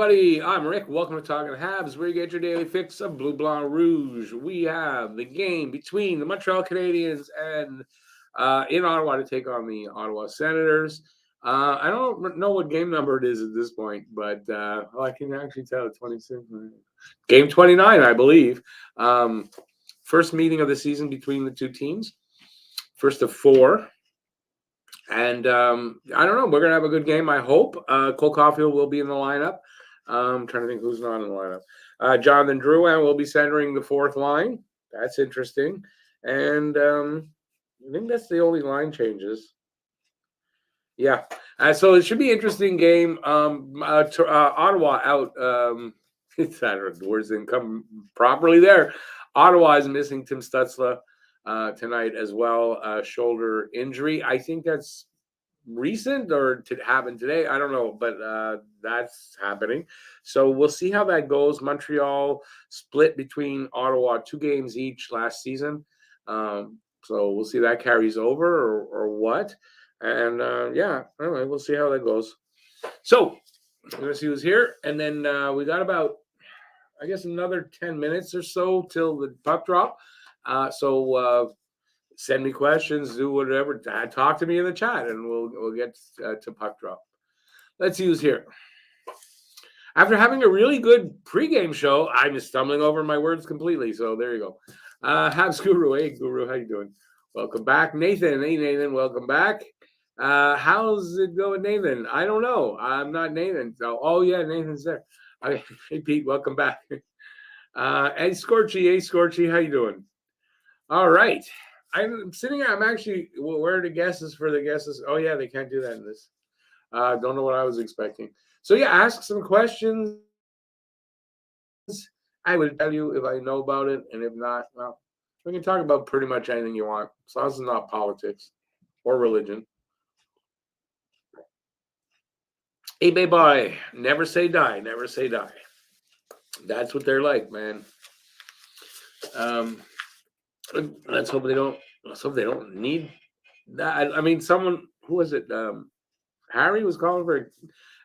everybody. I'm Rick. Welcome to Talking Habs, where you get your daily fix of Blue Blanc Rouge. We have the game between the Montreal Canadiens and in Ottawa to take on the Ottawa Senators. I don't know what game number it is at this point, but I can actually tell it's 26. Game 29, I believe. First meeting of the season between the two teams. First of four. And I don't know. We're going to have a good game, I hope. Cole Caulfield will be in the lineup. I'm trying to think who's not in the lineup. Jonathan Drouin will be centering the fourth line. That's interesting. And I think that's the only line changes. Yeah. So it should be an interesting game. Ottawa out. It's I don't know, the words didn't come properly there. Ottawa is missing Tim Stützle tonight as well. Shoulder injury. I think that's recent or happened today. I don't know, but that's happening. So we'll see how that goes. Montreal split between Ottawa 2 games each last season. So we'll see if that carries over or what. And yeah, anyway, we'll see how that goes. So we're going to see who's here. And then we got about, I guess, another 10 minutes or so till the puck drop. So send me questions, do whatever. Talk to me in the chat, and we'll get to puck drop. Let's see who's here. After having a really good pregame show, I'm stumbling over my words completely. So there you go. Habs Guru, hey Guru, how you doing? Welcome back, Nathan. Hey Nathan, welcome back. How's it going, Nathan? I don't know. I'm not Nathan. So, oh yeah, Nathan's there. Okay. Hey Pete, welcome back. Hey Scorchy, how you doing? All right. I'm sitting here. I'm actually, where are the guesses for the guesses? Oh, yeah, they can't do that in this. Don't know what I was expecting. So, yeah, ask some questions. I will tell you if I know about it. And if not, well, we can talk about pretty much anything you want, as long as it's not politics or religion. Hey, babe, boy, never say die. Never say die. That's what they're like, man. Let's hope they don't. Let's hope they don't need that. I mean, someone, who was it? Harry was calling for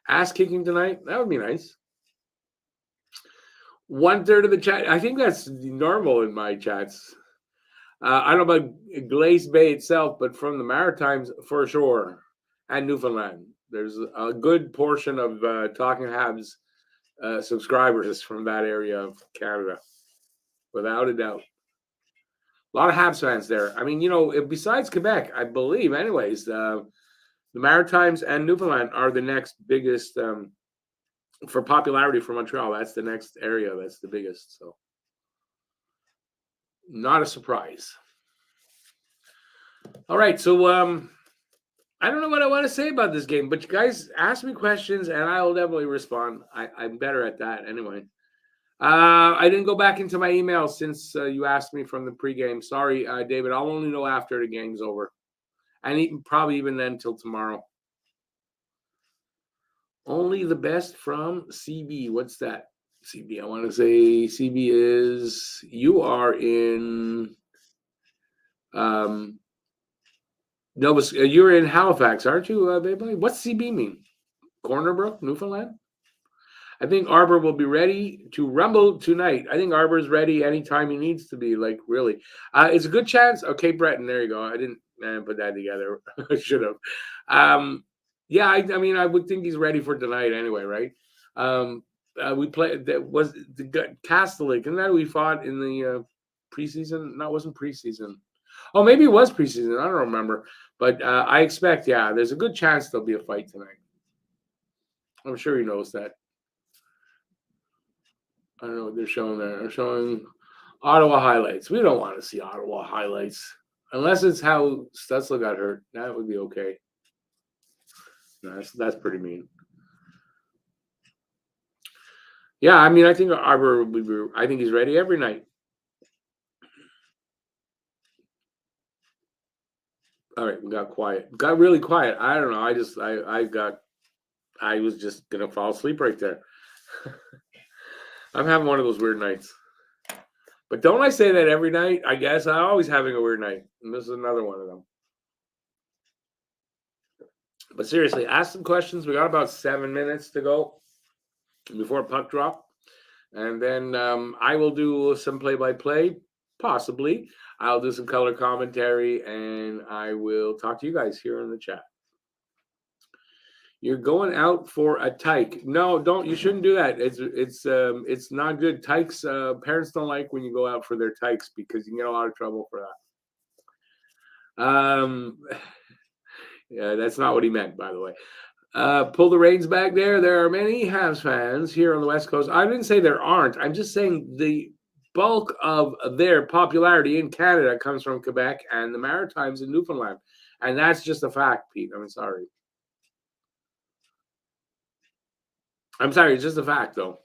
ass kicking tonight. That would be nice. 1/3 of the chat. I think that's normal in my chats. I don't know about Glace Bay itself, but from the Maritimes for sure, and Newfoundland, there's a good portion of Talking Habs subscribers from that area of Canada, without a doubt. A lot of Habs fans there. I mean, you know, besides Quebec, I believe, anyways, the Maritimes and Newfoundland are the next biggest for popularity for Montreal. That's the next area that's the biggest. So, not a surprise. All right, so I don't know what I want to say about this game, but you guys ask me questions, and I will definitely respond. I'm better at that anyway. I didn't go back into my email since you asked me from the pregame. Sorry, David. I'll only know after the game's over. And probably even then till tomorrow. Only the best from CB. What's that? CB. I want to say CB is you are in you're in Halifax, aren't you, baby? What's CB mean? Corner Brook, Newfoundland? I think Arbor will be ready to rumble tonight. I think Arbor's ready anytime he needs to be, like, really. It's a good chance. Okay, Breton, there you go. I didn't put that together. I should have. Yeah, I mean, I would think he's ready for tonight anyway, right? We played, that was the Castellic, and that we fought in the preseason. No, it wasn't preseason. Oh, maybe it was preseason. I don't remember. But I expect, yeah, there's a good chance there'll be a fight tonight. I'm sure he knows that. I don't know what they're showing there. They're showing Ottawa highlights. We don't want to see Ottawa highlights. Unless it's how Stützle got hurt. That would be okay. No, that's pretty mean. Yeah, I mean, I think Arbor will be, I think he's ready every night. All right, we got quiet. Got really quiet. I don't know. I was just going to fall asleep right there. I'm having one of those weird nights. But don't I say that every night? I guess I'm always having a weird night. And this is another one of them. But seriously, ask some questions. We got about 7 minutes to go. before puck drop. And then I will do some play-by-play, possibly. I'll do some color commentary, and I will talk to you guys here in the chat. You're going out for a tyke. No, don't. You shouldn't do that. It's not good. Tykes, parents don't like when you go out for their tykes because you can get a lot of trouble for that. Yeah, that's not what he meant, by the way. Pull the reins back there. There are many Habs fans here on the West Coast. I didn't say there aren't. I'm just saying the bulk of their popularity in Canada comes from Quebec and the Maritimes and Newfoundland. And that's just a fact, Pete. I'm sorry. It's just a fact, though.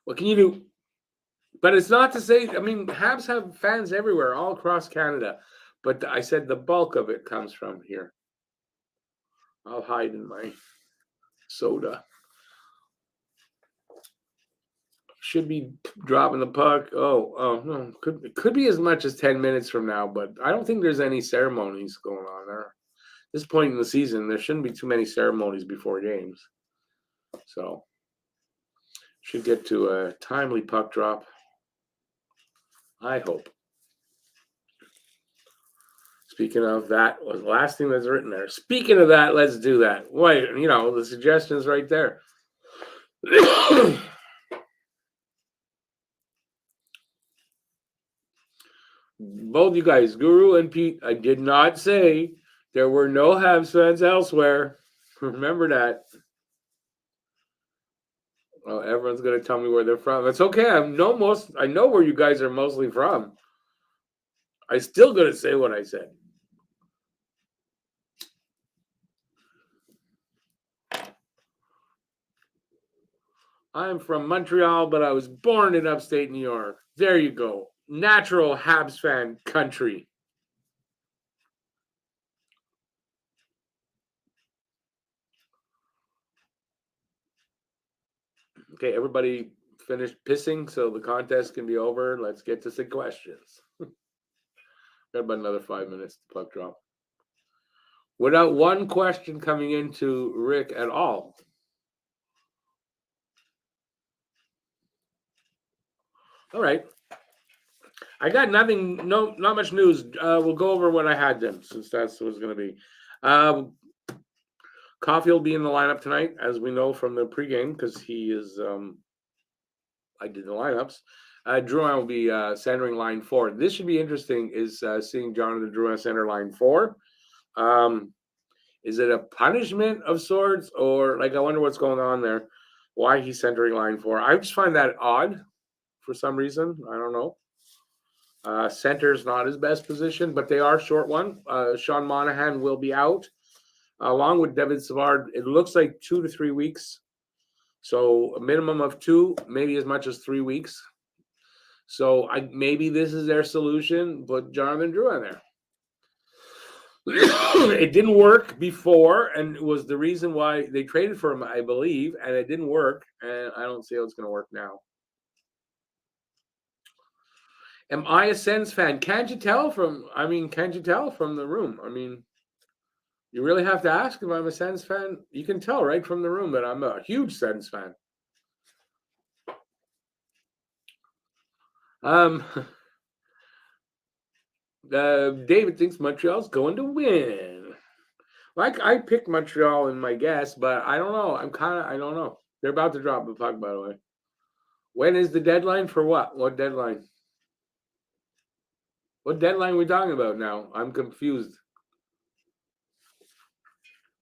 What can you do? But it's not to say, Habs have fans everywhere, all across Canada. But I said the bulk of it comes from here. I'll hide in my soda. Should be dropping the puck. Oh no, could be as much as 10 minutes from now, but I don't think there's any ceremonies going on there. At this point in the season, there shouldn't be too many ceremonies before games. So should get to a timely puck drop. I hope. Speaking of that, was the last thing that's written there. Speaking of that, let's do that. Wait, the suggestion's right there. Both you guys, Guru and Pete, I did not say there were no Habs fans elsewhere. Remember that. Well, everyone's going to tell me where they're from. It's okay. I know where you guys are mostly from. I still going to say what I said. I'm from Montreal, but I was born in upstate New York. There you go. Natural Habs fan country. Okay, everybody finished pissing so the contest can be over. Let's get to some questions. Got about another 5 minutes to puck drop. Without one question coming into Rick at all. All right. I got nothing, not much news. We'll go over what I had then, since that's what it's going to be. Coffey will be in the lineup tonight, as we know from the pregame, because he is, I did the lineups. Drouin will be centering line 4. This should be interesting, is seeing Jonathan Drouin center line 4. Is it a punishment of sorts, or, I wonder what's going on there, why he's centering line 4. I just find that odd for some reason. I don't know. Center's not his best position, but they are short one. Sean Monahan will be out, along with David Savard. It looks like 2 to 3 weeks. So a minimum of 2, maybe as much as 3 weeks. So maybe this is their solution, put Jonathan Drouin there. It didn't work before, and it was the reason why they traded for him, I believe, and it didn't work, and I don't see how it's going to work now. Am I a Sens fan? Can't you tell from the room? You really have to ask if I'm a Sens fan. You can tell right from the room that I'm a huge Sens fan. David thinks Montreal's going to win. I picked Montreal in my guess, but I don't know. I don't know. They're about to drop the puck, by the way. When is the deadline for what? What deadline? What deadline are we talking about now? I'm confused.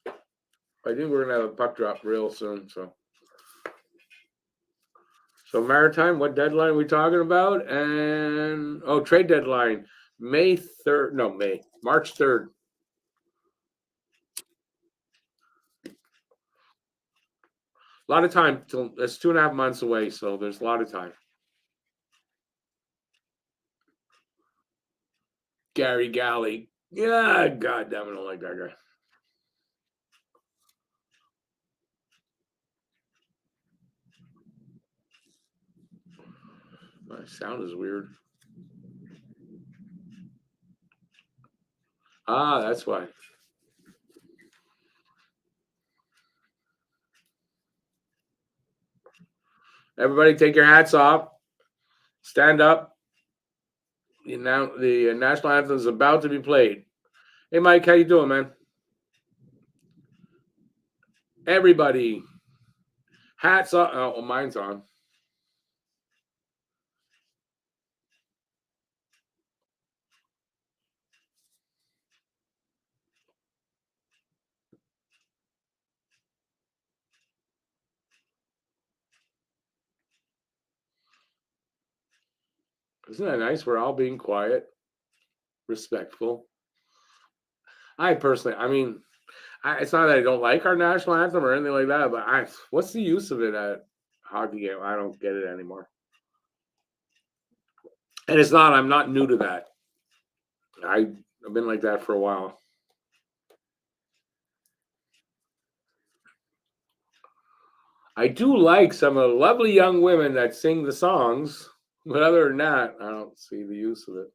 I think we're going to have a puck drop real soon. So Maritime, what deadline are we talking about? And, trade deadline. March 3rd. A lot of time. It's 2.5 months away, so there's a lot of time. Gary Galley. Yeah, God damn it, I don't like that guy. My sound is weird. That's why. Everybody take your hats off. Stand up. The national anthem is about to be played. Hey, Mike, how you doing, man? Everybody, hats off. Oh, mine's on. Isn't that nice? We're all being quiet, respectful. I personally, I mean, it's not that I don't like our national anthem or anything like that, but what's the use of it at hockey game? I don't get it anymore. And it's not. I'm not new to that. I've been like that for a while. I do like some of the lovely young women that sing the songs, but other than that, I don't see the use of it.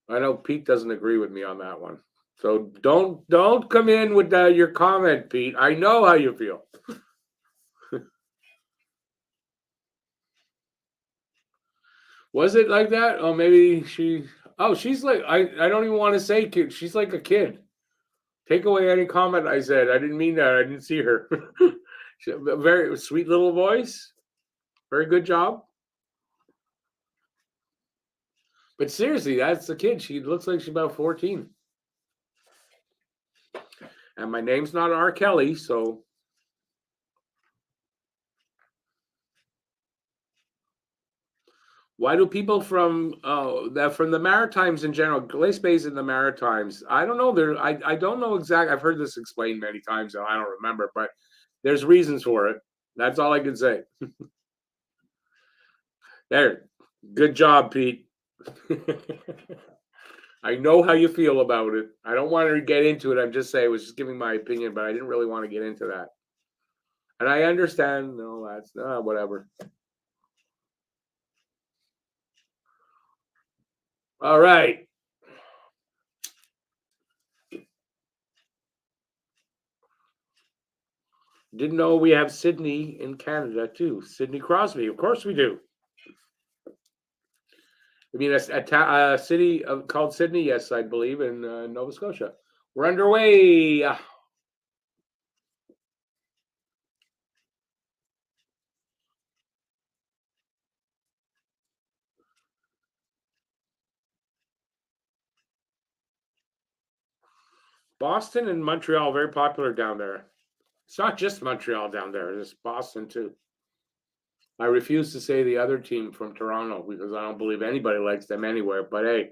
I know Pete doesn't agree with me on that one. So don't come in with your comment, Pete. I know how you feel. Was it like that? Oh, maybe she. Oh, she's like I don't even want to say kid. She's like a kid. Take away any comment I said. I didn't mean that. I didn't see her. She, a very sweet little voice. Very good job. But seriously, that's the kid. She looks like she's about 14. And my name's not R. Kelly, so why do people from the Maritimes in general, Glace Bay's in the Maritimes? I don't know. I don't know exactly. I've heard this explained many times, and I don't remember, but there's reasons for it. That's all I can say. There, good job, Pete. I know how you feel about it. I don't want to get into it. I'm just saying I was just giving my opinion, but I didn't really want to get into that. And I understand. No, that's whatever. All right. Didn't know we have Sydney in Canada too. Sidney Crosby, of course we do. I mean, a city called Sydney, yes, I believe, in Nova Scotia. We're underway. Boston and Montreal, very popular down there. It's not just Montreal down there, it's Boston too. I refuse to say the other team from Toronto because I don't believe anybody likes them anywhere, but hey.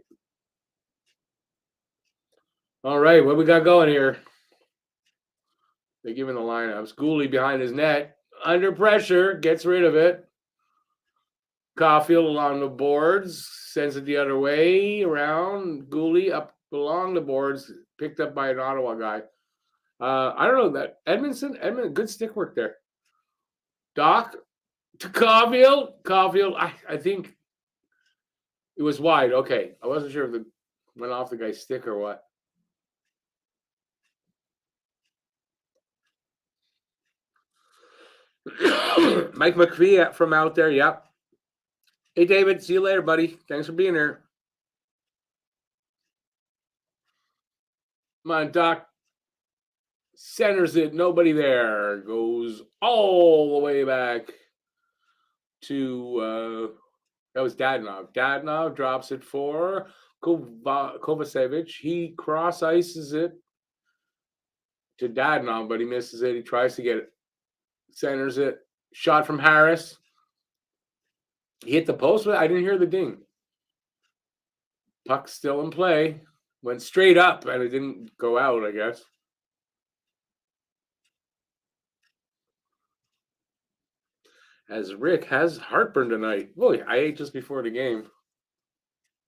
All right, what we got going here? They're giving the lineups. Gooley behind his net. Under pressure, gets rid of it. Caulfield along the boards, sends it the other way around. Gooley up along the boards, picked up by an Ottawa guy. I don't know that Edmondson, good stick work there. Doc to Caulfield. Caulfield, I think it was wide. Okay, I wasn't sure if it went off the guy's stick or what. Mike McPhee from out there. Yep. Hey, David. See you later, buddy. Thanks for being here. Come on, Doc. Centers it. Nobody there. Goes all the way back to that was Dadonov. Dadonov drops it for Kovacevic. He cross ices it to Dadonov, but he misses it. He tries to get it. Centers it. Shot from Harris. He hit the post, but I didn't hear the ding. Puck still in play. Went straight up, and it didn't go out, I guess. As Rick has heartburn tonight. Boy, I ate just before the game.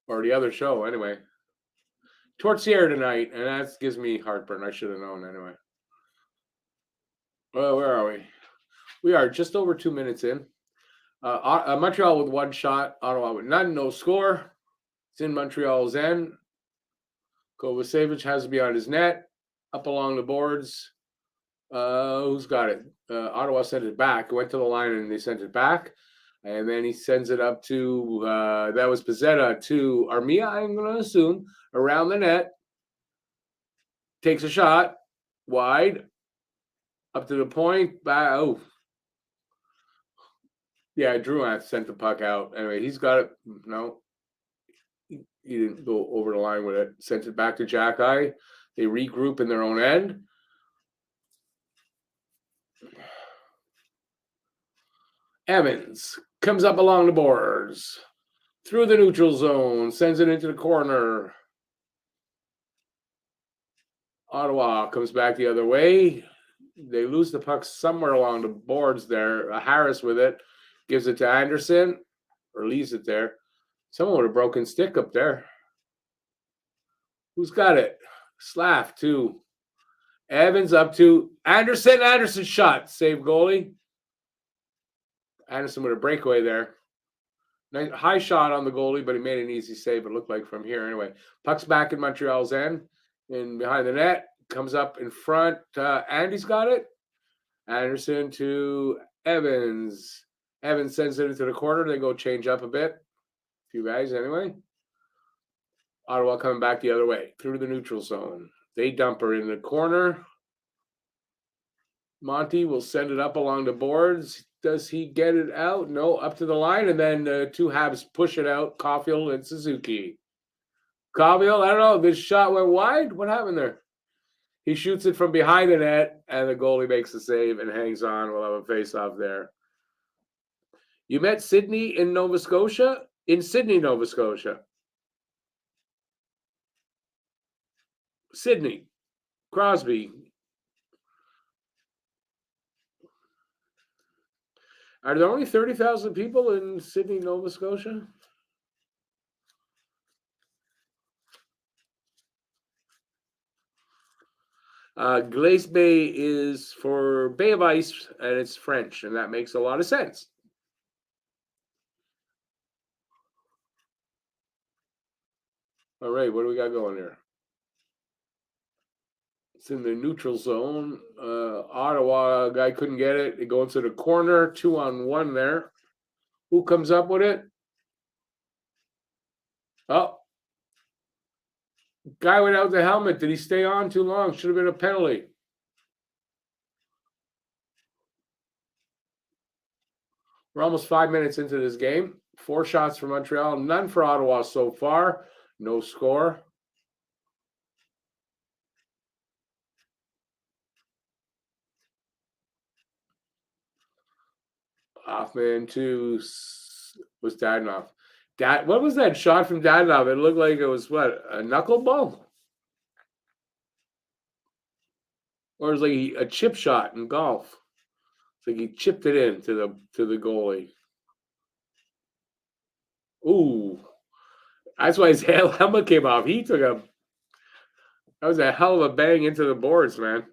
Or the other show, anyway. Tortilla tonight, and that gives me heartburn. I should have known anyway. Well, where are we? We are just over 2 minutes in. Montreal with one shot, Ottawa with none, no score. It's in Montreal's end. Kovacevic has to be on his net, up along the boards. Who's got it? Ottawa sent it back. It went to the line and they sent it back. And then he sends it up to that was Pizzetta to Armia, I'm gonna assume, around the net, takes a shot, wide, up to the point. Oh, yeah, Drouin sent the puck out. Anyway, he's got it. No, he didn't go over the line with it. Sent it back to Jackeye. They regroup in their own end. Evans comes up along the boards, through the neutral zone, sends it into the corner. Ottawa comes back the other way. They lose the puck somewhere along the boards there. Harris with it gives it to Anderson or leaves it there. Someone with a broken stick up there. Who's got it? Slav to Evans up to Anderson. Anderson shot. Save goalie. Anderson with a breakaway there. Nice, high shot on the goalie, but he made an easy save. It looked like from here anyway. Puck's back in Montreal's end, and behind the net comes up in front. Andy's got it. Anderson to Evans. Evans sends it into the corner. They go change up a bit. A few guys anyway. Ottawa coming back the other way through the neutral zone. They dump her in the corner. Monty will send it up along the boards. Does he get it out? No, up to the line, and then two Habs push it out. Caulfield and Suzuki. Caulfield, I don't know. This shot went wide. What happened there? He shoots it from behind the net, and the goalie makes the save and hangs on. We'll have a face-off there. You met Sydney in Nova Scotia? In Sydney, Nova Scotia. Sydney. Crosby. Are there only 30,000 people in Sydney, Nova Scotia? Glace Bay is for Bay of Ice, and it's French, and that makes a lot of sense. All right, what do we got going here? It's in the neutral zone. Ottawa guy couldn't get it. It goes to the corner, 2-on-1 there. Who comes up with it? Oh, guy without the helmet. Did he stay on too long? Should have been a penalty. We're almost 5 minutes into this game. 4 shots for Montreal, none for Ottawa so far. No score. Hoffman to was Dadonov. What was that shot from Dadonov? It looked like it was what, a knuckleball? Or it was like a chip shot in golf. It's like he chipped it in to the goalie. Ooh. That's why his helmet came off. That was a hell of a bang into the boards, man.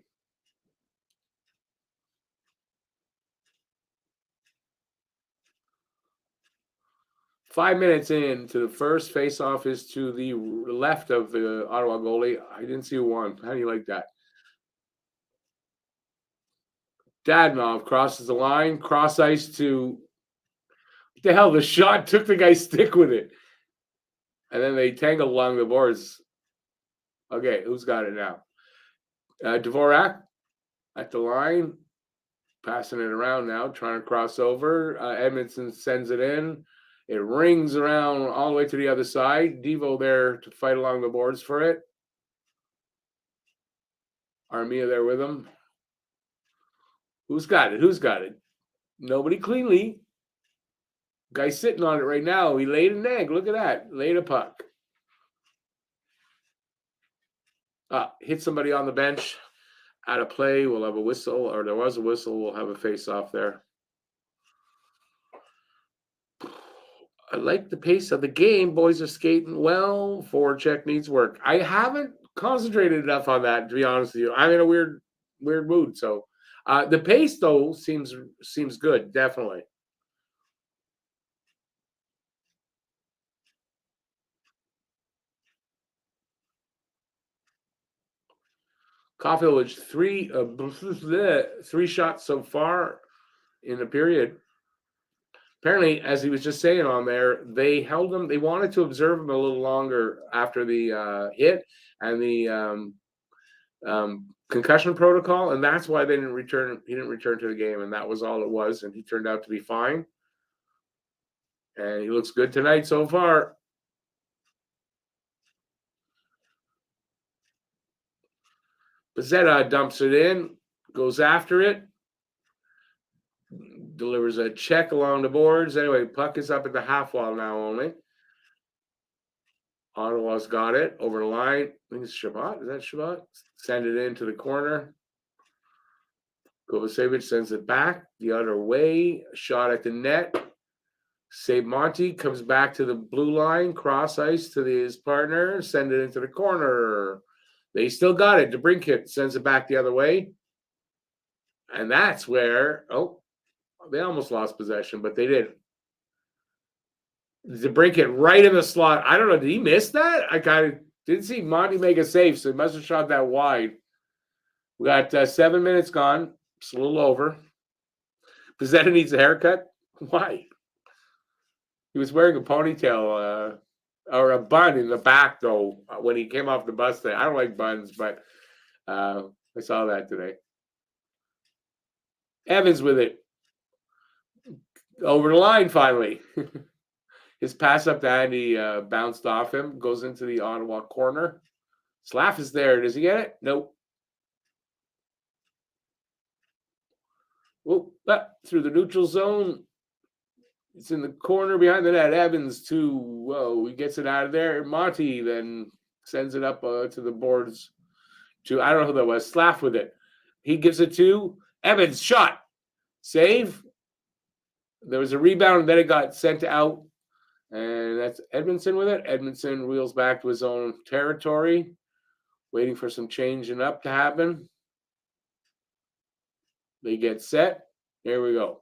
Five minutes into the first face-off is to the left of the Ottawa goalie. I didn't see who won. How do you like that? Dadonov crosses the line, cross ice to what the hell? The shot took the guy's stick with it. And then they tangled along the boards. Okay, who's got it now? Dvorak at the line, passing it around now, trying to cross over. Edmondson sends it in. It rings around all the way to the other side. Devo there to fight along the boards for it. Armia there with him. Who's got it? Who's got it? Nobody cleanly. Guy's sitting on it right now. He laid an egg. Look at that. Laid a puck. Hit somebody on the bench. Out of play. We'll have a whistle, or there was a whistle. We'll have a face-off there. I like the pace of the game. Boys are skating well. Forward check needs work. I haven't concentrated enough on that, to be honest with you. I'm in a weird mood. So the pace, though, seems good, definitely. Caulfield was three shots so far in the period. Apparently, as he was just saying on there, they held him. They wanted to observe him a little longer after the hit and the concussion protocol, and that's why they didn't return. He didn't return to the game, and that was all it was. And he turned out to be fine, and he looks good tonight so far. Pizzetta dumps it in, goes after it, delivers a check along the boards. Anyway, puck is up at the half wall now only. Ottawa's got it over the line. I think it's Shabbat. Is that Shabbat? Send it into the corner. Kovacevic sends it back the other way. Shot at the net. Save Monty comes back to the blue line, cross ice to his partner, send it into the corner. They still got it. DeBrincat sends it back the other way. And that's where, they almost lost possession, but they didn't. DeBrincat right in the slot. I don't know. Did he miss that? I kind of didn't see Monty make a save, so he must have shot that wide. We got 7 minutes gone. It's a little over. Pizzetta needs a haircut. Why? He was wearing a ponytail or a bun in the back, though, when he came off the bus today. I don't like buns, but I saw that today. Evans with it. Over the line, finally. His pass up to Andy bounced off him, goes into the Ottawa corner. Slav is there. Does he get it? Nope. Through the neutral zone. It's in the corner behind the net. Evans, too. Whoa, he gets it out of there. Monty then sends it up to the boards. I don't know who that was. Slav with it. He gives it to Evans. Shot. Save. There was a rebound, and then it got sent out. And that's Edmondson with it. Edmondson wheels back to his own territory, waiting for some changing up to happen. They get set. Here we go.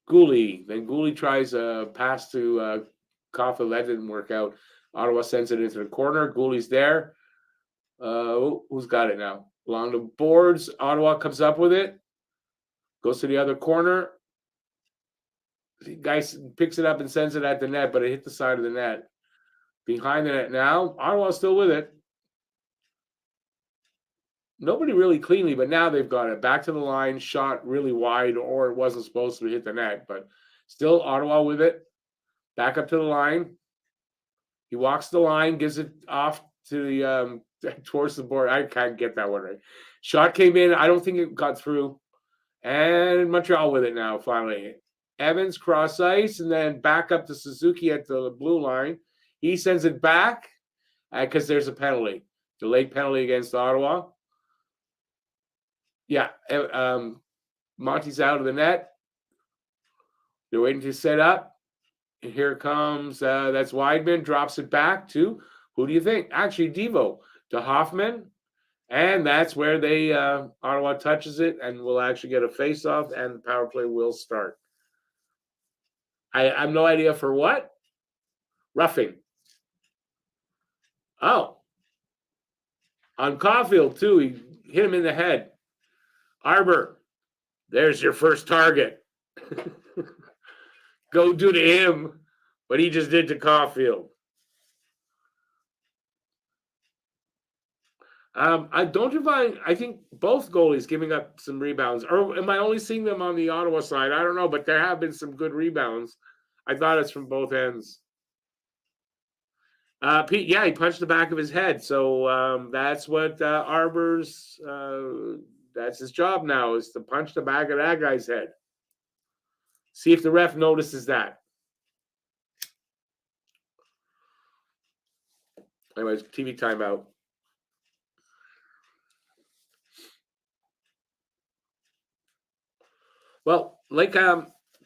Gooley. Then Gooley tries a pass to Caulfield. That didn't work out. Ottawa sends it into the corner. Gooley's there. Who's got it now? Along the boards. Ottawa comes up with it. Goes to the other corner. The guy picks it up and sends it at the net, but it hit the side of the net. Behind the net now. Ottawa's still with it. Nobody really cleanly, but now they've got it. Back to the line, shot really wide, or it wasn't supposed to hit the net, but still Ottawa with it. Back up to the line. He walks the line, gives it off to the towards the board. I can't get that one right. Shot came in. I don't think it got through. And Montreal with it now, finally. Evans cross ice, and then back up to Suzuki at the blue line. He sends it back because there's a penalty. Delayed penalty against Ottawa. Yeah, Monty's out of the net. They're waiting to set up. And here comes, that's Weidman, drops it back to, who do you think? Actually, Devo to Hoffman. And that's where they, Ottawa touches it and will actually get a face-off, and the power play will start. I have no idea for what. Roughing. Oh. On Caulfield, too. He hit him in the head. Arbor, there's your first target. Go do to him what he just did to Caulfield. I think both goalies giving up some rebounds. Or am I only seeing them on the Ottawa side? I don't know, but there have been some good rebounds. I thought it's from both ends. Pete, yeah, he punched the back of his head. So that's what Arbor's, that's his job now, is to punch the back of that guy's head. See if the ref notices that. Anyways, TV timeout. Well, like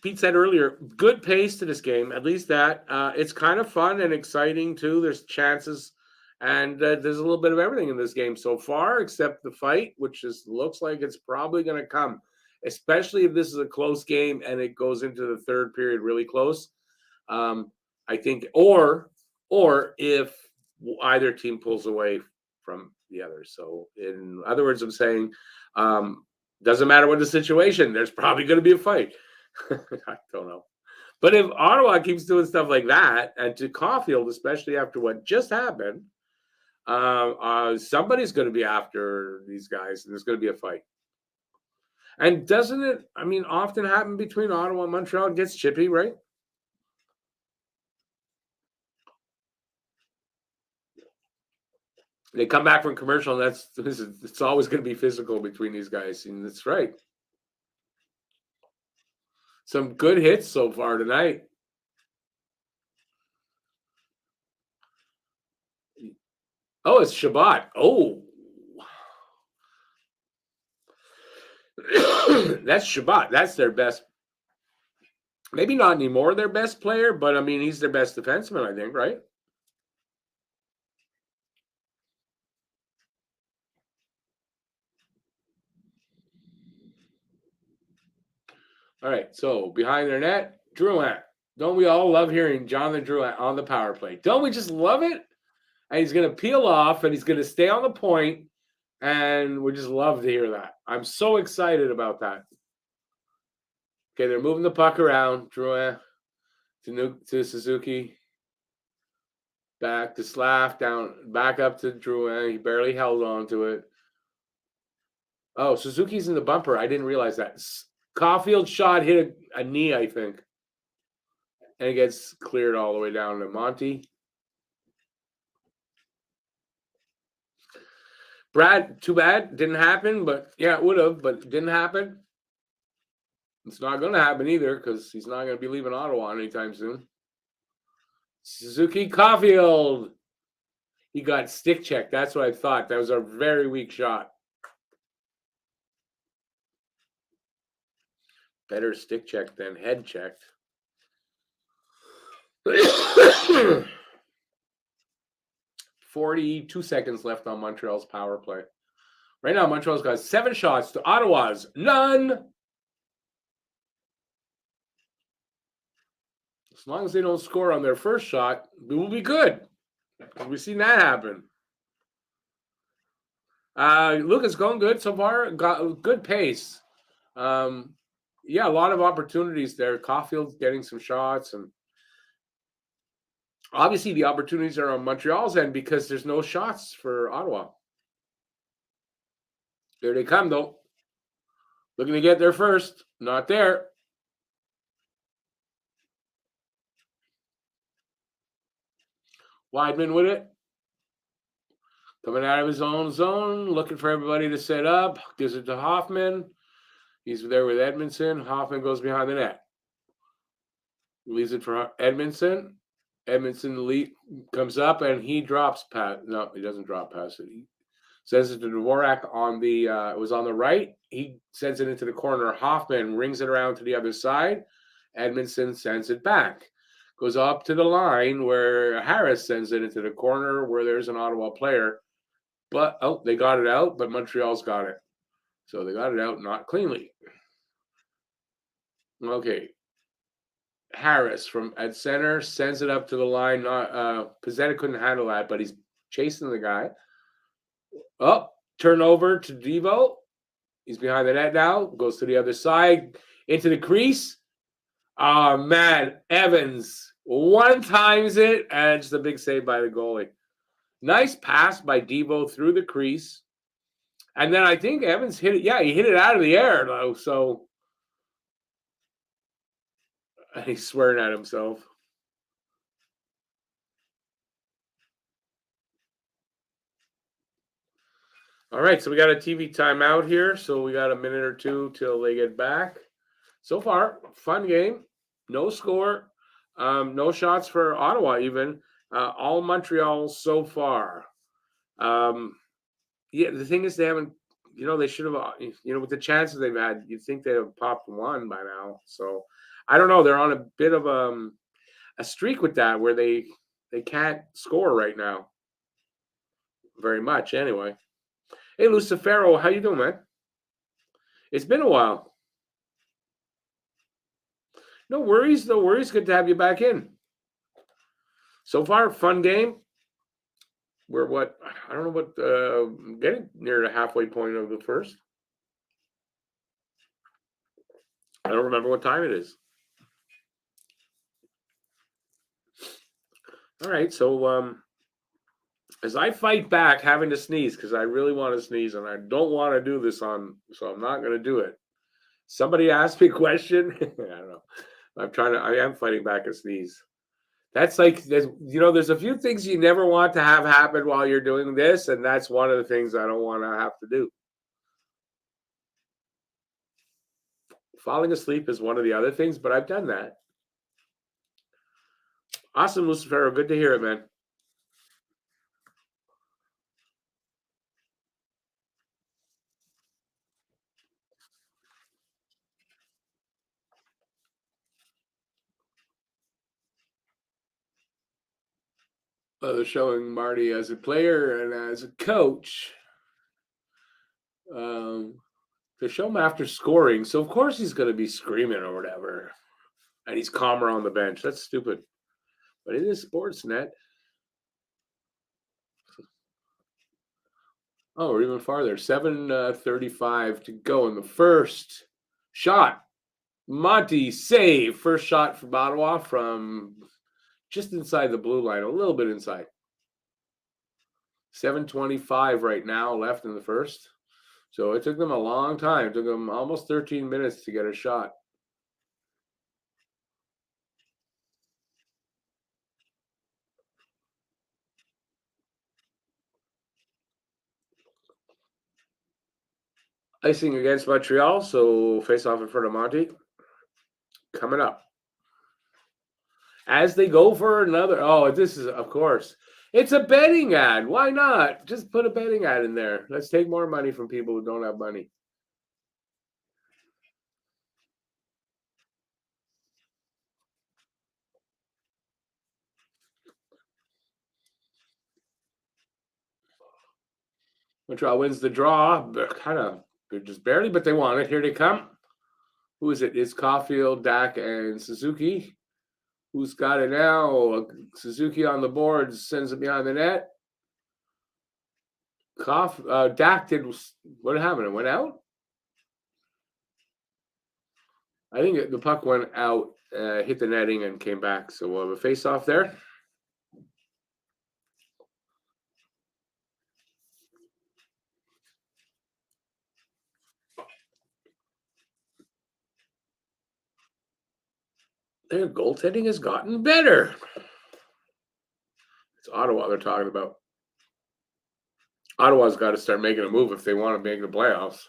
Pete said earlier, good pace to this game. At least that. It's kind of fun and exciting, too. There's chances, and there's a little bit of everything in this game so far, except the fight, which looks like it's probably going to come, especially if this is a close game and it goes into the third period really close. I think, or if either team pulls away from the other. So, in other words, I'm saying, doesn't matter what the situation, there's probably going to be a fight. I don't know. But if Ottawa keeps doing stuff like that, and to Caulfield, especially after what just happened, somebody's going to be after these guys, and there's going to be a fight. And doesn't it, I mean, often happen between Ottawa and Montreal? It gets chippy, right? They come back from commercial, and it's always going to be physical between these guys. And that's right. Some good hits so far tonight. Oh, it's Shabbat. Oh, that's Shabbat. That's their best. Maybe not anymore their best player, but I mean, he's their best defenseman, I think, right? All right, so behind their net, Drouin. Don't we all love hearing Jonathan Drouin on the power play? Don't we just love it? And he's going to peel off, and he's going to stay on the point, and we just love to hear that. I'm so excited about that. Okay, they're moving the puck around. Drouin to Suzuki. Back to Slav, down, back up to Drouin. He barely held on to it. Oh, Suzuki's in the bumper. I didn't realize that. Caulfield's shot hit a knee, I think. And it gets cleared all the way down to Monty. Brad, too bad. Didn't happen, but yeah, it would have, but it didn't happen. It's not going to happen either because he's not going to be leaving Ottawa anytime soon. Suzuki Caulfield. He got stick checked. That's what I thought. That was a very weak shot. Better stick check than head checked. 42 seconds left on Montreal's power play. Right now, Montreal's got 7 shots to Ottawa's none. As long as they don't score on their first shot, we will be good. We've seen that happen. Lucas going good so far. Got good pace. Yeah, a lot of opportunities there. Caulfield's getting some shots, and obviously the opportunities are on Montreal's end because there's no shots for Ottawa. There they come, though. Looking to get there first. Not there. Weidman with it. Coming out of his own zone, looking for everybody to set up. Gives it to Hoffman. He's there with Edmondson. Hoffman goes behind the net. Leaves it for Edmondson. Edmondson comes up and he drops past. No, he doesn't drop past it. He sends it to Dvorak on the. It was on the right. He sends it into the corner. Hoffman rings it around to the other side. Edmondson sends it back. Goes up to the line where Harris sends it into the corner where there's an Ottawa player. But they got it out, but Montreal's got it. So they got it out not cleanly. Okay. Harris from at center sends it up to the line. Not Pizzetta couldn't handle that, but he's chasing the guy. Oh, turnover to Devo. He's behind the net now. Goes to the other side into the crease. Oh man, Evans one times it, and just a big save by the goalie. Nice pass by Devo through the crease, and then I think Evans hit it. Yeah, he hit it out of the air though. So. He's swearing at himself. All right, so we got a TV timeout here. So we got a minute or two till they get back. So far, fun game. No score. No shots for Ottawa even. All Montreal so far. Yeah, the thing is they haven't, they should have, with the chances they've had, you'd think they'd have popped one by now. So I don't know. They're on a bit of a streak with that where they can't score right now. Very much, anyway. Hey, Lucifero, how you doing, man? It's been a while. No worries, no worries. Good to have you back in. So far, fun game. We're what? I don't know what. Getting near the halfway point of the first. I don't remember what time it is. All right, so as I fight back having to sneeze because I really want to sneeze and I don't want to do this on, so I'm not going to do it. Somebody asked me a question. I don't know. I am fighting back a sneeze. That's like, there's a few things you never want to have happen while you're doing this, and that's one of the things I don't want to have to do. Falling asleep is one of the other things, but I've done that. Awesome, Lucifero. Good to hear it, man. They're showing Marty as a player and as a coach. To show him after scoring, so of course he's going to be screaming or whatever, and he's calmer on the bench. That's stupid, but it is Sportsnet. Oh, or even farther. 7:35 to go in the first shot. Monty save. First shot from Ottawa from just inside the blue line, a little bit inside. 7:25 right now left in the first. So it took them a long time. It took them almost 13 minutes to get a shot. Icing against Montreal, so face off in front of Monty. Coming up. As they go for another. Oh, this is, of course. It's a betting ad. Why not? Just put a betting ad in there. Let's take more money from people who don't have money. Montreal wins the draw. Kind of just barely, but they won it. Here they come. Who is it? It's Caulfield, Dak, and Suzuki. Who's got it now? Suzuki on the board sends it behind the net. Dak did. What happened? It went out? I think the puck went out, hit the netting, and came back. So we'll have a face off there. Their goaltending has gotten better. It's Ottawa they're talking about. Ottawa's got to start making a move if they want to make the playoffs.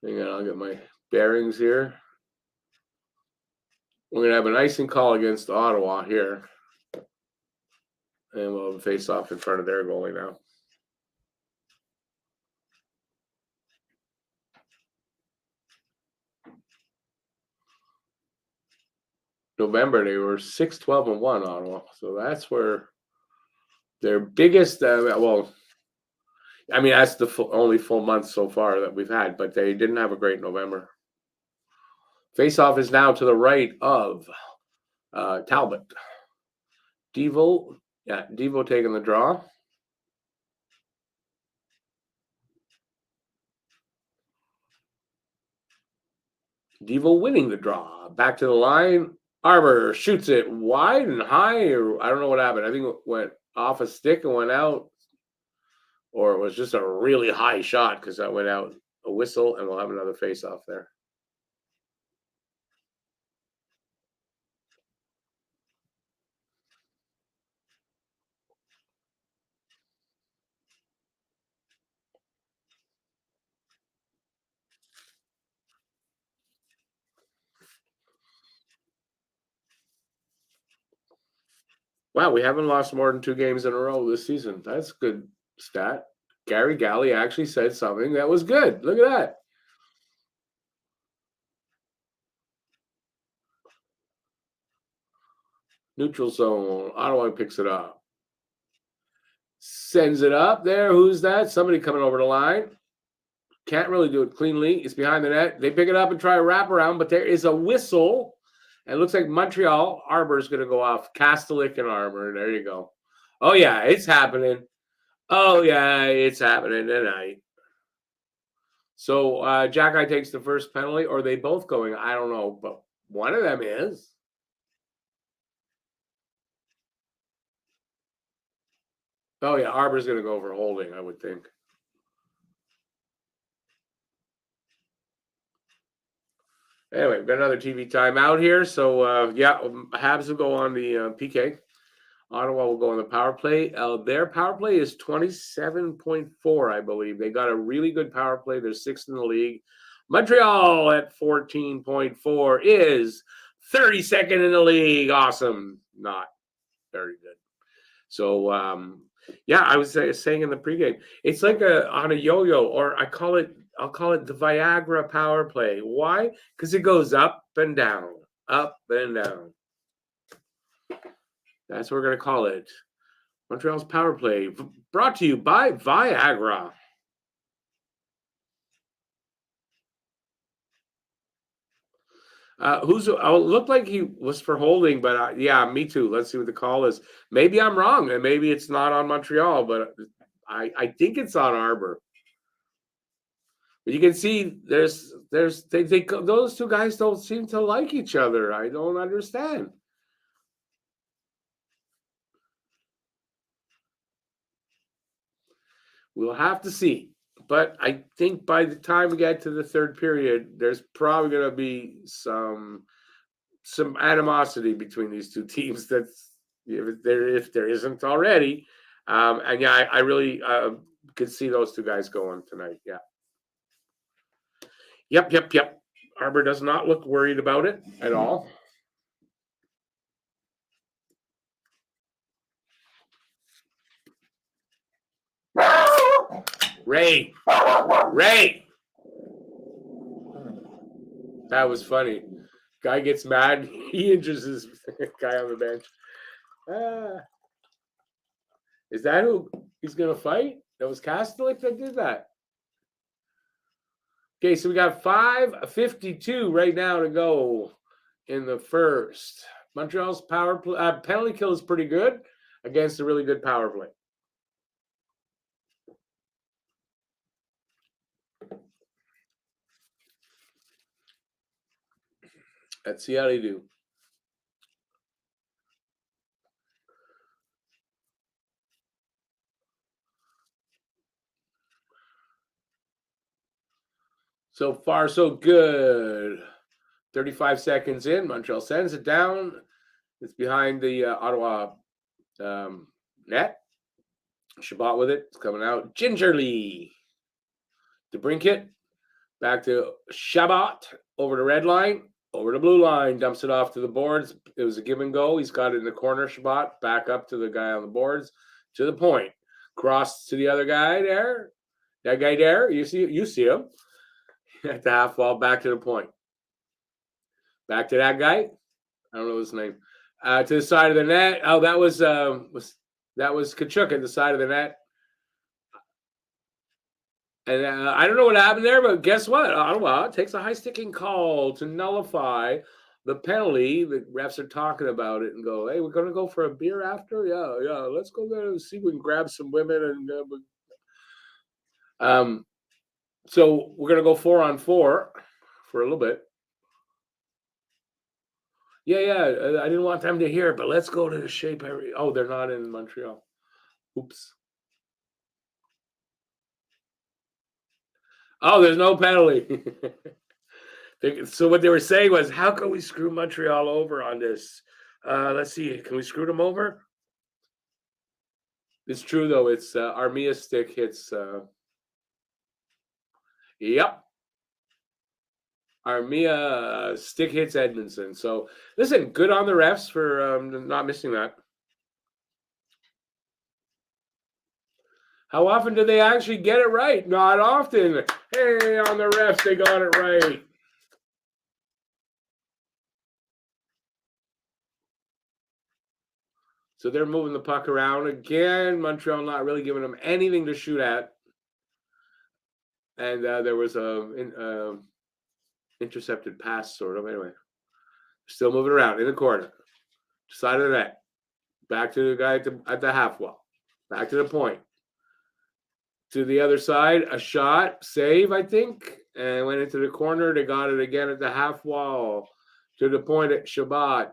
Hang on, I'll get my bearings here. We're going to have an icing call against Ottawa here. And we'll have a face off in front of their goalie now. November, they were 6-12-1, Ottawa. So that's where their biggest, I mean, that's the only full month so far that we've had, but they didn't have a great November. Face-off is now to the right of Talbot. Devo taking the draw. Devo winning the draw. Back to the line. Arbor shoots it wide and high, or I don't know what happened. I think it went off a stick and went out, or it was just a really high shot because that went out. A whistle, and we'll have another face-off there. Wow, we haven't lost more than 2 games in a row this season. That's a good stat. Gary Galley actually said something that was good. Look at that. Neutral zone. Ottawa picks it up. Sends it up there. Who's that? Somebody coming over the line. Can't really do it cleanly. It's behind the net. They pick it up and try to wrap around, but there is a whistle. And it looks like Montreal Arbor is going to go off. Kastelik and Arbor. There you go. Oh, yeah, it's happening. Oh, yeah, it's happening tonight. So Jackeye takes the first penalty, or are they both going? I don't know, but one of them is. Oh, yeah, Arbor's going to go for holding, I would think. Anyway, we've got another TV timeout here. So, yeah, Habs will go on the PK. Ottawa will go on the power play. Their power play is 27.4, I believe. They got a really good power play. They're sixth in the league. Montreal at 14.4 is 32nd in the league. Awesome. Not very good. So, yeah, I was saying in the pregame, it's like on a yo-yo, or I'll call it the Viagra power play. Why? Because it goes up and down, up and down. That's what we're going to call it. Montreal's power play, brought to you by Viagra. It looked like he was for holding, but yeah, me too. Let's see what the call is. Maybe I'm wrong, and maybe it's not on Montreal, but I think it's on Arbor. But you can see those two guys don't seem to like each other. I don't understand. We'll have to see. But I think by the time we get to the third period, there's probably going to be some animosity between these two teams. That's if there isn't already. And yeah, I really could see those two guys going tonight. Yeah. Yep. Arbor does not look worried about it at all. Ray. That was funny. Guy gets mad. He injures his guy on the bench. Is that who he's going to fight? That was Kastelik that did that. Okay, so we got 5:52 right now to go in the first. Montreal's power play penalty kill is pretty good against a really good power play. Let's see how they do. So far, so good. 35 seconds in. Montreal sends it down. It's behind the Ottawa net. Chabot with it. It's coming out gingerly. DeBrincat. Back to Chabot. Over the red line. Over the blue line. Dumps it off to the boards. It was a give and go. He's got it in the corner. Chabot. Back up to the guy on the boards. To the point. Cross to the other guy there. That guy there. You see him. At the half wall. Back to the point. Back to that guy. I don't know his name. To the side of the net. Oh, that was Kachuk at the side of the net. And I don't know what happened there, but guess what? Ottawa takes a high-sticking call to nullify the penalty. The refs are talking about it and go, hey, we're going to go for a beer after? Yeah. Let's go there and see if we can grab some women. And so we're going to go 4-on-4 for a little bit. Yeah, I didn't want them to hear it, but let's go to the shape area. Oh, they're not in Montreal. Oops. Oh, there's no penalty. So what they were saying was, how can we screw Montreal over on this? Let's see. Can we screw them over? It's true, though. It's Armia stick hits. Yep. Armia stick hits Edmondson. So, listen, good on the refs for not missing that. How often do they actually get it right? Not often. Hey, on the refs, they got it right. So they're moving the puck around again. Montreal not really giving them anything to shoot at. And there was a intercepted pass, sort of. Anyway, still moving around in the corner. Side of the net. Back to the guy at the half wall. Back to the point. To the other side, a shot, save, I think. And went into the corner. They got it again at the half wall. To the point at Shabbat.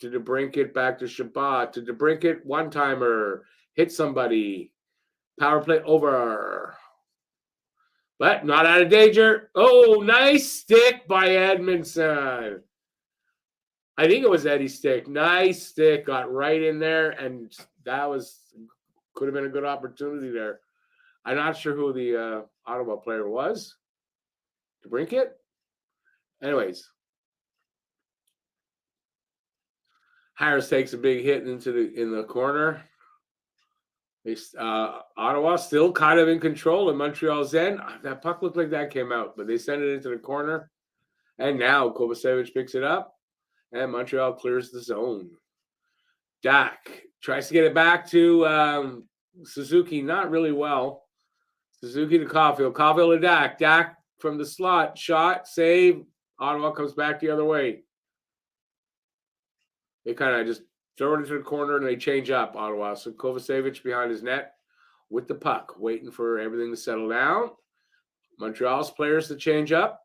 To DeBrincat, back to Shabbat. To DeBrincat, one-timer. Hit somebody. Power play over. But not out of danger. Oh, nice stick by Edmondson. I think it was Eddie's stick. Nice stick. Got right in there. And that could have been a good opportunity there. I'm not sure who the Ottawa player was. DeBrincat? Anyways. Harris takes a big hit in the corner. Ottawa still kind of in control in Montreal's end. That puck looked like that came out, but they send it into the corner. And now Kovacevic picks it up, and Montreal clears the zone. Dak tries to get it back to Suzuki, not really well. Suzuki to Caulfield. Caulfield to Dak. Dak from the slot. Shot, save. Ottawa comes back the other way. They kind of just throw it into the corner and they change up, Ottawa. So Kovacevic behind his net with the puck, waiting for everything to settle down. Montreal's players to change up.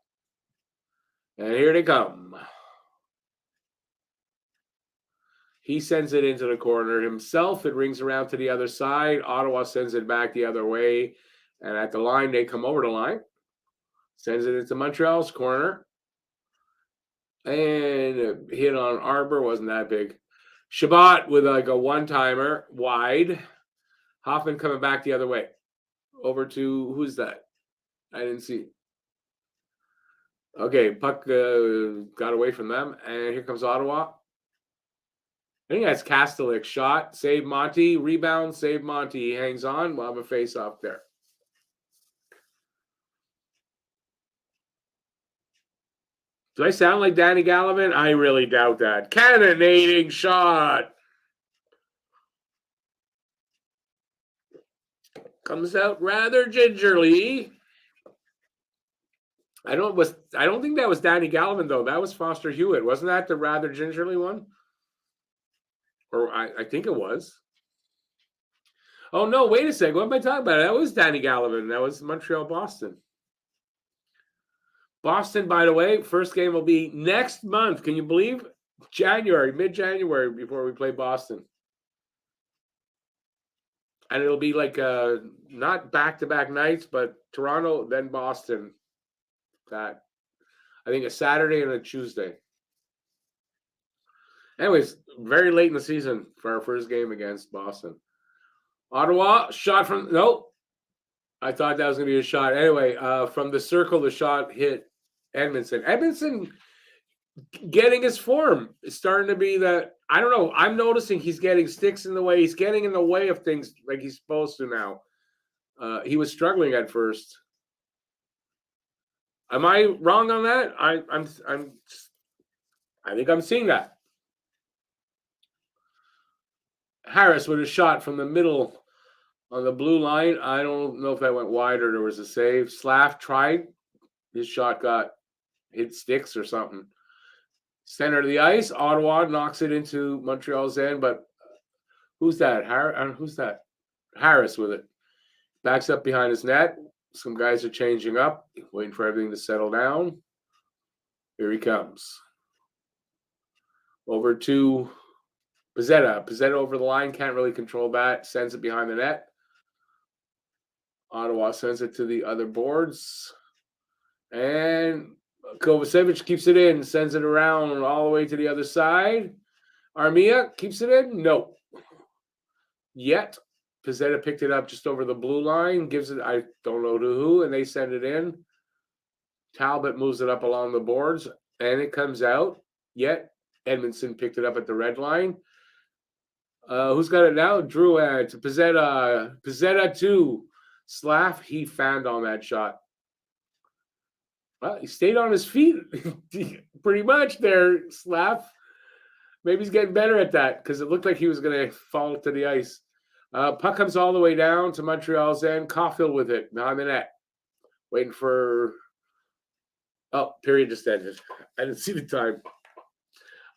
And here they come. He sends it into the corner himself. It rings around to the other side. Ottawa sends it back the other way. And at the line, they come over the line. Sends it into Montreal's corner. And a hit on Arbor wasn't that big. Shabbat with like a one-timer wide. Hoffman coming back the other way. Over to, who's that? I didn't see. Okay, puck got away from them. And here comes Ottawa. I think that's Kastelik. Shot, save Monty. Rebound, save Monty. He hangs on. We'll have a face-off there. Do I sound like Danny Gallivan? I really doubt that. Cannonading shot. Comes out rather gingerly. I don't think that was Danny Gallivan, though. That was Foster Hewitt. Wasn't that the rather gingerly one? Or I think it was. Oh, no, wait a second. What am I talking about? That was Danny Gallivan. That was Montreal-Boston. Boston, by the way, first game will be next month. Can you believe? January, mid-January, before we play Boston. And it'll be like not back-to-back nights, but Toronto, then Boston. That I think a Saturday and a Tuesday. Anyways, very late in the season for our first game against Boston. Ottawa, shot from, nope. I thought that was going to be a shot. Anyway, from the circle, the shot hit Edmondson. Edmondson getting his form. It's starting to be that, I don't know. I'm noticing he's getting sticks in the way. He's getting in the way of things like he's supposed to now. He was struggling at first. Am I wrong on that? I think I'm seeing that. Harris with a shot from the middle on the blue line. I don't know if that went wide or there was a save. Slav tried. His shot got hit sticks or something. Center of the ice. Ottawa knocks it into Montreal's end, but who's that? Who's that? Harris with it. Backs up behind his net. Some guys are changing up, waiting for everything to settle down. Here he comes. Over to Pizzetta. Pizzetta over the line. Can't really control that. Sends it behind the net. Ottawa sends it to the other boards. And Kovacevic keeps it in. Sends it around all the way to the other side. Armia keeps it in. No. Yet. Pizzetta picked it up just over the blue line. Gives it, I don't know to who. And they send it in. Talbot moves it up along the boards. And it comes out. Yet. Edmondson picked it up at the red line. Who's got it now? Drouin to Pizzetta. Pizzetta to Slav. He fanned on that shot. Well, he stayed on his feet pretty much there, Slav. Maybe he's getting better at that because it looked like he was going to fall to the ice. Puck comes all the way down to Montreal's end. Caulfield with it behind the net. Waiting for... Oh, period just ended. I didn't see the time.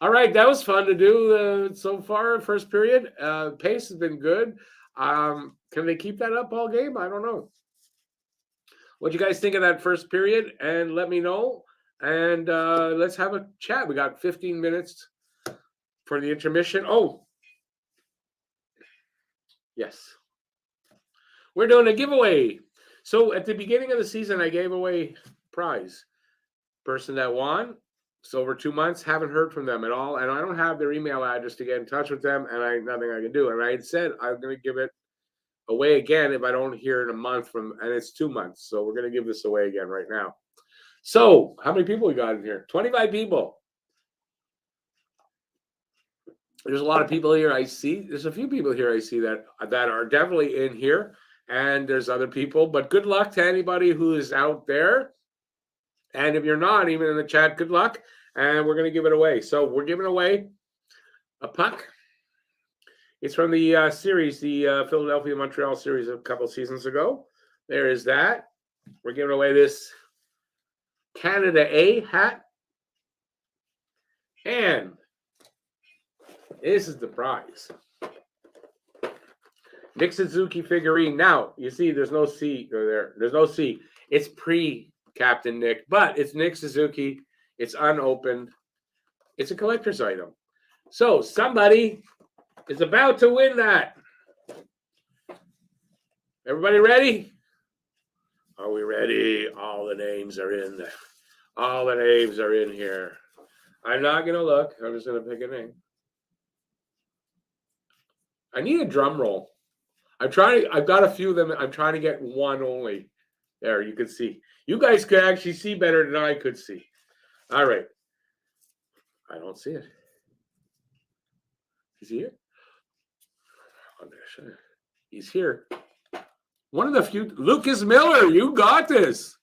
All right, that was fun to do so far, first period. Pace has been good. Can they keep that up all game? I don't know. What do you guys think of that first period? And let me know. And let's have a chat. We got 15 minutes for the intermission. Oh, yes. We're doing a giveaway. So at the beginning of the season, I gave away prize. Person that won. It's over 2 months. Haven't heard from them at all. And I don't have their email address to get in touch with them. And nothing I can do. And I had said I'm going to give it away again if I don't hear in a month from, and it's 2 months. So we're going to give this away again right now. So how many people we got in here? 25 people. There's a lot of people here I see. There's a few people here I see that are definitely in here. And there's other people. But good luck to anybody who is out there. And if you're not even in the chat, good luck. And we're going to give it away. So we're giving away a puck. It's from the series, the Philadelphia-Montreal series a couple seasons ago. There is that. We're giving away this Canada A hat. And this is the prize. Nick Suzuki figurine. Now, you see there's no C there. There's no C. It's pre-Captain Nick, but it's Nick Suzuki. It's unopened. It's a collector's item. So somebody is about to win that. Everybody ready? Are we ready? All the names are in there. All the names are in here. I'm not going to look. I'm just going to pick a name. I need a drum roll. I've got a few of them. I'm trying to get one only. There, you can see. You guys could actually see better than I could see. All right. I don't see it. Is he here? He's here. One of the few. Lucas Miller, you got this.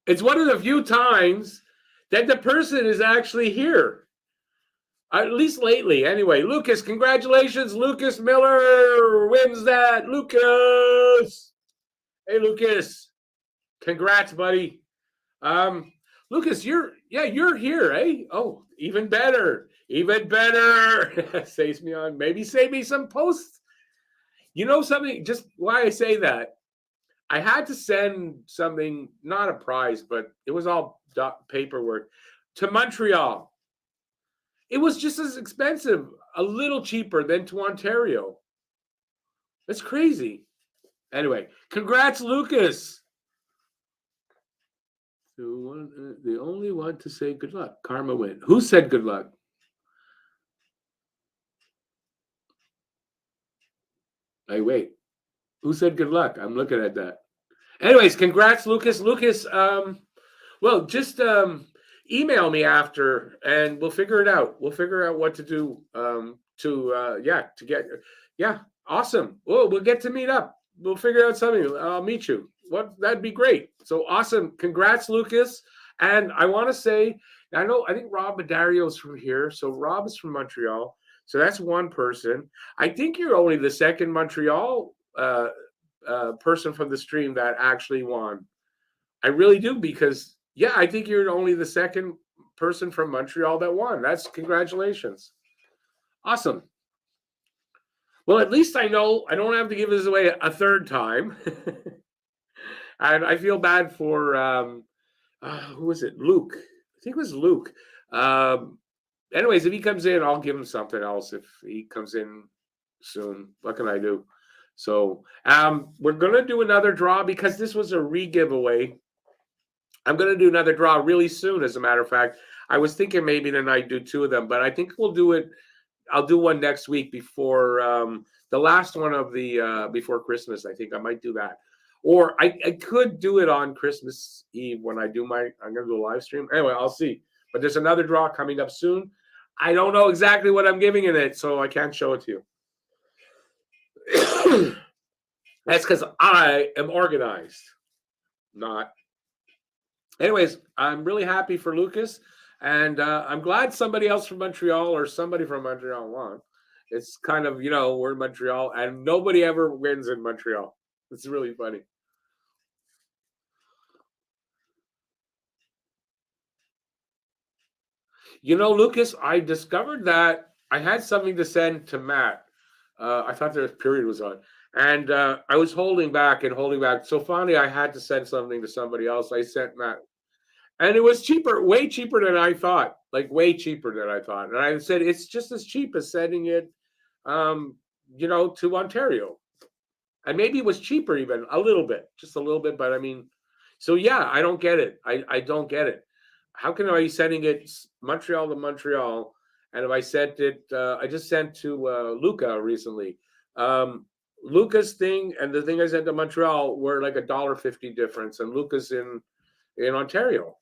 It's one of the few times that the person is actually here. At least lately. Anyway, Lucas, congratulations. Lucas Miller wins that. Lucas. Hey, Lucas. Congrats, buddy. Lucas, you're here, eh? Oh, even better. Even better. Saves me on. Maybe save me some posts. You know something? Just why I say that. I had to send something, not a prize, but it was all paperwork, to Montreal. It was just as expensive, a little cheaper than to Ontario. That's crazy. Anyway, congrats, Lucas. The only one to say good luck. Karma win. Who said good luck? Hey, wait. Who said good luck? I'm looking at that. Anyways, congrats, Lucas. Lucas, well, just email me after, and we'll figure it out. We'll figure out what to do awesome. Well, we'll get to meet up. We'll figure out something. I'll meet you. That'd be great. So awesome. Congrats, Lucas. And I want to say, I think Rob Medario's from here. So Rob is from Montreal. So that's one person. I think you're only the second Montreal person from the stream that actually won. I really do, because I think you're only the second person from Montreal that won. That's congratulations. Awesome. Well, at least I know I don't have to give this away a third time. And I feel bad for, who was it? Luke. I think it was Luke. Anyways, if he comes in, I'll give him something else if he comes in soon. What can I do? So we're going to do another draw because this was a re-giveaway. I'm going to do another draw really soon, as a matter of fact. I was thinking maybe tonight do two of them, but I think we'll do it. I'll do one next week before the last one of the before Christmas. I think I might do that. Or I could do it on Christmas Eve when I'm going to do a live stream. Anyway, I'll see. But there's another draw coming up soon. I don't know exactly what I'm giving in it, so I can't show it to you. That's because I am organized. Not. Anyways, I'm really happy for Lucas. And I'm glad somebody else from Montreal or somebody from Montreal won. It's kind of, we're in Montreal and nobody ever wins in Montreal. It's really funny. Lucas, I discovered that I had something to send to Matt. I thought their period was on. And I was holding back and holding back. So finally, I had to send something to somebody else. I sent Matt. And it was cheaper, way cheaper than I thought, like way cheaper than I thought. And I said, it's just as cheap as sending it, um, to Ontario. And maybe it was cheaper even a little bit, just a little bit. But I mean, so yeah, I don't get it. I don't get it. How can I be sending it Montreal to Montreal? And if I sent it, I just sent to Luca recently. Luca's thing and the thing I sent to Montreal were like $1.50 difference, and Luca's in Ontario.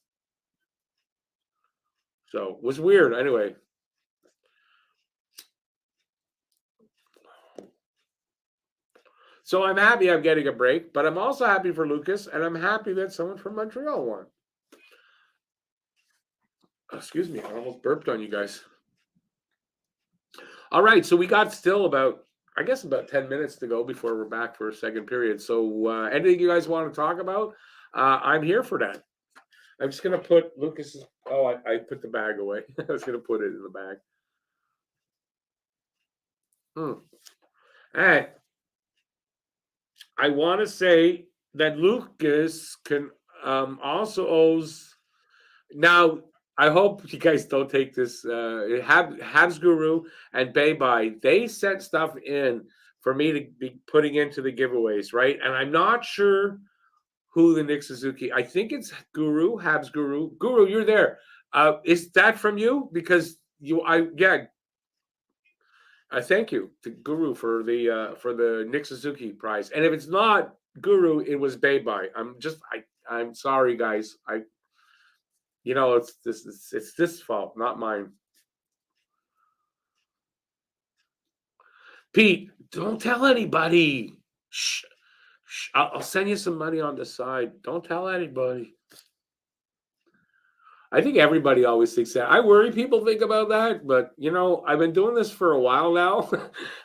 So it was weird. Anyway, so I'm happy I'm getting a break, but I'm also happy for Lucas, and I'm happy that someone from Montreal won. Excuse me, I almost burped on you guys. All right, so we got still about, I guess, about 10 minutes to go before we're back for a second period. So anything you guys want to talk about, I'm here for that. I'm just going to put Lucas's, I put the bag away. I was going to put it in the bag. And I want to say that Lucas can also owes. Now, I hope you guys don't take this. Habs Guru and Bay they sent stuff in for me to be putting into the giveaways, right? And I'm not sure who the Nick Suzuki. I think it's Guru, Habs Guru. Guru, you're there. Is that from you? Because thank you to Guru for the Nick Suzuki prize. And if it's not Guru, it was Bay. I'm sorry, guys. It's this fault, not mine. Pete, don't tell anybody. Shh. I'll send you some money on the side. Don't tell anybody. I think everybody always thinks that. I worry people think about that, but I've been doing this for a while now,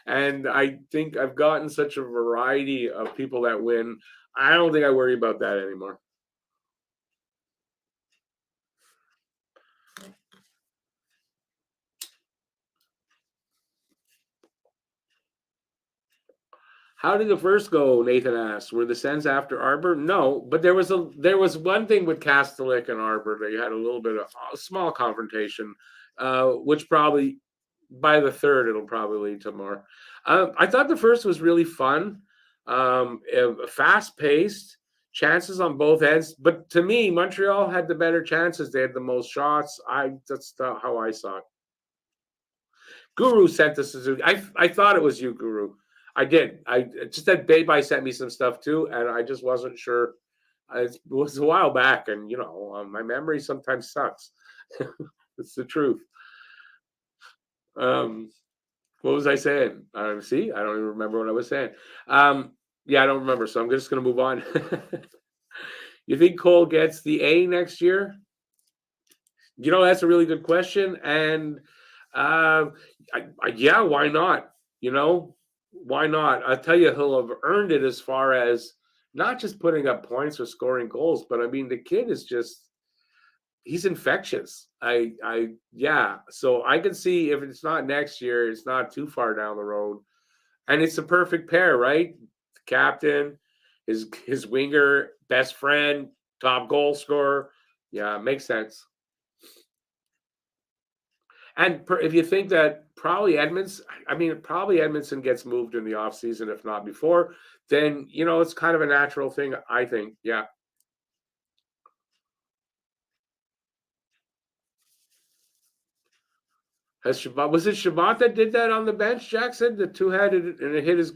and I think I've gotten such a variety of people that win. I don't think I worry about that anymore. How did the first go? Nathan asked. Were the Sens after Arbor? No, but there was one thing with Kastelik and Arbor. They had a little bit of a small confrontation, which probably by the third it'll probably lead to more. I thought the first was really fun, fast paced, chances on both ends. But to me, Montreal had the better chances. They had the most shots. That's how I saw it. Guru sent us Suzuki. I thought it was you, Guru. I did. I just that Bay sent me some stuff too, and I just wasn't sure. It was a while back, and my memory sometimes sucks. It's the truth. What was I saying? See, I don't even remember what I was saying. Yeah, I don't remember, so I'm just going to move on. You think Cole gets the A next year? That's a really good question, and yeah, why not? Why not? I'll tell you, he'll have earned it as far as not just putting up points or scoring goals, but I mean, the kid is he's infectious. Yeah. So I can see if it's not next year, it's not too far down the road. And it's a perfect pair, right? The captain, his winger, best friend, top goal scorer. Yeah, makes sense. And if you think that probably Edmondson gets moved in the offseason, if not before, then, it's kind of a natural thing, I think. Yeah. Was it Shabbat that did that on the bench, Jackson? The two-headed, and it hit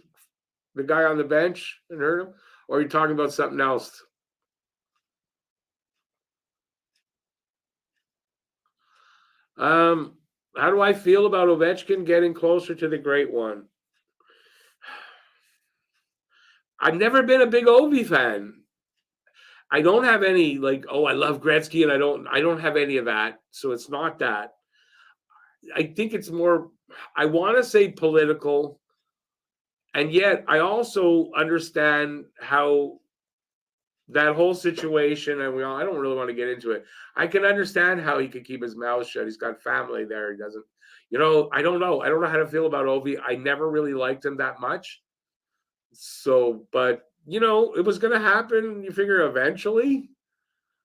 the guy on the bench and hurt him? Or are you talking about something else? How do I feel about Ovechkin getting closer to the Great One? I've never been a big Ovi fan. I don't have any like, oh, I love Gretzky, and I don't have any of that. So it's not that. I think it's more. I want to say political, and yet I also understand how that whole situation, and I don't really want to get into it. I can understand how he could keep his mouth shut. He's got family there. He doesn't, I don't know. I don't know how to feel about Ovi. I never really liked him that much. So, but it was going to happen. You figure eventually.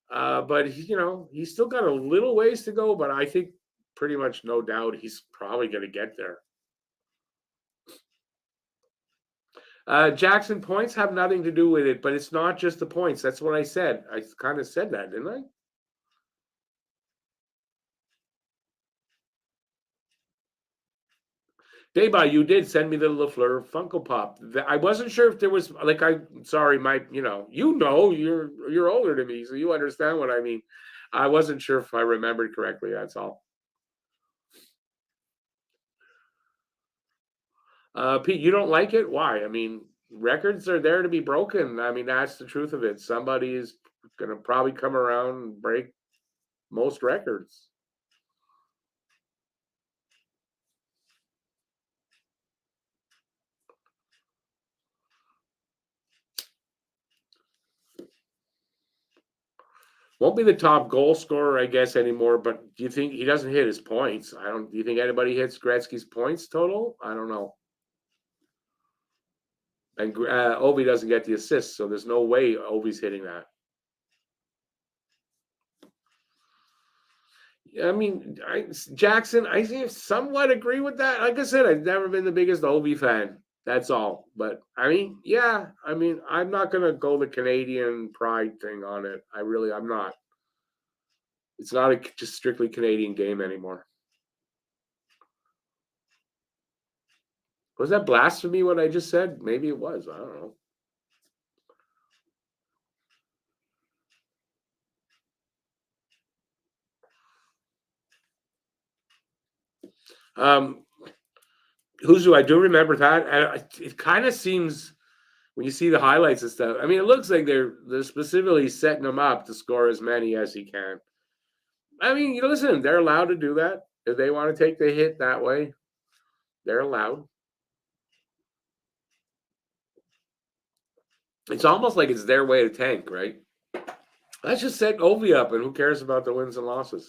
But he's still got a little ways to go. But I think pretty much no doubt he's probably going to get there. Jackson, points have nothing to do with it, but it's not just the points. That's what I said. I kind of said that, didn't I? Deba, you did send me the LaFleur Funko Pop. I wasn't sure if there was like sorry, you're older than me, so you understand what I mean. I wasn't sure if I remembered correctly. That's all. Pete, you don't like it? Why? I mean, records are there to be broken. I mean, that's the truth of it. Somebody's going to probably come around and break most records. Won't be the top goal scorer, I guess, anymore. But do you think he doesn't hit his points? Do you think anybody hits Gretzky's points total? I don't know. And Ovi doesn't get the assists, so there's no way Ovi's hitting that. I mean, Jackson, I somewhat agree with that. Like I said, I've never been the biggest Ovi fan. That's all. But I mean, yeah, I'm not gonna go the Canadian pride thing on it. I'm not. It's not a just strictly Canadian game anymore. Was that blasphemy what I just said? Maybe it was. I don't know. Who's who? I do remember that. It kind of seems when you see the highlights and stuff. I mean, it looks like they're specifically setting him up to score as many as he can. I mean, listen, they're allowed to do that if they want to take the hit that way. They're allowed. It's almost like it's their way to tank, right? Let's just set Ovi up, and who cares about the wins and losses?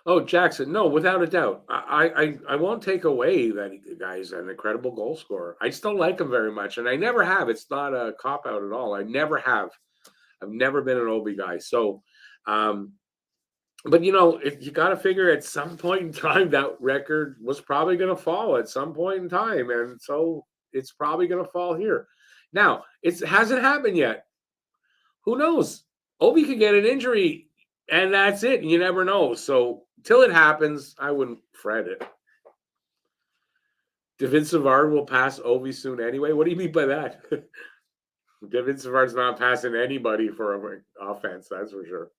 Oh, Jackson, no, without a doubt. I won't take away that the guy's an incredible goal scorer. I still like him very much, and I never have. It's not a cop out at all. I never have. I've never been an Obi guy. So, but if you got to figure at some point in time that record was probably going to fall at some point in time, and so it's probably going to fall here. Now, it hasn't happened yet. Who knows? Obi could get an injury, and that's it. You never know. So till it happens, I wouldn't fret it. David Savard will pass Ovi soon anyway. What do you mean by that? David Savard's not passing anybody for an offense, that's for sure.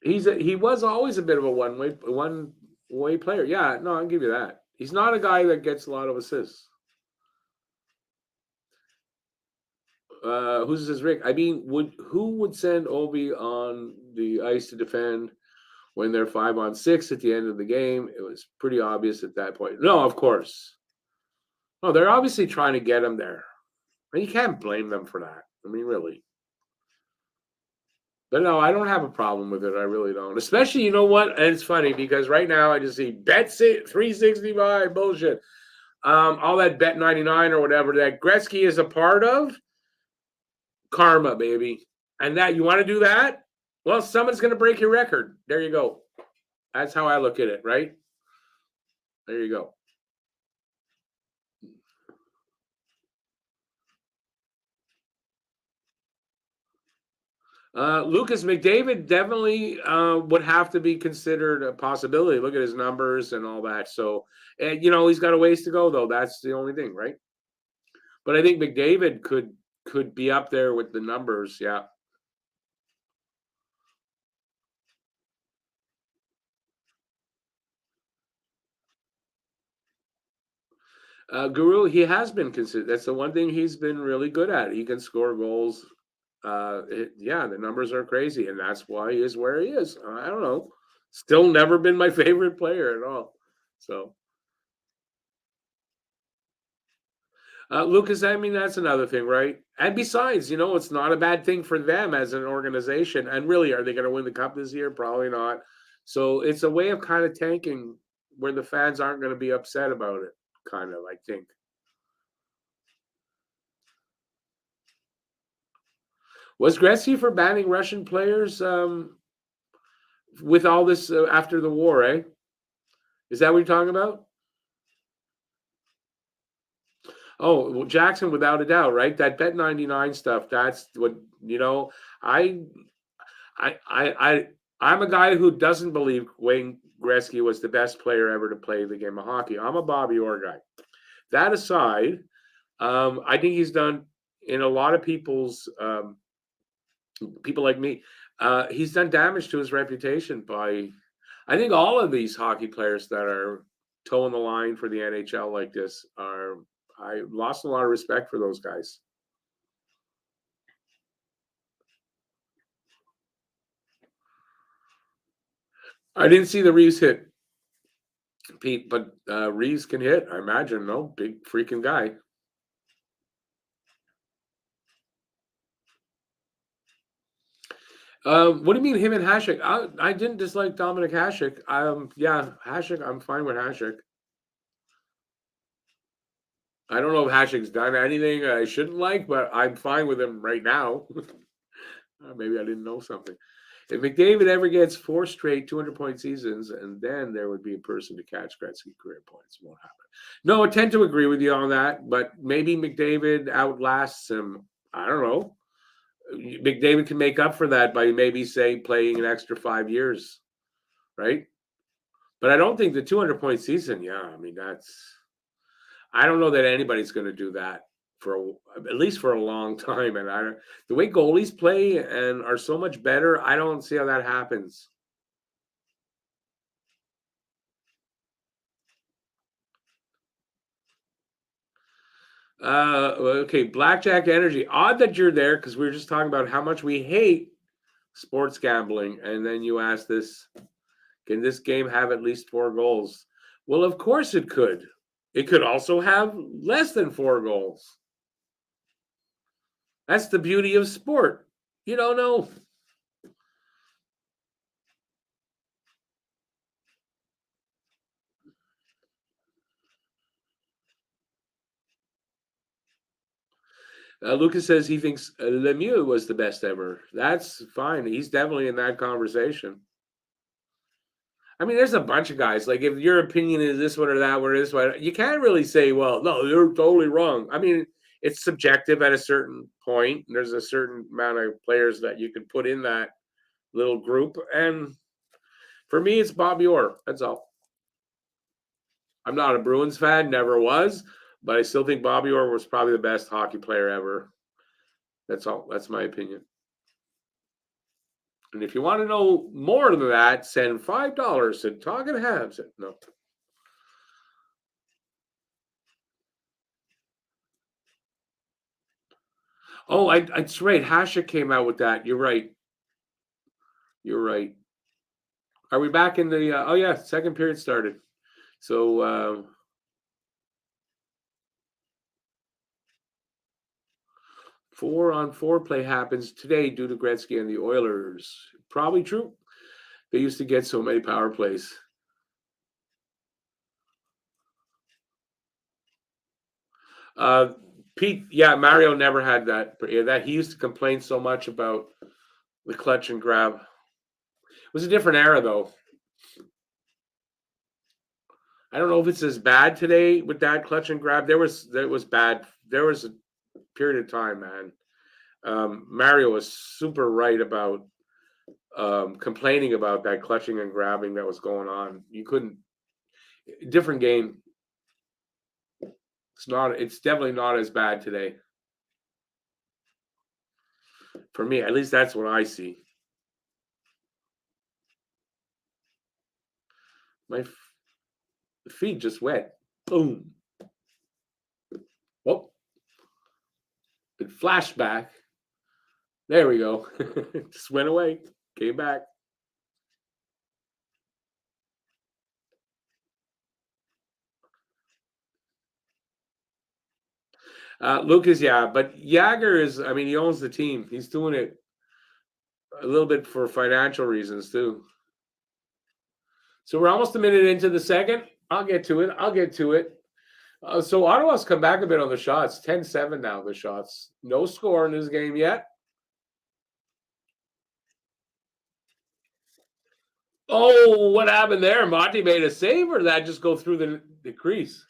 He was always a bit of a one-way player. Yeah, no, I'll give you that. He's not a guy that gets a lot of assists. Who's this Rick? I mean, who would send Obi on the ice to defend when they're 5-on-6 at the end of the game? It was pretty obvious at that point. No, of course. No, they're obviously trying to get him there. And you can't blame them for that. I mean, really. But no, I don't have a problem with it. I really don't. Especially, you know what? And it's funny because right now I just see bet 365 bullshit. All that bet 99 or whatever that Gretzky is a part of. Karma, baby. And that you want to do that? Well, someone's going to break your record. There you go. That's how I look at it, right? There you go. Lucas McDavid definitely would have to be considered a possibility. Look at his numbers and all that. So, he's got a ways to go, though. That's the only thing, right? But I think McDavid could be up there with the numbers. Yeah. Guru, he has been considered. That's the one thing he's been really good at. He can score goals. Yeah, the numbers are crazy, and that's why he is where he is. I don't know. Still never been my favorite player at all. So, Lucas, I mean, that's another thing, right? And besides, it's not a bad thing for them as an organization. And really, are they going to win the cup this year? Probably not. So it's a way of kind of tanking where the fans aren't going to be upset about it. Kind of, I think. Was Gretzky for banning Russian players with all this after the war? Eh? Is that what you're talking about? Oh, well, Jackson, without a doubt, right? That Bet 99 stuff. That's what I, I, I, I, I'm a guy who doesn't believe Wayne Gretzky was the best player ever to play the game of hockey. I'm a Bobby Orr guy. That aside, I think he's done in a lot of people like me. He's done damage to his reputation by. I think all of these hockey players that are toeing the line for the NHL like this are. I lost a lot of respect for those guys. I didn't see the Reeves hit, Pete, but Reeves can hit. I imagine. No, big freaking guy. What do you mean him and Hasek? I didn't dislike Dominic Hasek. Yeah, Hasek. I'm fine with Hasek. I don't know if Hasek's done anything I shouldn't like, but I'm fine with him right now. Maybe I didn't know something. If McDavid ever gets 4 straight 200-point seasons, and then there would be a person to catch Gretzky career points. Won't happen. No, I tend to agree with you on that, but maybe McDavid outlasts him. I don't know. McDavid can make up for that by maybe say playing an extra 5 years, right? But I don't think the 200-point season. Yeah, I mean that's. I don't know that anybody's going to do that at least for a long time. And the way goalies play and are so much better, I don't see how that happens. Okay, Blackjack Energy. Odd that you're there because we were just talking about how much we hate sports gambling, and then you asked this: Can this game have at least 4 goals? Well, of course it could. It could also have less than 4 goals. That's the beauty of sport. You don't know. Lucas says he thinks Lemieux was the best ever. That's fine. He's definitely in that conversation. I mean, there's a bunch of guys. Like, if your opinion is this one or that one or this one, you can't really say, well, no, you're totally wrong. I mean, it's subjective at a certain point. There's a certain amount of players that you can put in that little group. And for me, it's Bobby Orr. That's all. I'm not a Bruins fan, never was, but I still think Bobby Orr was probably the best hockey player ever. That's all. That's my opinion. And if you want to know more than that, send $5 to Talking Habs. No. Oh, that's right. Hasha came out with that. You're right. You're right. Are we back in the? Oh yeah, second period started. So 4-on-4 play happens today due to Gretzky and the Oilers. Probably true. They used to get so many power plays. Uh, Pete, yeah, Mario never had that. Yeah, that he used to complain so much about the clutch and grab. It was a different era, though. I don't know if it's as bad today with that clutch and grab. There was bad. There was a period of time, man. Mario was super right about complaining about that clutching and grabbing that was going on. You couldn't different game. It's definitely not as bad today. For me, at least that's what I see. My feet just wet. Boom. Oh, it flashed back. There we go. Just went away. Came back. Lucas, yeah, but Jagger is. I mean, he owns the team. He's doing it a little bit for financial reasons too. So we're almost a minute into the second. I'll get to it. I'll get to it. So Ottawa's come back a bit on the shots. 10-7 now, the shots. No score in this game yet. Oh, what happened there? Monty made a save, or did that just go through the crease?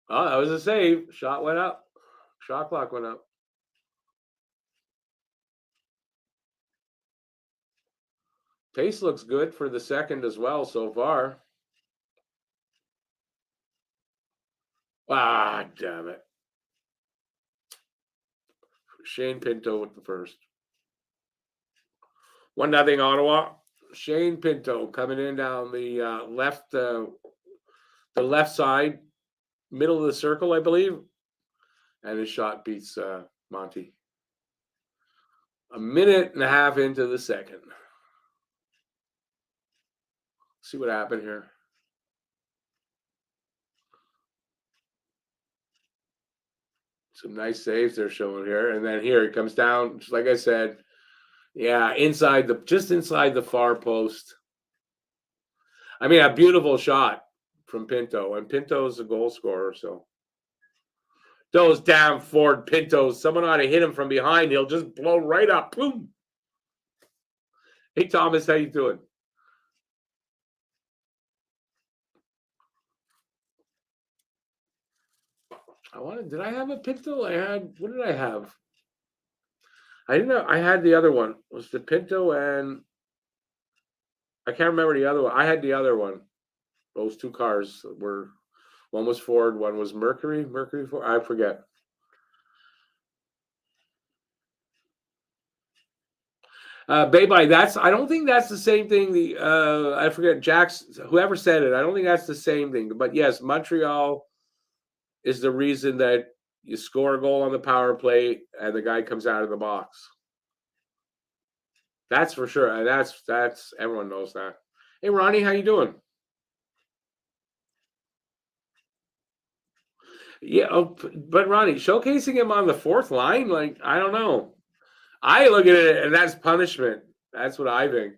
Oh, that was a save. Shot went up. Shot clock went up. Pace looks good for the second as well so far. Ah, damn it. Shane Pinto with the first. 1-0 Ottawa. Shane Pinto coming in down the left side, middle of the circle, I believe. And his shot beats Monty. A minute and a half into the second. See what happened here. Some nice saves they're showing here. And then here it comes down, just like I said. Yeah, just inside the far post. I mean, a beautiful shot from Pinto. And Pinto's a goal scorer, so. Those damn Ford Pintos. Someone ought to hit him from behind. He'll just blow right up. Boom. Hey, Thomas, how you doing? Did I have a Pinto? What did I have? I didn't know. I had the other one. It was the Pinto and I can't remember the other one. I had the other one. Those two cars were, one was Ford, one was Mercury. Mercury Ford. I forget. Baby, I don't think that's the same thing. I forget whoever said it. I don't think that's the same thing. But yes, Montreal is the reason that you score a goal on the power play and the guy comes out of the box. That's for sure. And that's everyone knows that. Hey Ronnie, how you doing? Yeah, but Ronnie, showcasing him on the fourth line, like, I don't know. I look at it and that's punishment. That's what I think.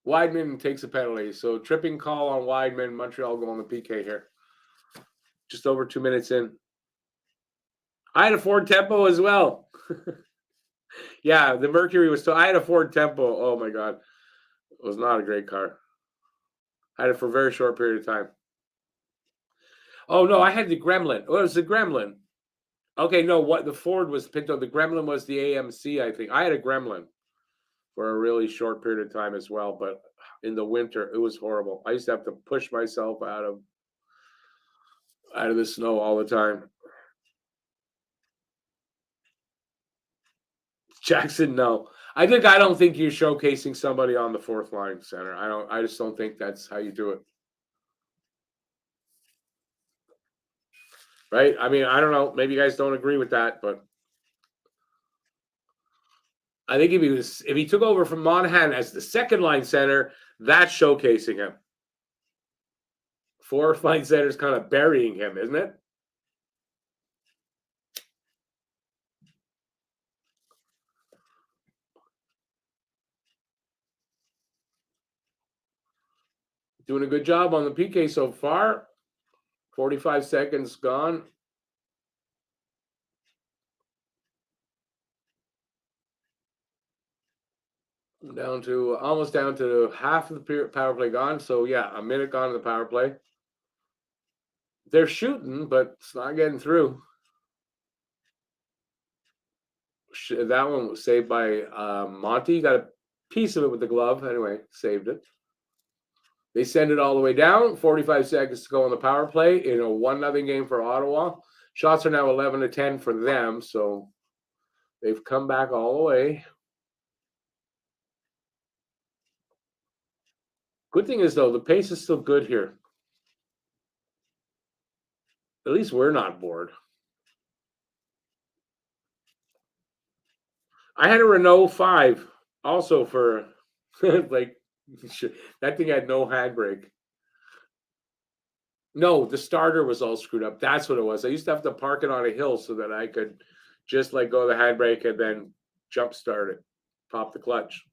Weidman takes a penalty. So tripping call on Weidman. Montreal going the PK here. Just over 2 minutes in. I had a Ford Tempo as well. Yeah, the Mercury was I had a Ford Tempo. Oh my God. It was not a great car. I had it for a very short period of time. Oh no, I had the Gremlin. Oh, it was the Gremlin. Okay, no, what the Ford was Pinto. The Gremlin was the AMC, I think. I had a Gremlin for a really short period of time as well, but in the winter it was horrible. I used to have to push myself out of the snow all the time. Jackson, no. I don't think you're showcasing somebody on the fourth line center. I just don't think that's how you do it. Right? I mean, I don't know. Maybe you guys don't agree with that, but I think if he took over from Monahan as the second line center, that's showcasing him. Fourth line center is kind of burying him, isn't it? Doing a good job on the PK so far. 45 seconds gone. Almost down to half of the power play gone. So yeah, a minute gone in the power play. They're shooting, but it's not getting through. That one was saved by Monty. Got a piece of it with the glove. Anyway, saved it. They send it all the way down. 45 seconds to go on the power play in a 1-0 game for Ottawa. Shots are now 11-10 for them, so they've come back all the way. Good thing is, though, the pace is still good here. At least we're not bored. I had a Renault 5 also for like that thing had no handbrake. No, the starter was all screwed up. That's what it was. I used to have to park it on a hill so that I could just let go of the handbrake and then jump start it, pop the clutch.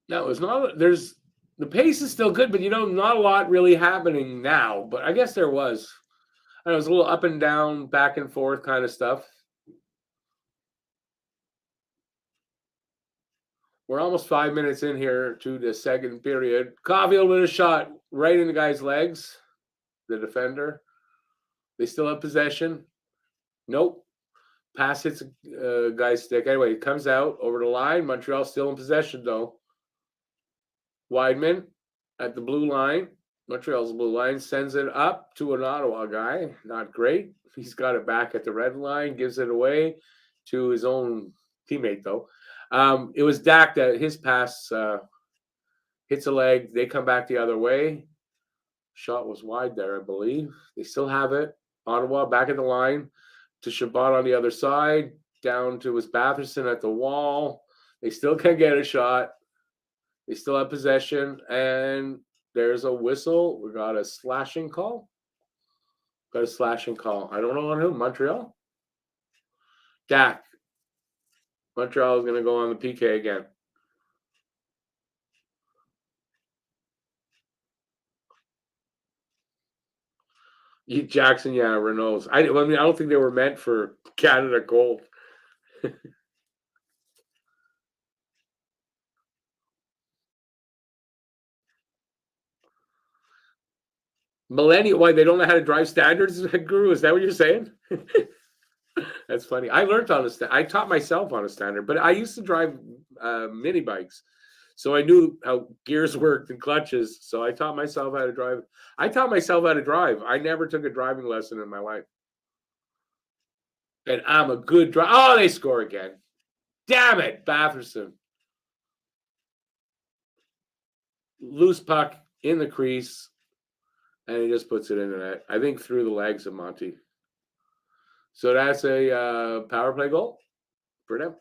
No, it's not. There's the pace is still good, but not a lot really happening now. But I guess there was. I know, it was a little up and down, back and forth kind of stuff. We're almost 5 minutes in here to the second period. Caulfield with a shot right in the guy's legs, the defender. They still have possession. Nope. Pass hits a guy's stick. Anyway, it comes out over the line. Montreal still in possession, though. Weidman at the blue line. Montreal's blue line sends it up to an Ottawa guy. Not great. He's got it back at the red line, gives it away to his own teammate, though. It was Dak that his pass hits a leg. They come back the other way. Shot was wide there, I believe. They still have it. Ottawa back at the line to Shabbat on the other side. Down to his Batherson at the wall. They still can't get a shot. They still have possession. And there's a whistle. We got a slashing call. Got a slashing call. I don't know on who. Montreal? Dak. Montreal is going to go on the PK again. Jackson, yeah, Renault's. I mean, I don't think they were meant for Canada Gold. Millennial, why they don't know how to drive standards, Guru? Is that what you're saying? That's funny. I learned on a I taught myself on a standard, but I used to drive mini bikes, so I knew how gears worked and clutches. So I taught myself how to drive. I taught myself how to drive. I never took a driving lesson in my life, and I'm a good driver. Oh, they score again! Damn it, Batherson. Loose puck in the crease, and he just puts it in the net. I think through the legs of Monty. So that's a power play goal for them.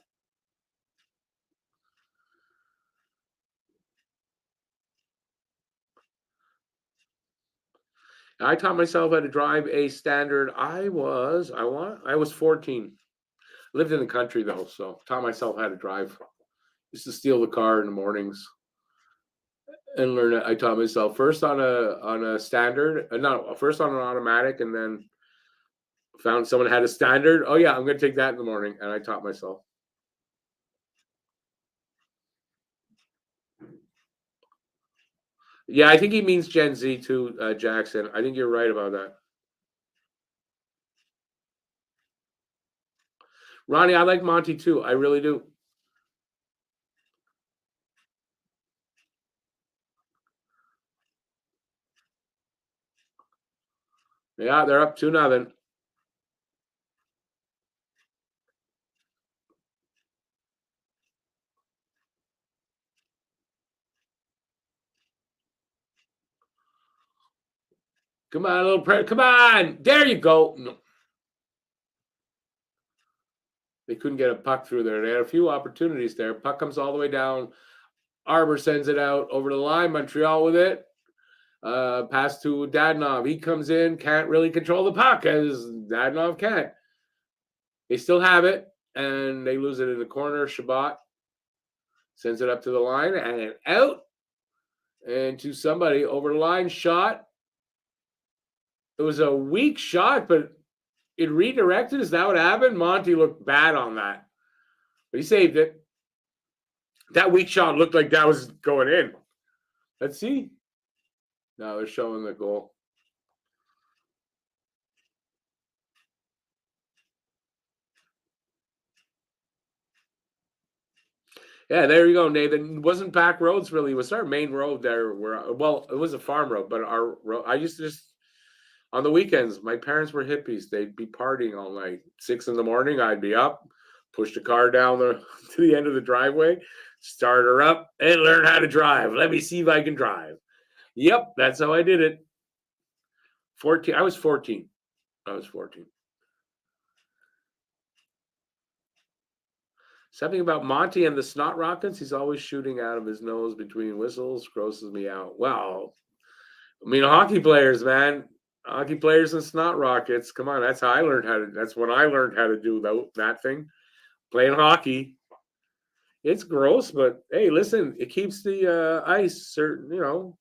I taught myself how to drive a standard. I was 14. Lived in the country though, so taught myself how to drive. Used to steal the car in the mornings and learn it. I taught myself first on a standard, first on an automatic, and then found someone had a standard. Oh yeah, I'm going to take that in the morning, and I taught myself. Yeah, I think he means Gen Z too, Jackson. I think you're right about that. Ronnie, I like Monty too. I really do. Yeah, they're up 2-0. Come on, a little prayer. Come on. There you go. No. They couldn't get a puck through there. They had a few opportunities there. Puck comes all the way down. Arbor sends it out over the line. Montreal with it. Pass to Dadonov. He comes in, can't really control the puck as Dadonov can't. They still have it, and they lose it in the corner. Shabbat sends it up to the line and out. And to somebody over the line shot. It was a weak shot, but it redirected. Is that what happened? Monty looked bad on that. But he saved it. That weak shot looked like that was going in. Let's see. Now they're showing the goal. Yeah, there you go, Nathan. It wasn't back roads really. It was our main road there. Where well, it was a farm road, but our road. I used to just on the weekends. My parents were hippies. They'd be partying all night. 6 in the morning, I'd be up, push the car down the to the end of the driveway, start her up, and learn how to drive. Let me see if I can drive. Yep, that's how I did it. 14. I was 14. I was 14. Something about Monty and the Snot Rockets. He's always shooting out of his nose between whistles. Grosses me out. Well, I mean, hockey players, man. Hockey players and Snot Rockets. Come on, that's how I learned how to. That's when I learned how to do that thing. Playing hockey. It's gross, but hey, listen, it keeps the ice certain.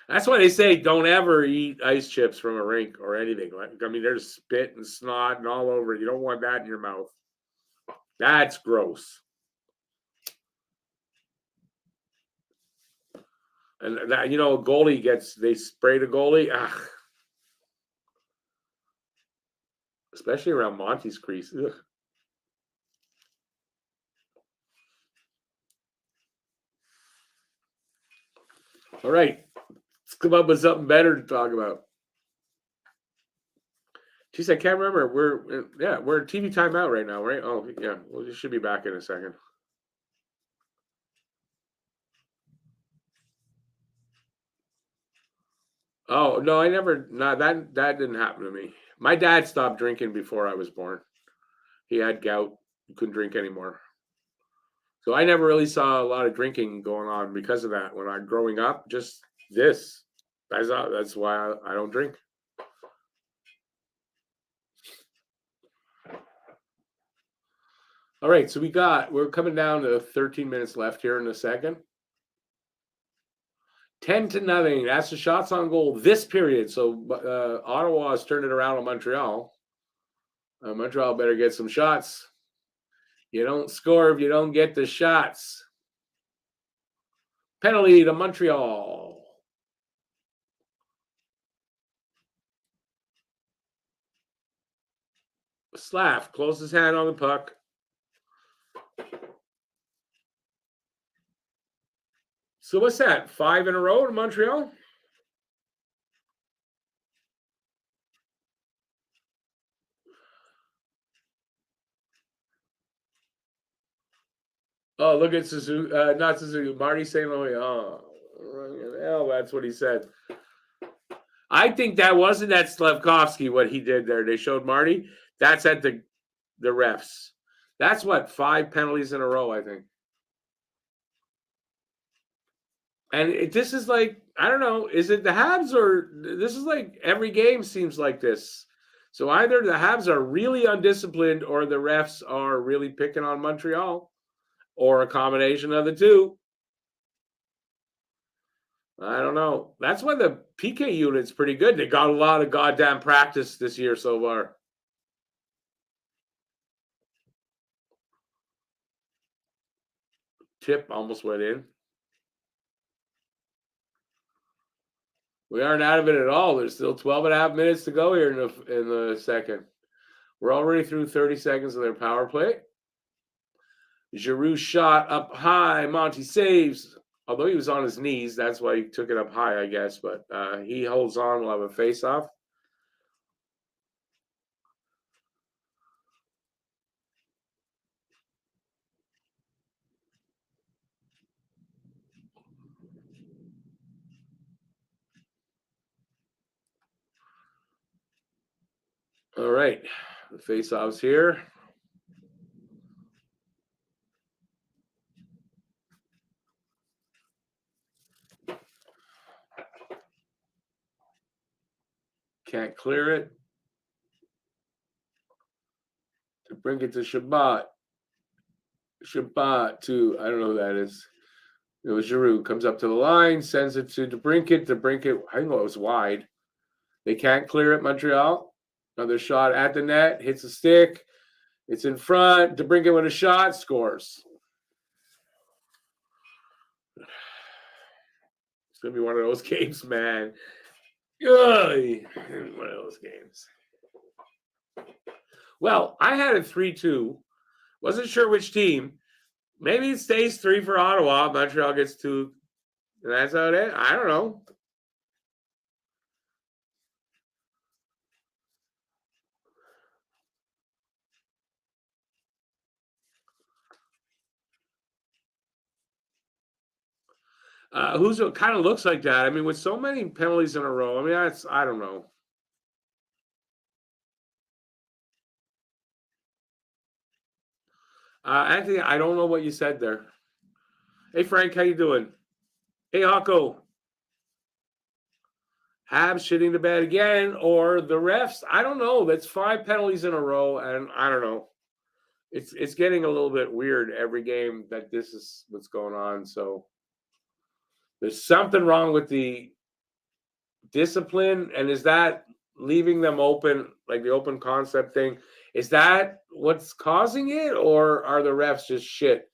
That's why they say don't ever eat ice chips from a rink or anything. Like, I mean, there's spit and snot and all over it. You don't want that in your mouth. That's gross. And that, a goalie they spray the goalie. Ugh. Especially around Monty's crease. Ugh. All right. Let's come up with something better to talk about. Geez, I can't remember. We're TV timeout right now, right? Oh, yeah. Well, we should be back in a second. Oh no, I never. No, that didn't happen to me. My dad stopped drinking before I was born. He had gout. He couldn't drink anymore. So I never really saw a lot of drinking going on because of that. When I'm growing up, just this. That's why I don't drink. All right, so we're coming down to 13 minutes left here in a second. 10-0. That's the shots on goal this period. So Ottawa has turned it around on Montreal. Montreal better get some shots. You don't score if you don't get the shots. Penalty to Montreal. Slav closed his hand on the puck. So what's that? 5 in a row in Montreal? Oh, look at Suzuki. Not Suzuki. Marty St. Louis. Oh, hell, that's what he said. I think that wasn't at Slavkovsky what he did there. They showed Marty. That's at the refs. That's what 5 penalties in a row, I think. And this is like, I don't know, is it the Habs or this is like every game seems like this. So either the Habs are really undisciplined or the refs are really picking on Montreal or a combination of the two. I don't know. That's why the PK unit's pretty good. They got a lot of goddamn practice this year so far. Tip almost went in. We aren't out of it at all. There's still 12 and a half minutes to go here in the second. We're already through 30 seconds of their power play. Giroux shot up high. Monty saves. Although he was on his knees, that's why he took it up high, I guess. But he holds on. We'll have a face-off. All right. The face-off's here. Can't clear it. To bring it to Shabbat. Shabbat to, I don't know who that is. It was Giroux. Comes up to the line, sends it to DeBrincat. DeBrincat, I know it was wide. They can't clear it, Montreal. Another shot at the net, hits a stick. It's in front. DeBrincat with a shot, scores. It's gonna be one of those games, man. Ugh, one of those games. Well, I had it 3-2. Wasn't sure which team. Maybe it stays 3 for Ottawa. Montreal gets 2. And that's how it is. I don't know. Who's it kind of looks like that? I mean, with so many penalties in a row. I mean, I don't know. Anthony, I don't know what you said there. Hey Frank, how you doing? Hey Hawko. Habs shitting the bed again, or the refs? I don't know. That's 5 penalties in a row, and I don't know. It's getting a little bit weird every game that this is what's going on. So there's something wrong with the discipline, and is that leaving them open, like the open concept thing? Is that what's causing it, or are the refs just shit?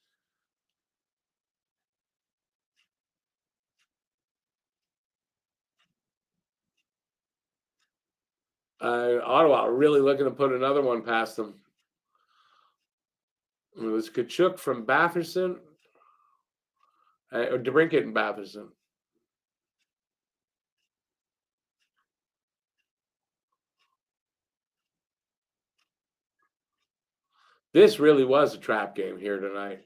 Ottawa really looking to put another one past them. It was Kachuk from Batherson, or DeBrincat and Batherson. This really was a trap game here tonight.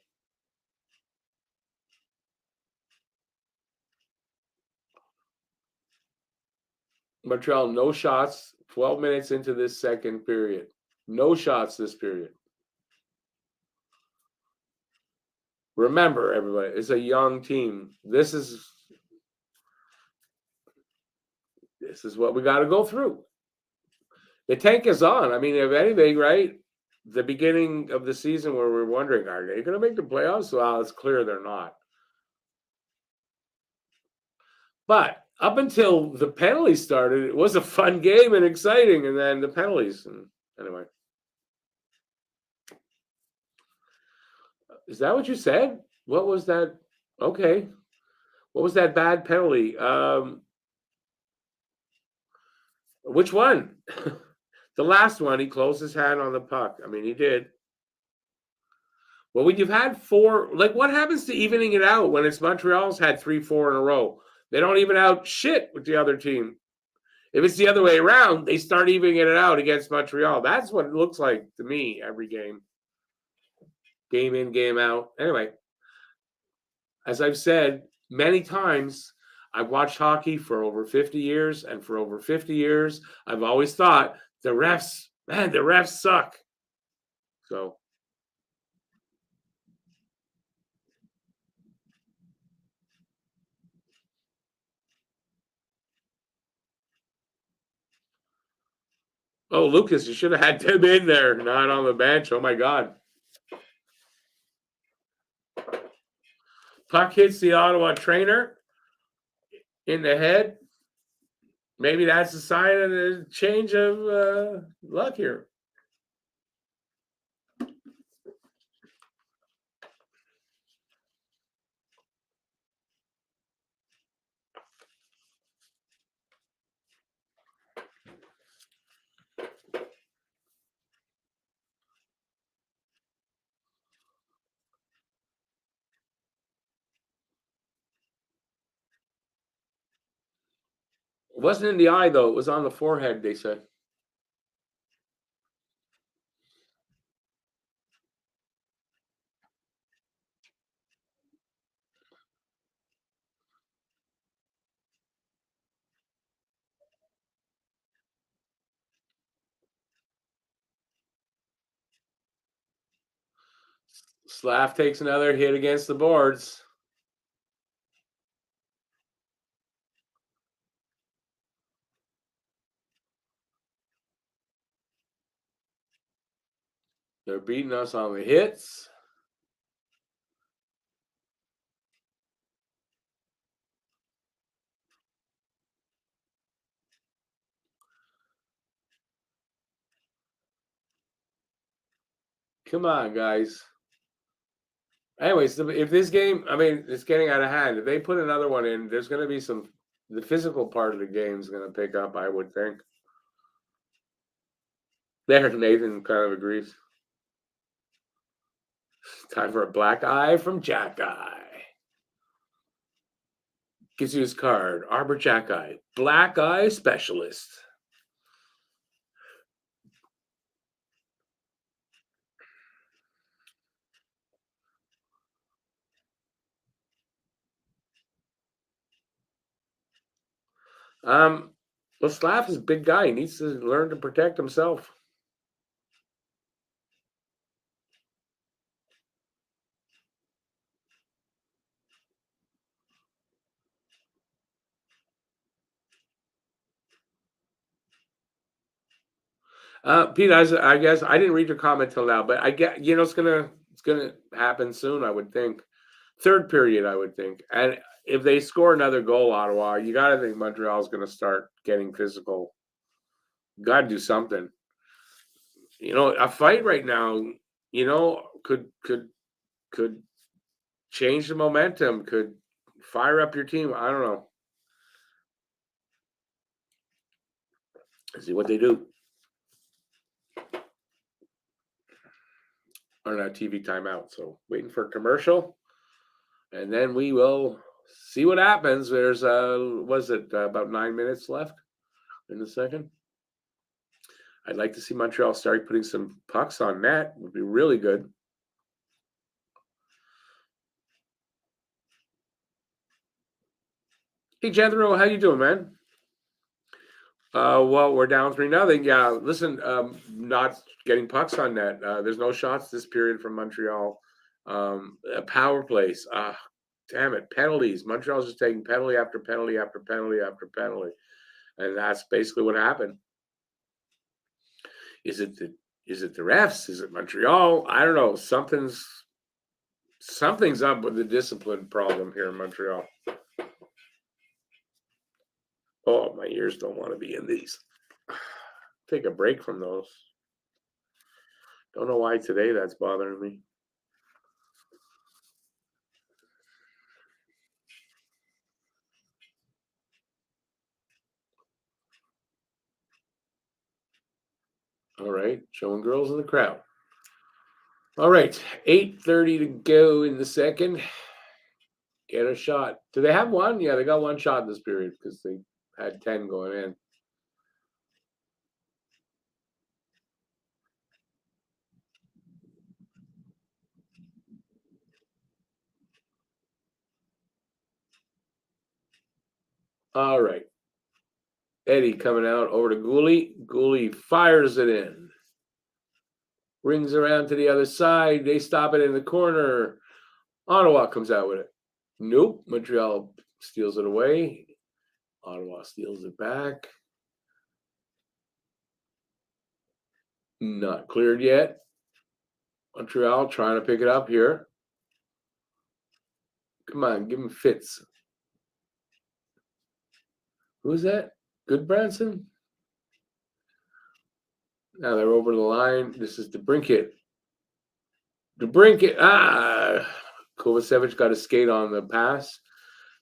Montreal, no shots, 12 minutes into this second period. No shots this period. Remember, everybody, it's a young team. This is what we got to go through. The tank is on. I mean, if anything, right? The beginning of the season where we're wondering, are they going to make the playoffs? Well, it's clear they're not. But up until the penalties started, it was a fun game and exciting. And then the penalties. And anyway. Is that what you said? What was that? Okay. What was that bad penalty? Which one? The last one, he closed his hand on the puck. I mean, he did. Well, when you've had 4, like what happens to evening it out when it's Montreal's had 3, 4 in a row? They don't even out shit with the other team. If it's the other way around, they start evening it out against Montreal. That's what it looks like to me every game. Game in, game out. Anyway, as I've said many times, I've watched hockey for over 50 years, and for over 50 years, I've always thought the refs suck. So oh, Lucas, you should have had him in there, not on the bench. Oh my God. Puck hits the Ottawa trainer in the head. Maybe that's a sign of the change of luck here. It wasn't in the eye, though. It was on the forehead, they said. Slav takes another hit against the boards. They're beating us on the hits. Come on, guys. Anyways, if this game, I mean, it's getting out of hand. If they put another one in, there's going to be some. The physical part of the game is going to pick up, I would think. There, Nathan kind of agrees. Time for a black eye from Jack Eye. Gives you his card. Arbor Jack Eye, black eye specialist. Um, well, Slav is a big guy. He needs to learn to protect himself. Pete, I guess I didn't read your comment till now, but I get it's gonna happen soon. I would think third period. I would think, and if they score another goal, Ottawa, you got to think Montreal's going to start getting physical. Got to do something. A fight right now. Could change the momentum. Could fire up your team. I don't know. See what they do. On our TV timeout. So waiting for a commercial, and then we will see what happens. There's was it about 9 minutes left in the second? I'd like to see Montreal start putting some pucks on net. Would be really good. Hey Jethro, how you doing, man? Well, we're down 3-0. Yeah, listen, not getting pucks on net. There's no shots this period from Montreal. Power plays. Damn it, penalties. Montreal's just taking penalty after penalty after penalty after penalty, and that's basically what happened. Is it the refs? Is it Montreal? I don't know. Something's up with the discipline problem here in Montreal. Oh, my ears don't want to be in these. Take a break from those. Don't know why today that's bothering me. All right, showing girls in the crowd. All right, 8:30 to go in the second. Get a shot. Do they have one? Yeah, they got one shot in this period because they had 10 going in. All right. Eddie coming out over to Gooley. Gooley fires it in. Rings around to the other side. They stop it in the corner. Ottawa comes out with it. Nope. Montreal steals it away. Ottawa steals it back. Not cleared yet. Montreal trying to pick it up here. Come on, give him fits. Who's that? Good Branson? Now they're over the line. This is DeBrincat. Kovacevic got a skate on the pass.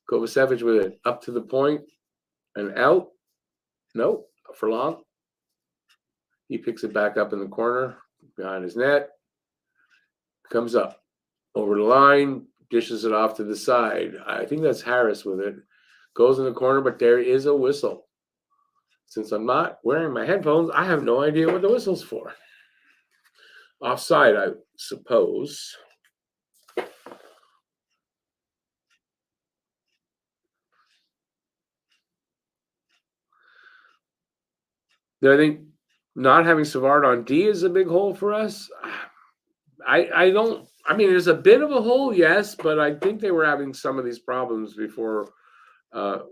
Kovacevic with it up to the point and out. Nope, for long. He picks it back up in the corner behind his net. Comes up over the line, dishes it off to the side. I think that's Harris with it. Goes in the corner, but there is a whistle. Since I'm not wearing my headphones, I have no idea what the whistle's for. Offside, I suppose. I think not having Savard on D is a big hole for us. I don't. I mean, there's a bit of a hole, yes, but I think they were having some of these problems before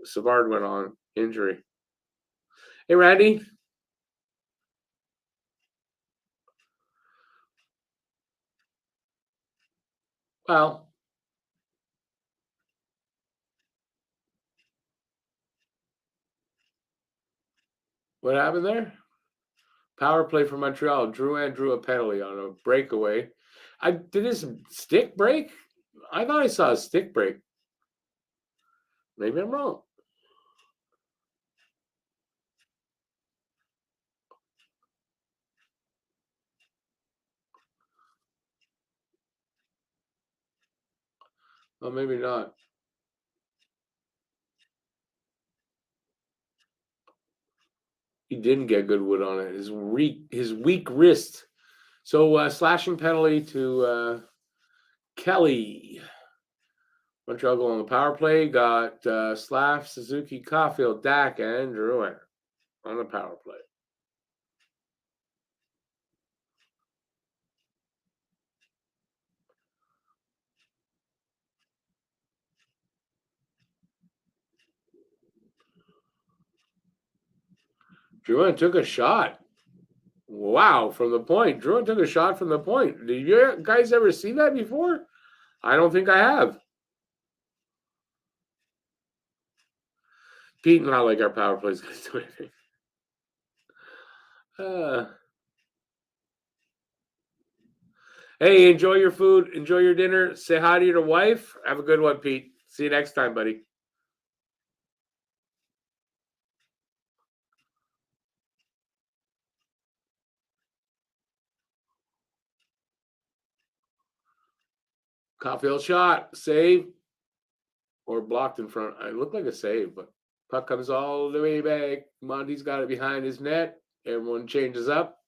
Savard went on injury. Hey, Randy. Well, what happened there? Power play for Montreal. Drouin drew a penalty on a breakaway. Did his stick break? I thought I saw a stick break. Maybe I'm wrong. Oh, maybe not. He didn't get good wood on it. His weak wrist. So slashing penalty to Kelly. Montreal goal on the power play. Got Slav, Suzuki, Caulfield, Dak, and Drouin on the power play. Drouin took a shot. Wow, from the point. Drouin took a shot from the point. Did you guys ever see that before? I don't think I have. Pete, not like our power plays going to do anything. Hey, enjoy your food. Enjoy your dinner. Say hi to your wife. Have a good one, Pete. See you next time, buddy. Caulfield shot. Save. Or blocked in front. It looked like a save, but puck comes all the way back. Monty's got it behind his net. Everyone changes up.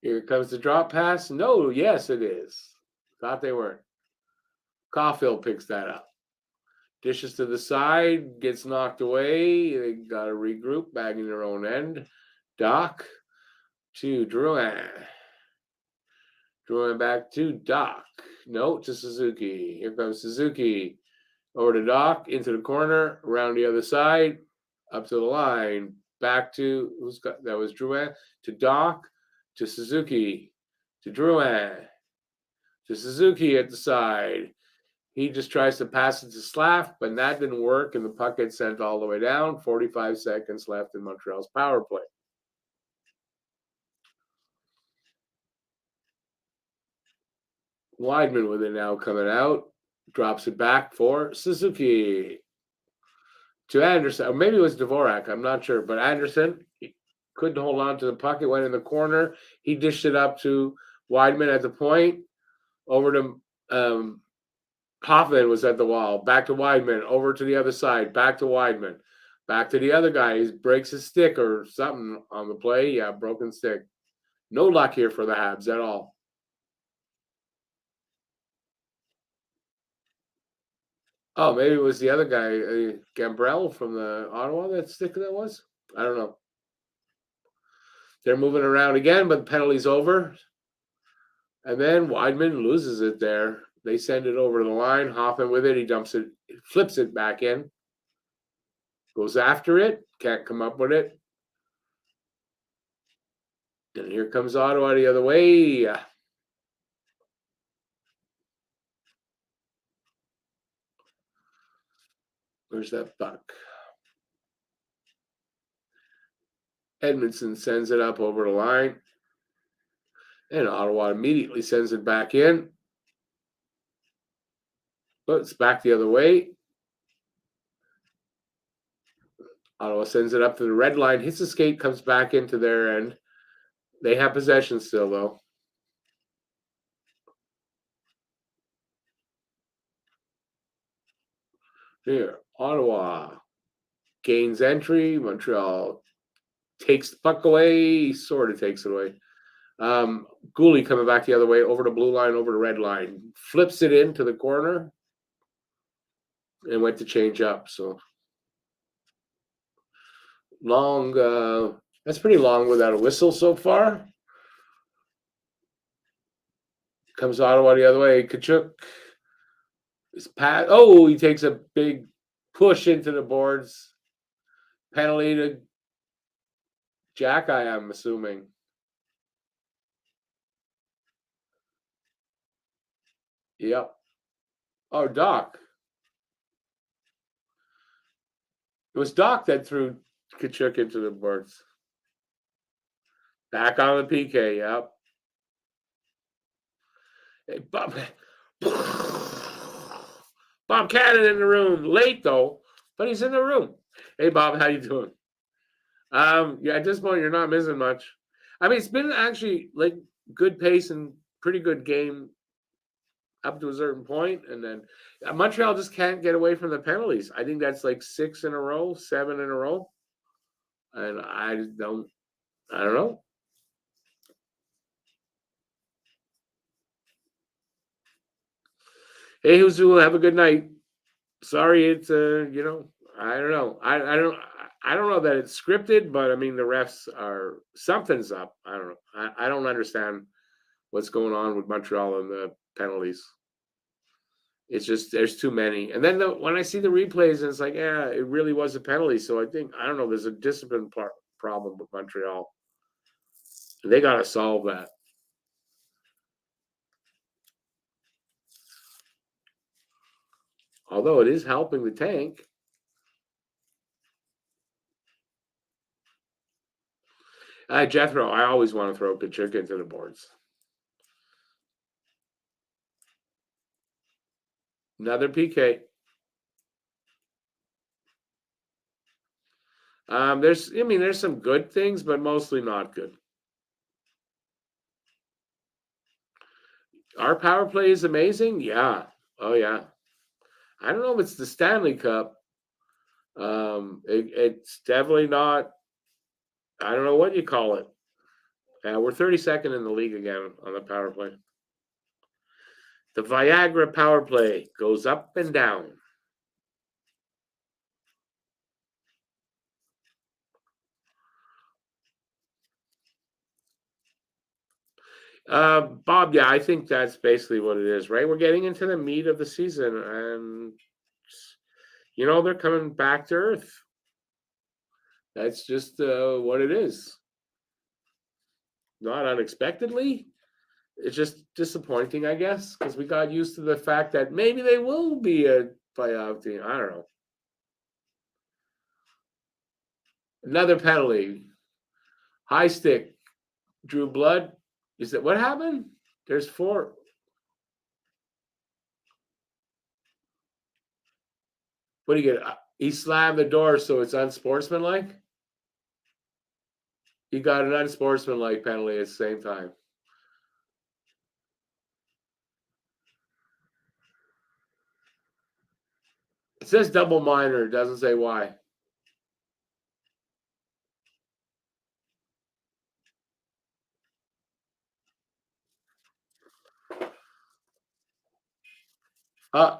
Here comes the drop pass. No, yes, it is. Thought they weren't. Caulfield picks that up. Dishes to the side, gets knocked away. They got to regroup, bagging their own end. Doc to Drouin. Drouin back to Doc. No, to Suzuki. Here comes Suzuki. Over to Doc, into the corner, around the other side, up to the line, back to that was Drouin, to Doc, to Suzuki, to Drouin, to Suzuki at the side. He just tries to pass it to Slav, but that didn't work, and the puck gets sent all the way down. 45 seconds left in Montreal's power play. Weidman with it now coming out, drops it back for Suzuki. To Anderson, or maybe it was Dvorak, I'm not sure, but Anderson couldn't hold on to the puck. It went in the corner. He dished it up to Weidman at the point. Over to Hoffman was at the wall. Back to Weidman. Over to the other side. Back to Weidman. Back to the other guy. He breaks his stick or something on the play. Yeah, broken stick. No luck here for the Habs at all. Oh, maybe it was the other guy, Gambrell from the Ottawa, that stick that was? I don't know. They're moving around again, but the penalty's over. And then Weidman loses it there. They send it over the line. Hoffman with it. He dumps it, flips it back in. Goes after it. Can't come up with it. And here comes Ottawa the other way. Where's that puck? Edmondson sends it up over the line. And Ottawa immediately sends it back in. But it's back the other way. Ottawa sends it up to the red line. Hits the skate, comes back into their end. They have possession still, though. Here, Ottawa gains entry. Montreal takes the puck away, sort of takes it away. Gooley coming back the other way, over the blue line, over the red line. Flips it into the corner and went to change up. So long, that's pretty long without a whistle so far. Comes Ottawa the other way. Kachuk is pass. Oh, he takes a big push into the boards. Penalty to Jack, I am assuming. Yep. Oh, Doc. It was Doc that threw Kachuk into the boards. Back on the PK, yep. Hey, Bob Cannon in the room, late though, but he's in the room. Hey, Bob, how you doing? Yeah, at this point, you're not missing much. I mean, it's been actually like good pace and pretty good game up to a certain point, and then Montreal just can't get away from the penalties. I think that's like 6 in a row, 7 in a row, and I don't know. Hey, Huzu, have a good night. Sorry, it's I don't know. I don't know that it's scripted, but I mean the refs are something's up. I don't know. I don't understand what's going on with Montreal and the penalties. It's just there's too many. And then when I see the replays, and it's like, yeah, it really was a penalty. So I think I don't know. There's a discipline problem with Montreal. They got to solve that. Although it is helping the tank. Jethro, I always want to throw Kachuk into the boards. Another PK. There's some good things, but mostly not good. Our power play is amazing. Yeah. Oh yeah. I don't know if it's the Stanley Cup. It's definitely not. I don't know what you call it. We're 32nd in the league again on the power play. The Viagra power play goes up and down. Bob, yeah, I think that's basically what it is, right? We're getting into the meat of the season, and they're coming back to earth. That's just what it is. Not unexpectedly. It's just disappointing, I guess, because we got used to the fact that maybe they will be a playoff team. I don't know. Another penalty. High stick. Drew blood. Is that what happened? There's 4. What do you get? He slammed the door, so it's unsportsmanlike. He got an unsportsmanlike penalty at the same time. It says double minor. It doesn't say why.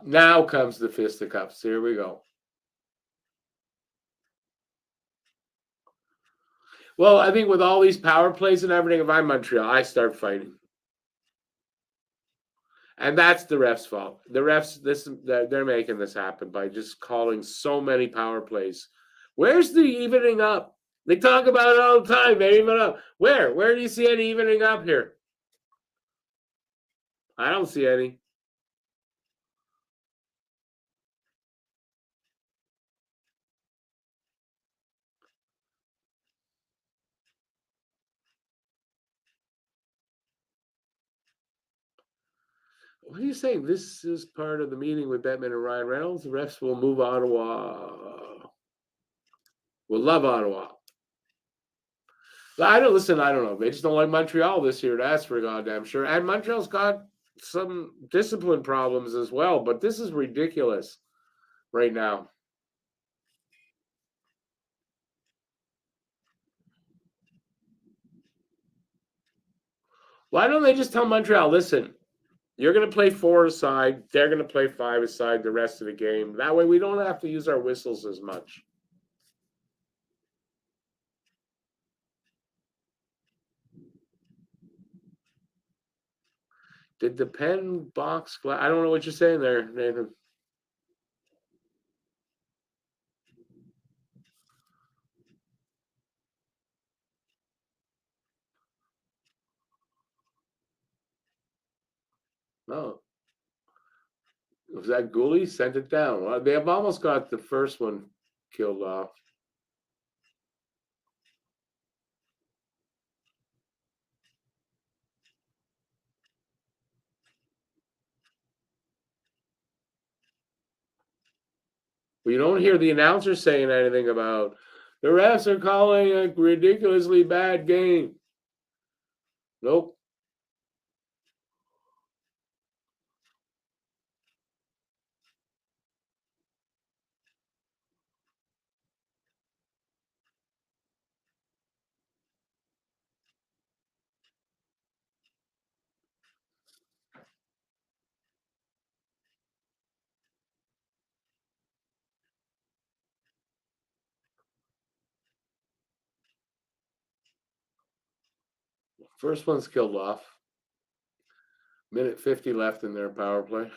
Now comes the fisticuffs. Here we go. Well, I think with all these power plays and everything, if I'm Montreal, I start fighting. And that's the refs' fault. The refs, they're making this happen by just calling so many power plays. Where's the evening up? They talk about it all the time. They even up. Where? Where do you see any evening up here? I don't see any. What are you saying? This is part of the meeting with Bettman and Ryan Reynolds. The refs will move Ottawa. We'll love Ottawa. I don't listen. I don't know. They just don't like Montreal this year. That's for goddamn sure. And Montreal's got some discipline problems as well. But this is ridiculous right now. Why don't they just tell Montreal, listen, you're going to play 4 aside. They're going to play 5 aside the rest of the game. That way we don't have to use our whistles as much. Did the pen box? I don't know what you're saying there, Nathan. No. Was that Gooley? Sent it down. Well, they have almost got the first one killed off. We don't hear the announcer saying anything about the refs are calling a ridiculously bad game. Nope. First one's killed off. Minute 50 left in their power play.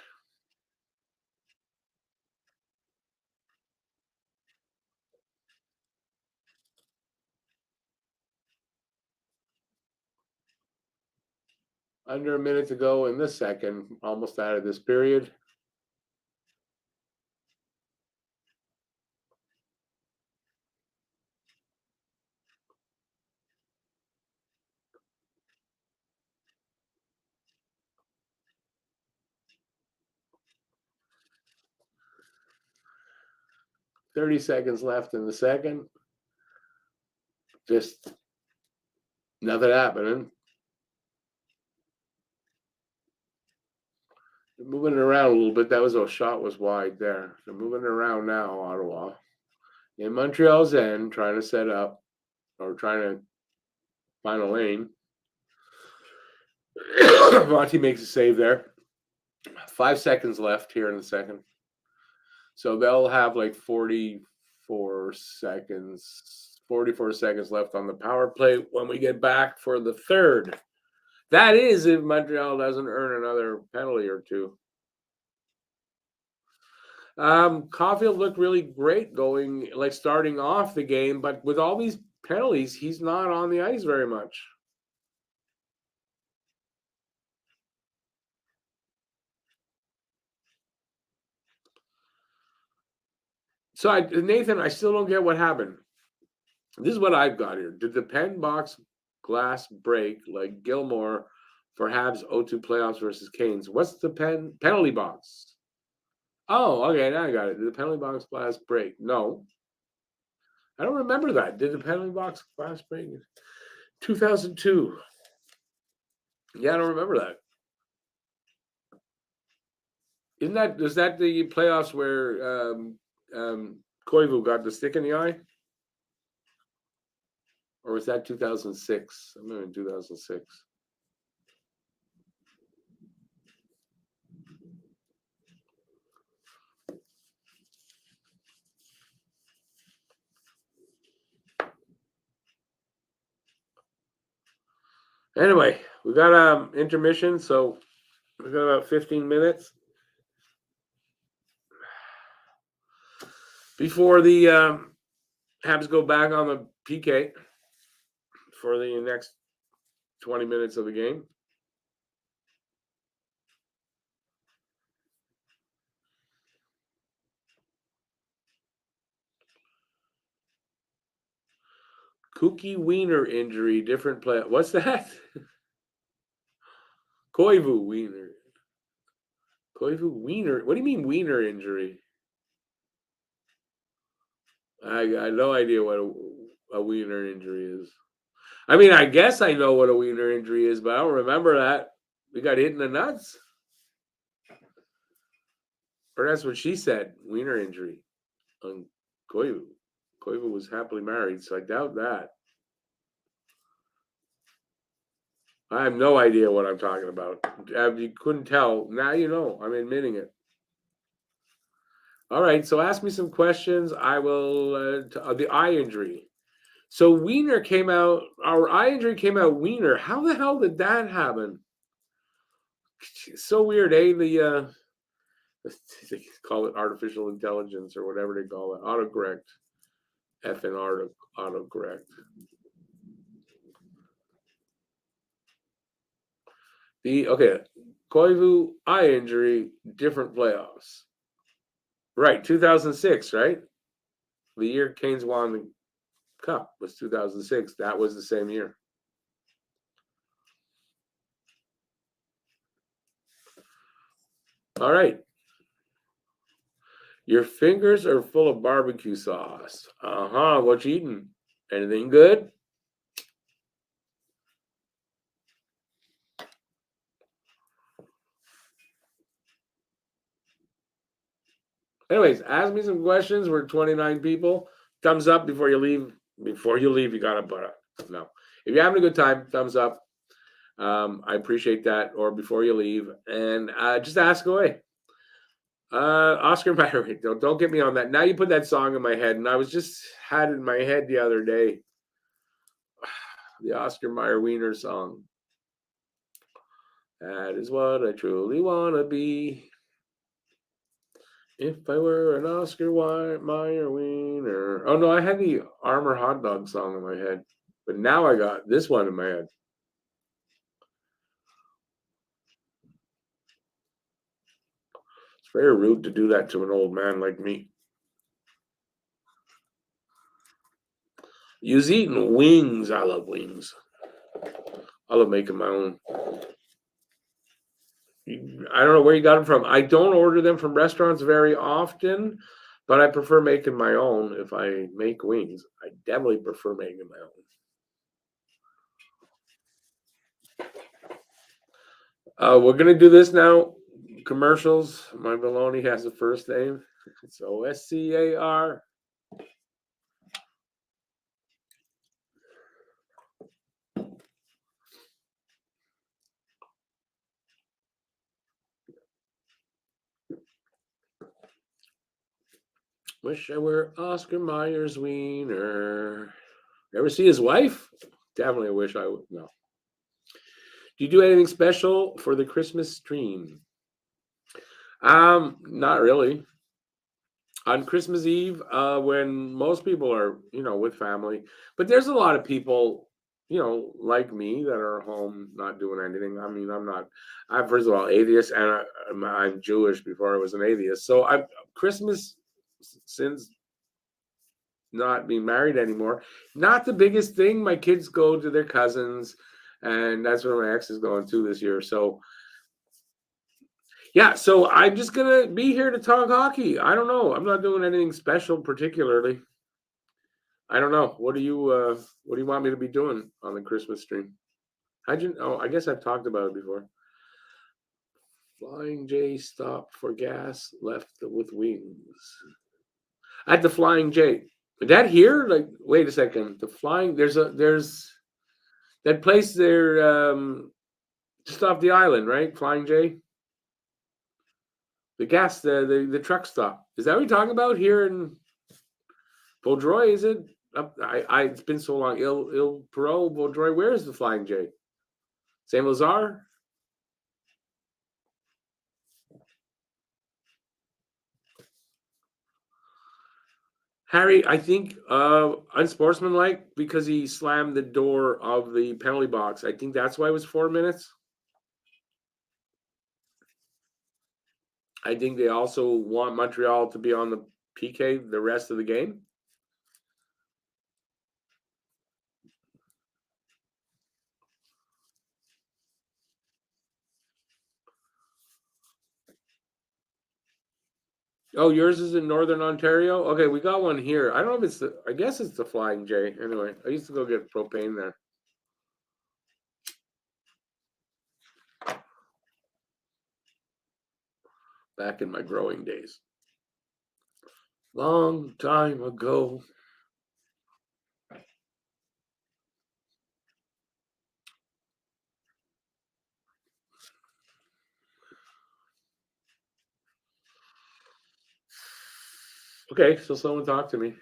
Under a minute to go in the second, almost out of this period. Thirty seconds left in the second. Just nothing happening. Moving it around a little bit. That shot was wide there. They're moving it around now, Ottawa. In Montreal's end, trying to set up or trying to find a lane. Monty makes a save there. 5 seconds left here in the second. So they'll have like 44 seconds left on the power play when we get back for the third. That is if Montreal doesn't earn another penalty or two. Caulfield looked really great starting off the game, but with all these penalties, he's not on the ice very much. So, Nathan, I still don't get what happened. This is what I've got here. Did the pen box glass break like Gilmore for Habs 0-2 playoffs versus Canes? What's the penalty box? Oh, okay, now I got it. Did the penalty box glass break? No. I don't remember that. Did the penalty box glass break? 2002. Yeah, I don't remember that. Is that the playoffs where Koivu got the stick in the eye? Or was that 2006? I'm in 2006. Anyway, we got intermission, so we got about 15 minutes before the Habs go back on the PK for the next 20 minutes of the game. Cookie Wiener injury, different play. What's that? Koivu Wiener. Koivu Wiener. What do you mean Wiener injury? I got no idea what a Wiener injury is. I mean, I guess I know what a Wiener injury is, but I don't remember that. We got hit in the nuts. Or that's what she said. Wiener injury on Koivu. Koivu was happily married, so I doubt that. I have no idea what I'm talking about. You couldn't tell. Now you know. I'm admitting it. All right. So ask me some questions. I will. The eye injury. So Wiener came out. Our eye injury came out. Wiener. How the hell did that happen? So weird, eh? They call it artificial intelligence or whatever they call it. Autocorrect. Autocorrect. Koivu eye injury, different playoffs. Right, 2006, right? The year Canes won the cup was 2006. That was the same year. All right. Your fingers are full of barbecue sauce. Uh-huh. What you eating? Anything good? Anyways, ask me some questions. We're 29 people. Thumbs up before you leave. Before you leave, you gotta put up. No. If you're having a good time, thumbs up. I appreciate that. Or before you leave. And just ask away. Oscar Mayer, don't get me on that. Now you put that song in my head, and I was just had it in my head the other day. The Oscar Mayer Wiener song. That is what I truly want to be. If I were an Oscar Mayer Wiener. Oh no, I had the Armor Hot Dog song in my head, but now I got this one in my head. It's very rude to do that to an old man like me. You's eating wings. I love wings. I love making my own. I don't know where you got them from. I don't order them from restaurants very often, but I prefer making my own. If I make wings, I definitely prefer making my own. We're gonna do this now. Commercials. My baloney has a first name. It's OSCAR. Wish I were Oscar Mayer's wiener. Ever see his wife? Definitely wish I would. No. Do you do anything special for the Christmas stream? Not really. On Christmas Eve, when most people are, with family, but there's a lot of people, like me that are home not doing anything. I mean, I'm first of all atheist, and I'm Jewish before I was an atheist. So I'm Christmas since not being married anymore. Not the biggest thing. My kids go to their cousins, and that's where my ex is going to this year. So yeah, so I'm just gonna be here to talk hockey. I don't know. I'm not doing anything special particularly. I don't know. What do you want me to be doing on the Christmas stream? How'd you oh I guess I've talked about it before. Flying J stopped for gas, left with wings. At the Flying J. Is that here? Like, wait a second. The flying there's that place there just off the island, right? Flying J? The gas the truck stop. Is that what you're talking about here in Vaudreuil, is it? It's been so long. Il Perot, Vaudreuil. Where is the Flying J? Saint Lazare? Harry, I think unsportsmanlike because he slammed the door of the penalty box. I think that's why it was 4 minutes. I think they also want Montreal to be on the PK the rest of the game. Oh, yours is in Northern Ontario? Okay, we got one here. I don't know if I guess it's the Flying J. Anyway, I used to go get propane there. Back in my growing days. Long time ago. Okay, so someone talk to me.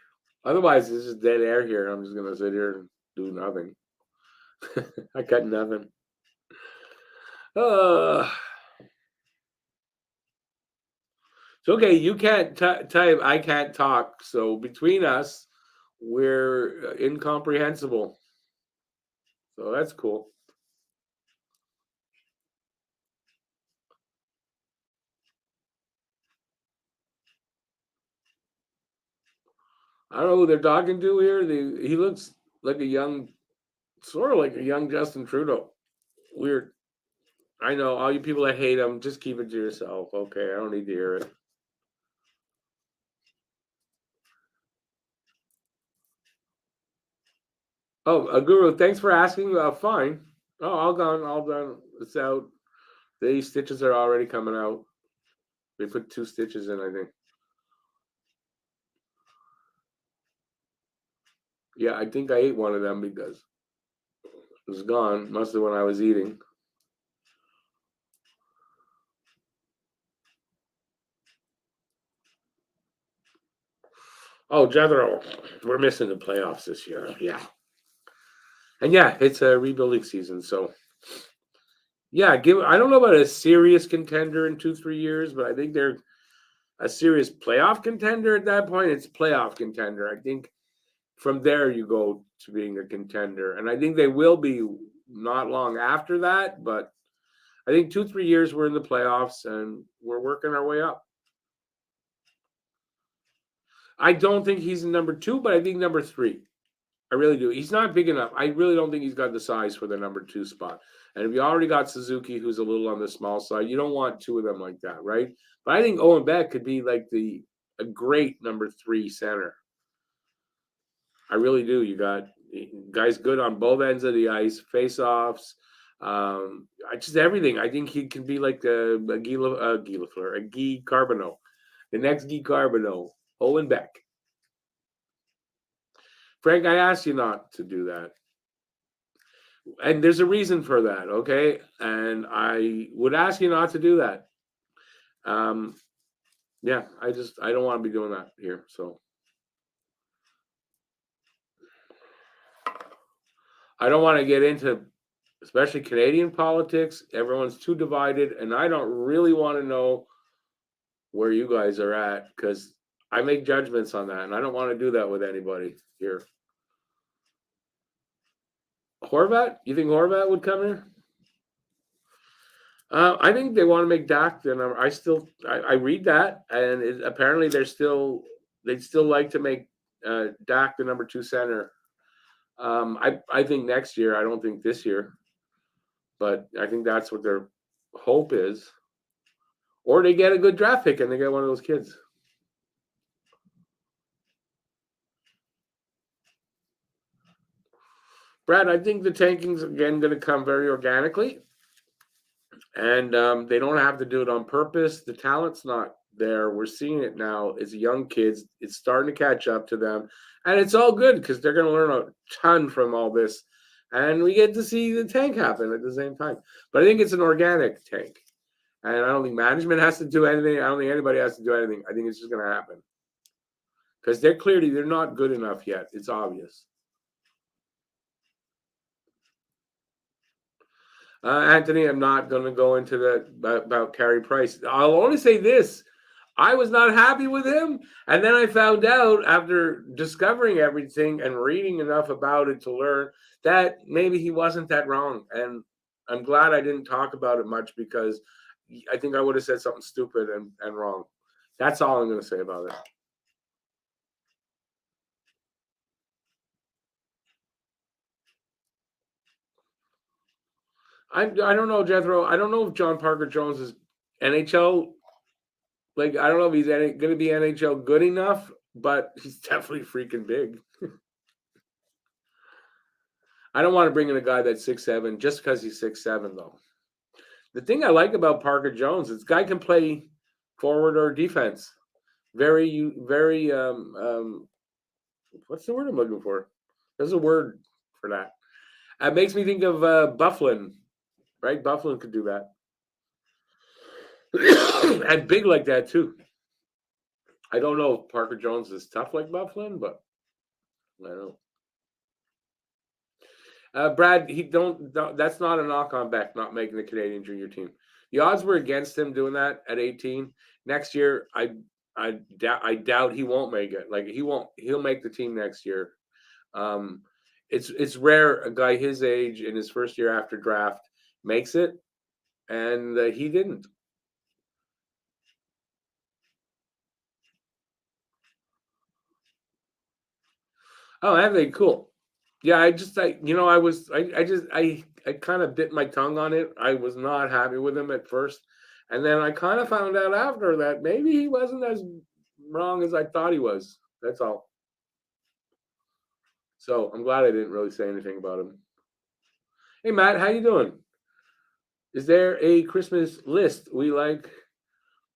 Otherwise, this is dead air here. I'm just gonna sit here and do nothing. I got nothing. Uh, it's okay. You can't type. I can't talk. So between us, we're incomprehensible. So that's cool. I don't know who they're talking to here. He looks like a young, sort of like a young Justin Trudeau. Weird. I know all you people that hate him. Just keep it to yourself. Okay, I don't need to hear it. Oh, Guru, thanks for asking. Fine. Oh, all done. It's out. The stitches are already coming out. They put 2 stitches in, I think. Yeah, I think I ate one of them because it was gone. Must have when I was eating. Oh, Jethro, we're missing the playoffs this year. Yeah. And yeah, it's a rebuilding season. So yeah, I don't know about a serious contender in 2, 3 years, but I think they're a serious playoff contender at that point. It's playoff contender. I think from there you go to being a contender. And I think they will be not long after that, but I think 2, 3 years we're in the playoffs and we're working our way up. I don't think he's number 2, but I think number 3. I really do. He's not big enough. I really don't think he's got the size for the number 2 spot. And if you already got Suzuki, who's a little on the small side, you don't want 2 of them like that, right? But I think Owen Beck could be like a great number 3 center. I really do. You got guys good on both ends of the ice, face-offs, just everything. I think he can be like a Guy Carbonneau, the next Guy Carbonneau, Owen Beck. Frank, I asked you not to do that. And there's a reason for that, okay? And I would ask you not to do that. Um, yeah, I don't want to be doing that here. So I don't want to get into especially Canadian politics. Everyone's too divided, and I don't really want to know where you guys are at because I make judgments on that, and I don't want to do that with anybody here. Horvat? You think Horvat would come here? I think they want to make Dak the number. I read that, and apparently they'd still like to make Dak the number 2 center. I think next year. I don't think this year, but I think that's what their hope is. Or they get a good draft pick and they get one of those kids. Brad, I think the tanking's again going to come very organically, and they don't have to do it on purpose. The talent's not there. We're seeing it now. It's young kids. It's starting to catch up to them, and it's all good because they're going to learn a ton from all this, and we get to see the tank happen at the same time. But I think it's an organic tank, and I don't think management has to do anything. I don't think anybody has to do anything. I think it's just going to happen because they're not good enough yet. It's obvious. Anthony, I'm not going to go into that about Carey Price. I'll only say this. I was not happy with him. And then I found out after discovering everything and reading enough about it to learn that maybe he wasn't that wrong. And I'm glad I didn't talk about it much because I think I would have said something stupid and wrong. That's all I'm going to say about it. I don't know, Jethro. I don't know if John Parker Jones is NHL. Like, I don't know if he's going to be NHL good enough, but he's definitely freaking big. I don't want to bring in a guy that's 6'7" just because he's 6'7", though. The thing I like about Parker Jones is this guy can play forward or defense. Very. What's the word I'm looking for? There's a word for that. It makes me think of Bufflin, right? Bufflin could do that. And big like that, too. I don't know if Parker Jones is tough like Bufflin, but I don't know. Brad, that's not a knock on Beck not making the Canadian junior team. The odds were against him doing that at 18. Next year, I doubt he won't make it. Like he'll make the team next year. It's rare a guy his age in his first year after draft makes it, and he didn't. Oh, Anthony, cool. Yeah, I kind of bit my tongue on it. I was not happy with him at first. And then I kind of found out after that maybe he wasn't as wrong as I thought he was. That's all. So I'm glad I didn't really say anything about him. Hey Matt, how you doing? Is there a Christmas list we like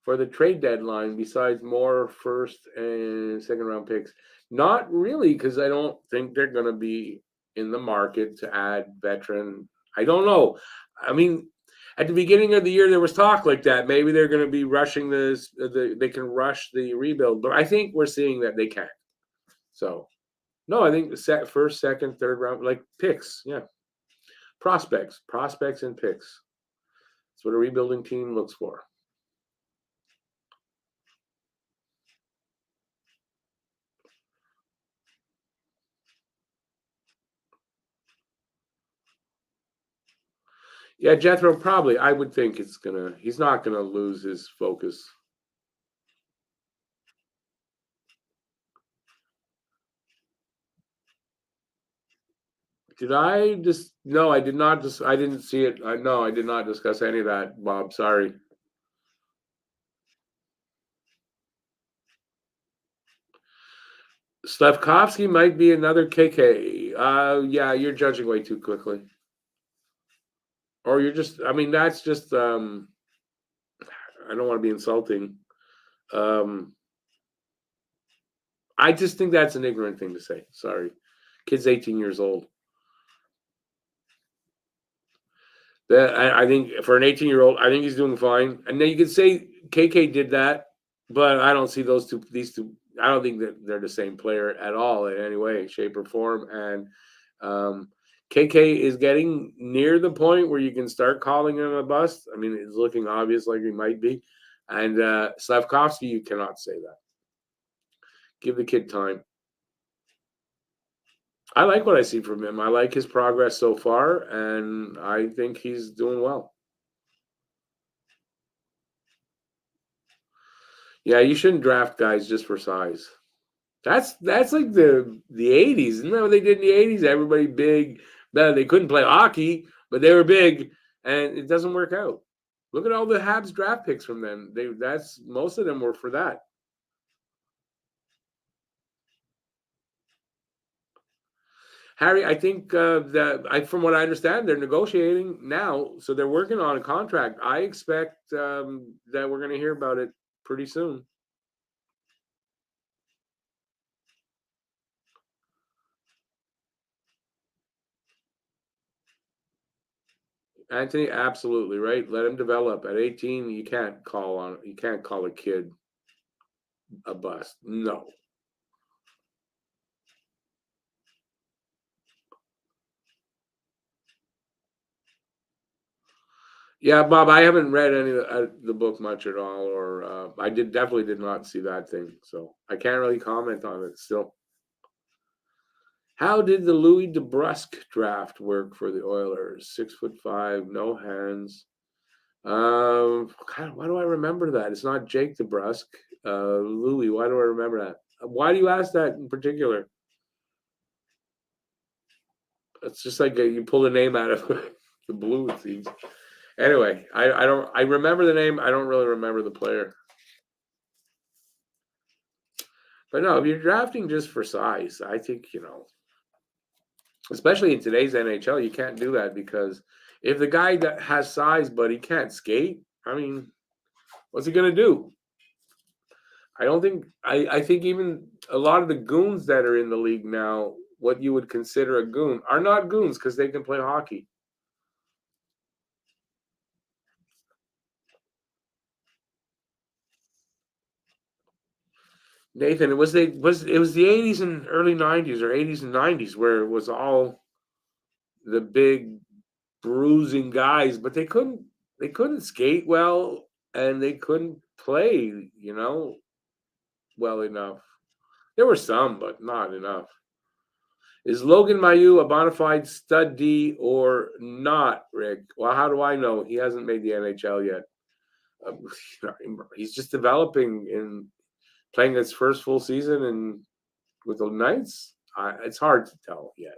for the trade deadline besides more first and second round picks? Not really, because I don't think they're going to be in the market to add veteran. I don't know. I mean, at the beginning of the year, there was talk like that. Maybe they're going to be rushing this. They can rush the rebuild, but I think we're seeing that they can't. So no, I think first, second, third round, like picks. Yeah, prospects, and picks. That's what a rebuilding team looks for. Yeah, Jethro probably. I would think he's not gonna lose his focus. Did I just? No, I did not. Just I didn't see it. No, I did not discuss any of that, Bob. Sorry. Slavkovsky might be another KK. Yeah, you're judging way too quickly, or you're just. I mean, that's just. I don't want to be insulting. Um, I just think that's an ignorant thing to say. Sorry, kid's 18 years old. That I think for an 18-year-old, I think he's doing fine. And then you could say KK did that, but I don't see these two. I don't think that they're the same player at all in any way, shape, or form. And KK is getting near the point where you can start calling him a bust. I mean, it's looking obvious like he might be. And Slavkovsky, you cannot say that. Give the kid time. I like what I see from him. I like his progress so far, and I think he's doing well. Yeah, you shouldn't draft guys just for size. That's like the 80s. Isn't that what they did in the 80s? Everybody big. They couldn't play hockey, but they were big, and it doesn't work out. Look at all the Habs draft picks from them. That's most of them were for that. Harry, I think from what I understand, they're negotiating now, so they're working on a contract. I expect that we're going to hear about it pretty soon. Anthony, absolutely right. Let him develop. At 18, you can't call a kid a bust. No. Yeah, Bob, I haven't read any of the book much at all, or I definitely did not see that thing, so I can't really comment on it still. How did the Louis DeBrusque draft work for the Oilers? 6'5", no hands. God, why do I remember that? It's not Jake DeBrusque. Louis, why do I remember that? Why do you ask that in particular? It's just like you pull the name out of the blue, it seems. Anyway, I don't. I remember the name. I don't really remember the player. But no, if you're drafting just for size, I think especially in today's NHL, you can't do that because if the guy that has size but he can't skate, I mean, what's he gonna do? I don't think. I think even a lot of the goons that are in the league now, what you would consider a goon, are not goons because they can play hockey. Nathan, it was the 80s and early 90s or 80s and 90s where it was all the big bruising guys, but they couldn't skate well and they couldn't play, well enough. There were some, but not enough. Is Logan Mailloux a bona fide stud D or not, Rick? Well, how do I know? He hasn't made the NHL yet. Um, he's just developing and playing his first full season and with the Knights. It's hard to tell yet.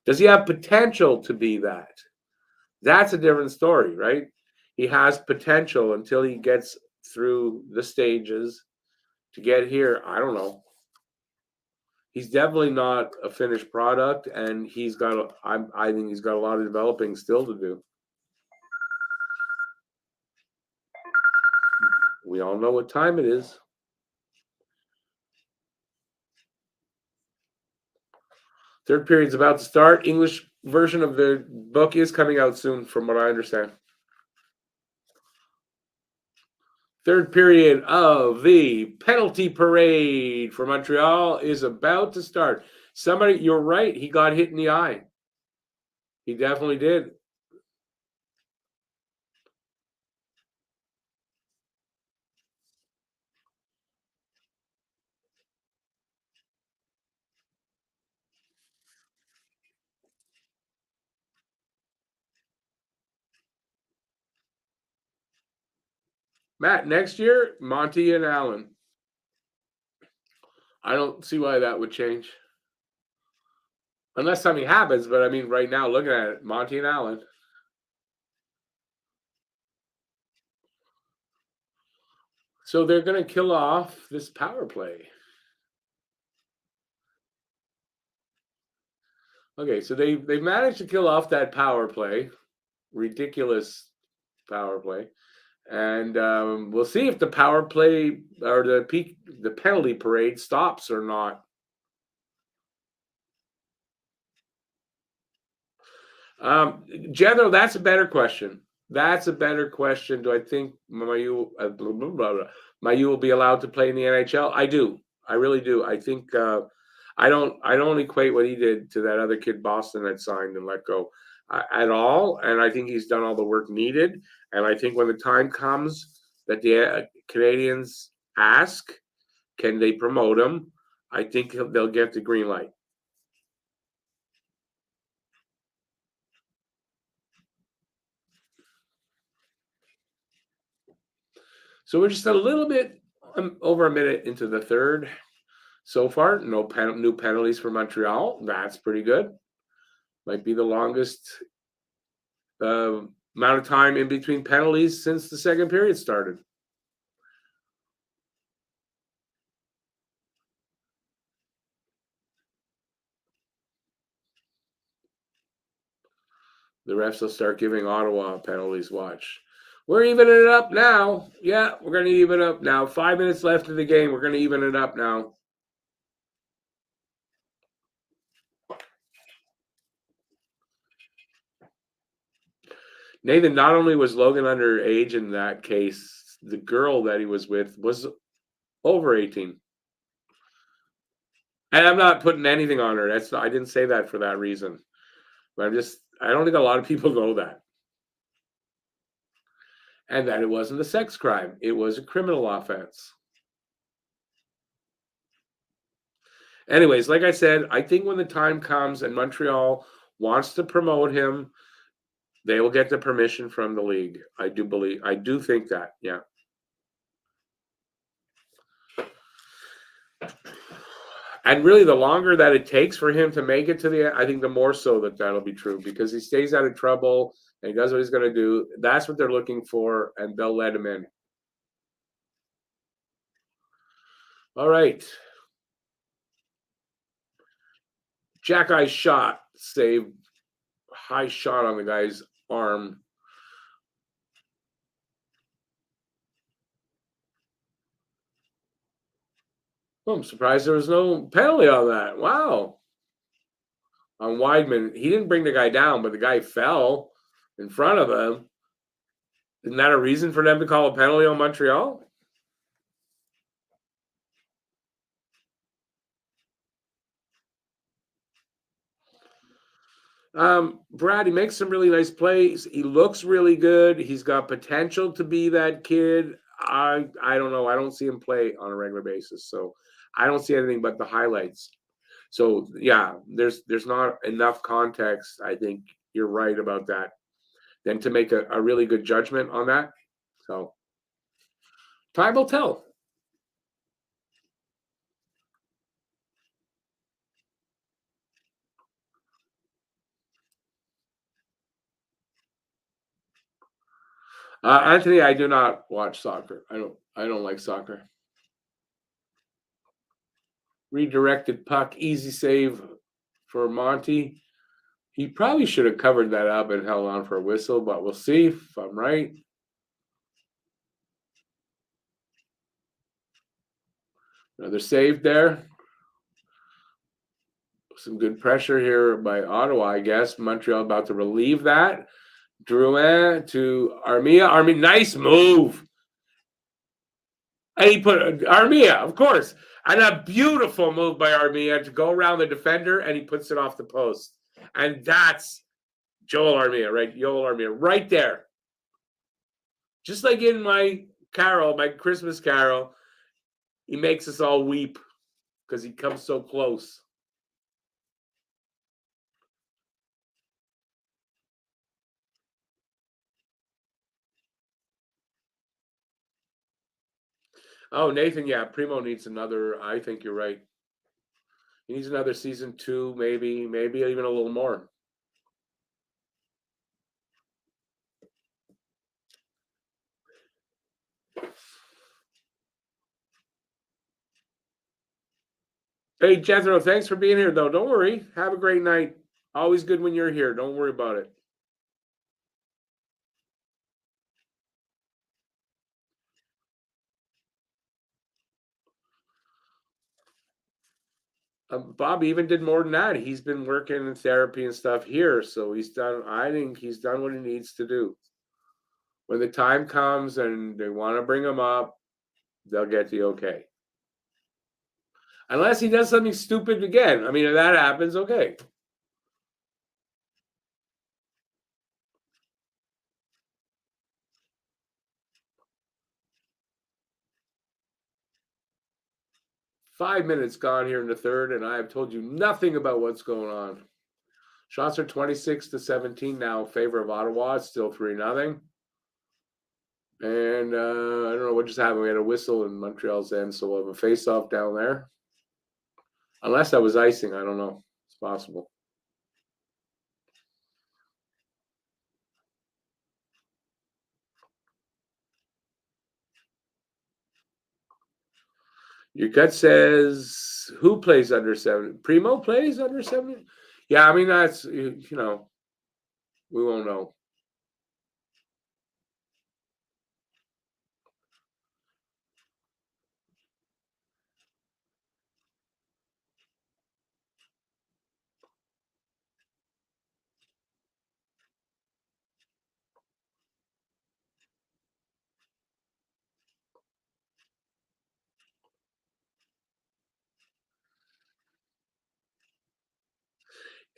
Does he have potential to be that? That's a different story, right? He has potential until he gets through the stages to get here. I don't know. He's definitely not a finished product, and I think he's got a lot of developing still to do. We all know what time it is. Third period's about to start. English version of the book is coming out soon, from what I understand. Third period of the penalty parade for Montreal is about to start. You're right, he got hit in the eye. He definitely did. Matt, next year, Monty and Allen. I don't see why that would change. Unless something happens, but I mean, right now, looking at it, Monty and Allen. So they're going to kill off this power play. Okay, so they managed to kill off that power play, ridiculous power play, and we'll see if the power play or the penalty parade stops or not. Jethro, that's a better question. That's a better question. Do I think Mayu will be allowed to play in the NHL? I do. I really do. I think I don't equate what he did to that other kid Boston that signed and let go at all. And I think he's done all the work needed. And I think when the time comes that the Canadians ask, can they promote him? I think they'll get the green light. So we're just a little bit over a minute into the third. So far, no new penalties for Montreal. That's pretty good. Might be the longest uh, amount of time in between penalties since the second period started. The refs will start giving Ottawa penalties. Watch. We're evening it up now. Yeah, we're going to even it up now. 5 minutes left in the game. We're going to even it up now. Nathan, not only was Logan underage in that case, the girl that he was with was over 18. And I'm not putting anything on her. I didn't say that for that reason. But I don't think a lot of people know that. And that it wasn't a sex crime. It was a criminal offense. Anyways, like I said, I think when the time comes and Montreal wants to promote him, they will get the permission from the league. I do think that, yeah. And really, the longer that it takes for him to make it to the end, I think the more so that'll be true because he stays out of trouble and he does what he's going to do. That's what they're looking for, and they'll let him in. All right. Jack Eye shot, save, high shot on the guy's arm. Oh, I'm surprised there was no penalty on that. Wow. On Weidman, he didn't bring the guy down, but the guy fell in front of him. Isn't that a reason for them to call a penalty on Montreal? Brad, he makes some really nice plays. He looks really good. He's got potential to be that kid. I don't know. I don't see him play on a regular basis, so I don't see anything but the highlights. So yeah, there's not enough context. I think you're right about that. Then to make a really good judgment on that. So time will tell. Anthony, I do not watch soccer. I don't like soccer. Redirected puck, easy save for Monty. He probably should have covered that up and held on for a whistle, but we'll see if I'm right. Another save there. Some good pressure here by Ottawa, I guess. Montreal about to relieve that. Drouin to Armia. Armia, nice move. And he put Armia, of course. And a beautiful move by Armia to go around the defender, and he puts it off the post. And that's Joel Armia, right? Joel Armia, right there. Just like in my carol, my Christmas carol, he makes us all weep because he comes so close. Oh, Nathan, yeah, Primo needs another. I think you're right. He needs another season 2, maybe even a little more. Hey, Jethro, thanks for being here, though. Don't worry. Have a great night. Always good when you're here. Don't worry about it. Bob even did more than that. He's been working in therapy and stuff here, so he's done. I think he's done what he needs to do. When the time comes and they want to bring him up, they'll get the okay. Unless he does something stupid again. I mean, if that happens, okay. Five minutes gone here in the third, and I have told you nothing about what's going on. Shots are 26-17 now in favor of Ottawa. It's still 3-0. And I don't know what just happened. We had a whistle in Montreal's end, so we'll have a face-off down there. Unless that was icing, I don't know. It's possible. Your gut says who plays under 7? Primo plays under 7? Yeah, I mean that's we won't know.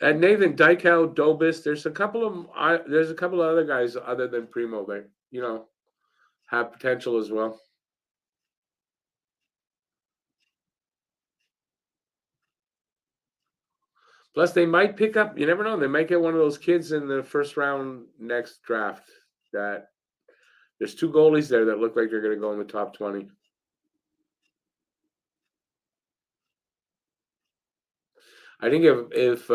And Nathan Dykhout, Dobis, there's a couple of other guys other than Primo that have potential as well. Plus, they might pick up. You never know. They might get one of those kids in the first round next draft. That there's 2 goalies there that look like they're going to go in the top 20. I think if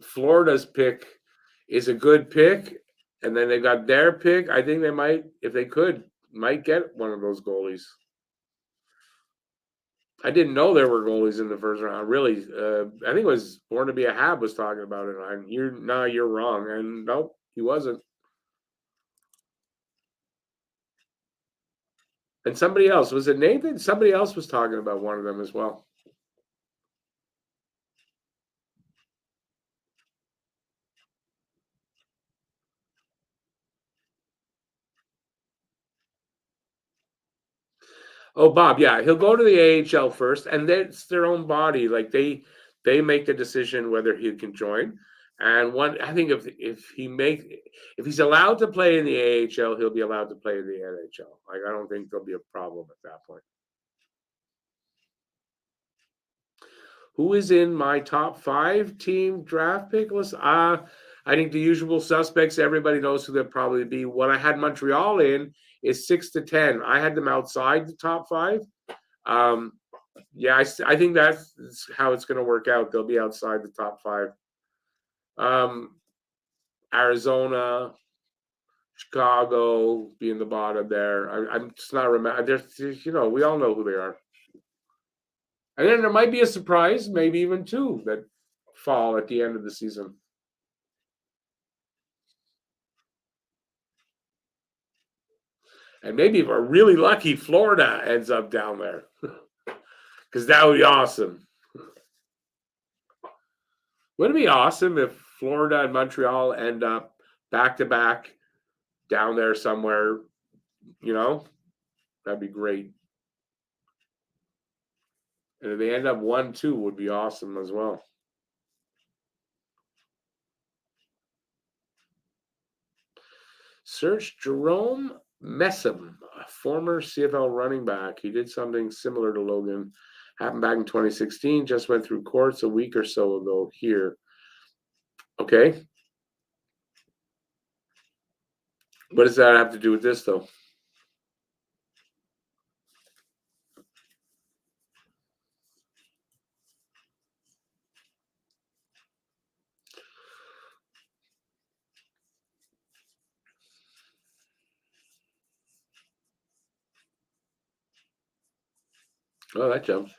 Florida's pick is a good pick, and then they got their pick, I think they might, if they could, might get one of those goalies. I didn't know there were goalies in the first round. Really, I think it was Born to Be a Hab was talking about it. You're wrong, and nope, he wasn't. And somebody else, was it Nathan? Somebody else was talking about one of them as well. Oh, Bob, yeah, he'll go to the AHL first, and then it's their own body. Like they make the decision whether he can join. And I think if he's allowed to play in the AHL, he'll be allowed to play in the NHL. Like I don't think there'll be a problem at that point. Who is in my top 5 team draft pick list? I think the usual suspects. Everybody knows who they'll probably be. What I had Montreal in is 6 to 10. I had them outside the top 5. Yeah, I think that's how it's going to work out. They'll be outside the top 5. Arizona, Chicago being the bottom there. I'm just not remember. We all know who they are. And then there might be a surprise, maybe even two that fall at the end of the season. And maybe if we're really lucky, Florida ends up down there because that would be awesome. Wouldn't it be awesome if Florida and Montreal end up back to back down there somewhere? You know, that'd be great. And if they end up 1-2, would be awesome as well. Search Jerome Messam, a former CFL running back. He did something similar to Logan. Happened back in 2016. Just went through courts a week or so ago here. Okay. What does that have to do with this, though? Oh, that jumps.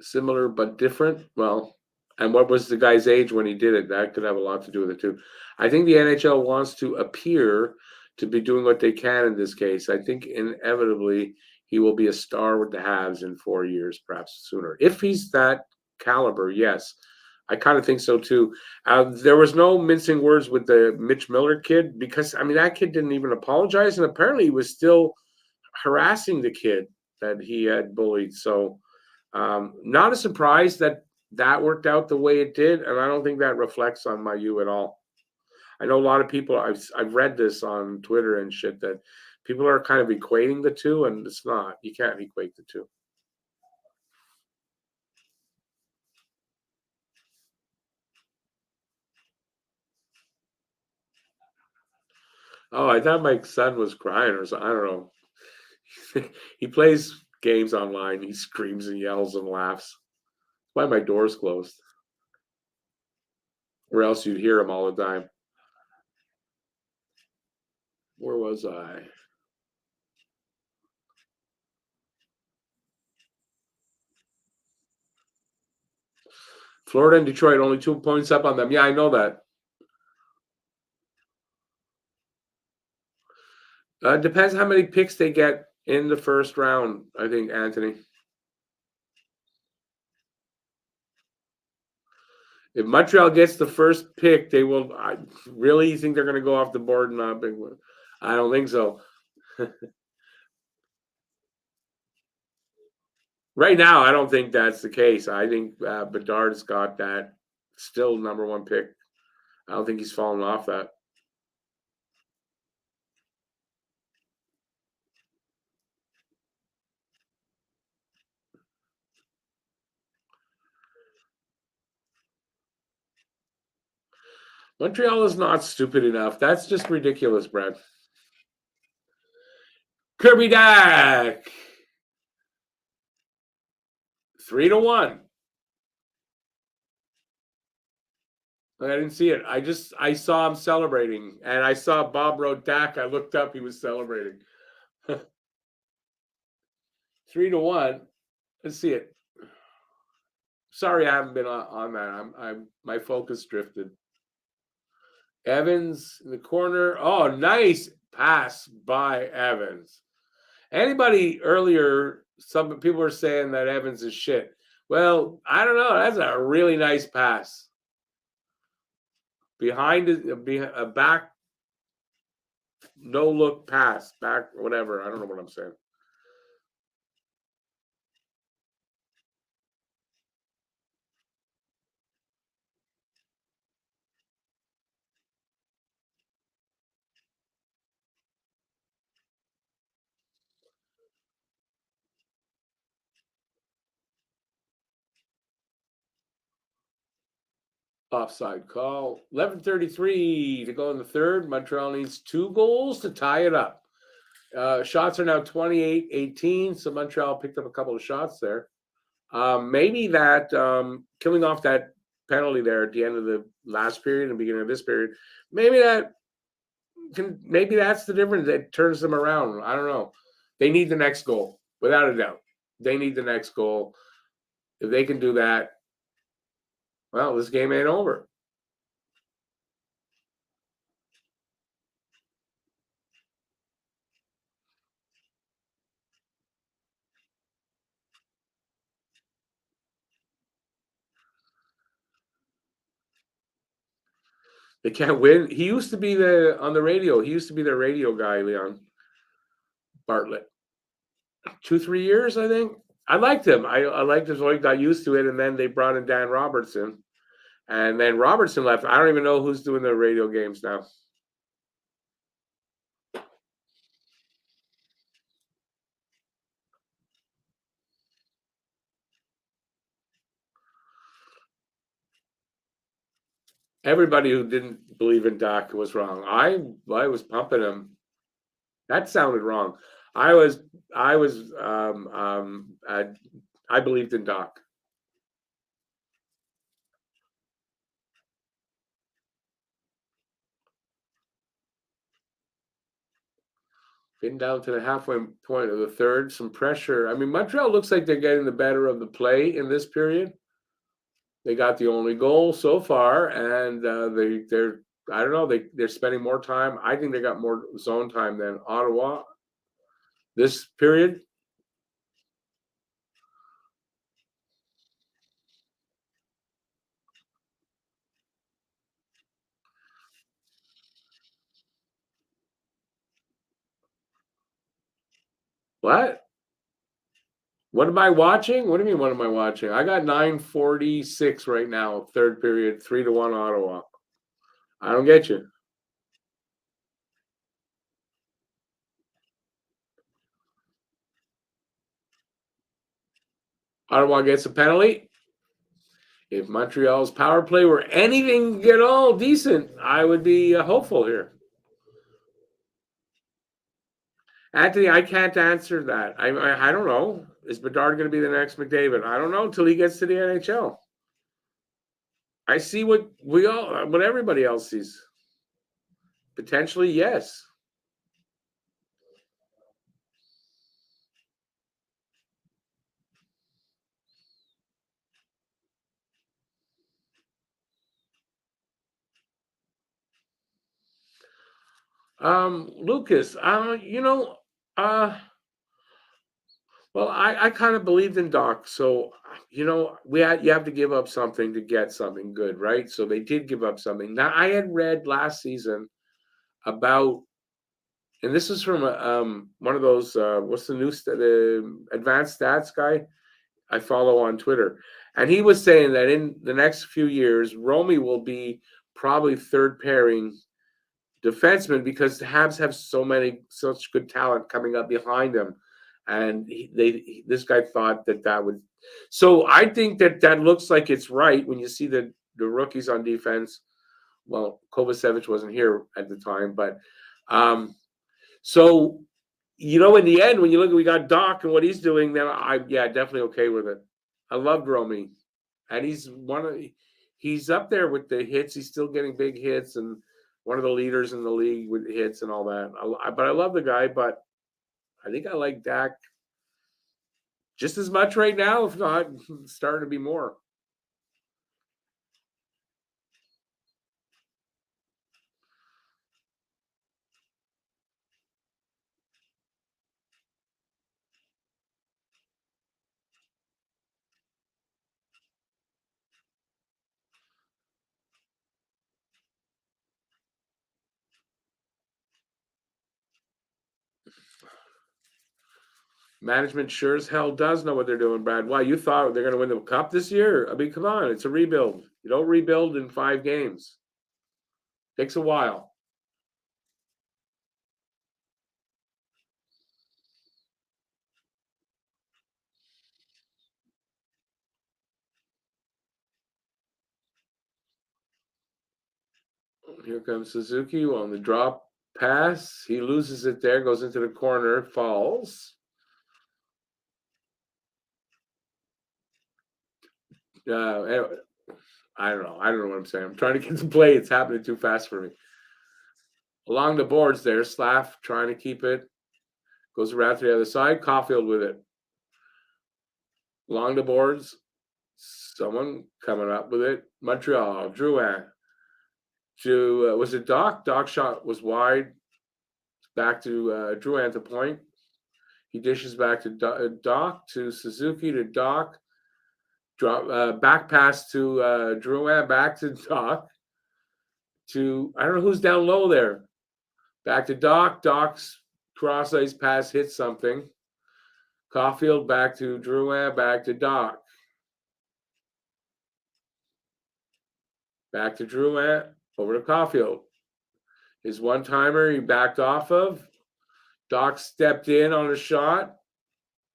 Similar but different. Well, and what was the guy's age when he did it? That could have a lot to do with it too. I think the NHL wants to appear to be doing what they can in this case. I think inevitably he will be a star with the Habs in 4 years, perhaps sooner. If he's that caliber, yes. I kind of think so too. There was no mincing words with the Mitch Miller kid because I mean that kid didn't even apologize, and apparently he was still harassing the kid that he had bullied. So not a surprise that that worked out the way it did, and I don't think that reflects on my U at all. I know a lot of people. I've read this on Twitter and shit that people are kind of equating the two, and it's not. You can't equate the two. Oh, I thought my son was crying or something. I don't know. He plays games online. He screams and yells and laughs. That's why my door's closed, or else you'd hear him all the time. Where was I? Florida and Detroit only 2 points up on them. Yeah, I know that. Depends how many picks they get in the first round, I think, Anthony. If Montreal gets the first pick, they will. I really think they're going to go off the board and not big one. I don't think so. Right now, I don't think that's the case. I think Bedard's got that still number one pick. I don't think he's fallen off that. Montreal is not stupid enough. That's just ridiculous, Brad. Kirby Dack, 3-1. I didn't see it. I saw him celebrating, and I saw Bob wrote Dak. I looked up; he was celebrating. 3-1. Let's see it. Sorry, I haven't been on that. I'm my focus drifted. Evans in the corner. Oh, nice pass by Evans. Anybody earlier, some people were saying that Evans is shit. Well, I don't know. That's a really nice pass. Behind a back, no look pass, back, whatever. I don't know what I'm saying. Offside call. 11:33 to go in the third. Montreal needs 2 goals to tie it up. Shots are now 28-18, so Montreal picked up a couple of shots there. Maybe that killing off that penalty there at the end of the last period and beginning of this period, maybe maybe that's the difference that turns them around. I don't know. They need the next goal, without a doubt. They need the next goal. If they can do that, well, this game ain't over. They can't win. He used to be on the radio. He used to be their radio guy, Leon Bartlett. 2, 3 years, I think. I liked him. I liked him. So I got used to it, and then they brought in Dan Robertson, and then Robertson left. I don't even know who's doing the radio games now. Everybody who didn't believe in Doc was wrong. I was pumping him. That sounded wrong. I was I was I believed in Doc. Getting down to the halfway point of the third, some pressure. I mean, Montreal looks like they're getting the better of the play in this period. They got the only goal so far, and they're I don't know they're spending more time. I think they got more zone time than Ottawa this period. What? What am I watching? What do you mean? What am I watching? I got 9:46 right now, third period, 3-1 Ottawa. I don't get you. Ottawa gets a penalty. If Montreal's power play were anything at all decent, I would be hopeful here. Anthony, I can't answer that. I don't know. Is Bedard going to be the next McDavid? I don't know until he gets to the NHL. I see what everybody else sees. Potentially, yes. Lucas, well, I kind of believed in Doc, so you have to give up something to get something good, right? So they did give up something. Now I had read last season about, and this is from one of those what's the advanced stats guy I follow on Twitter, and he was saying that in the next few years, Romy will be probably third pairing defenseman because the Habs have such good talent coming up behind them, and this guy thought that would. So I think that looks like it's right when you see the rookies on defense. Well, Kovacevic wasn't here at the time, but so in the end, when you look at we got Doc and what he's doing, then definitely okay with it. I loved Romy, and he's up there with the hits. He's still getting big hits and one of the leaders in the league with hits and all that. But I love the guy, but I think I like Dak just as much right now, if not starting to be more. Management sure as hell does know what they're doing, Brad. Why you thought they're going to win the cup this year? I mean, come on, it's a rebuild. You don't rebuild in 5 games. Takes a while. Here comes Suzuki on the drop pass. He loses it there, goes into the corner, falls. Anyway, I don't know. I don't know what I'm saying. I'm trying to get the play. It's happening too fast for me. Along the boards there, Slav trying to keep it. Goes around to the other side. Caulfield with it. Along the boards, someone coming up with it. Montreal, Drouin to, was it Doc? Doc shot was wide. Back to Drouin at the point. He dishes back to Doc, to Suzuki, to Doc. Drop back pass to Drouin, back to Doc. To, I don't know who's down low there. Back to Doc. Doc's cross ice pass hits something. Caulfield back to Drouin, back to Doc. Back to Drouin, over to Caulfield. His one-timer he backed off of. Doc stepped in on a shot.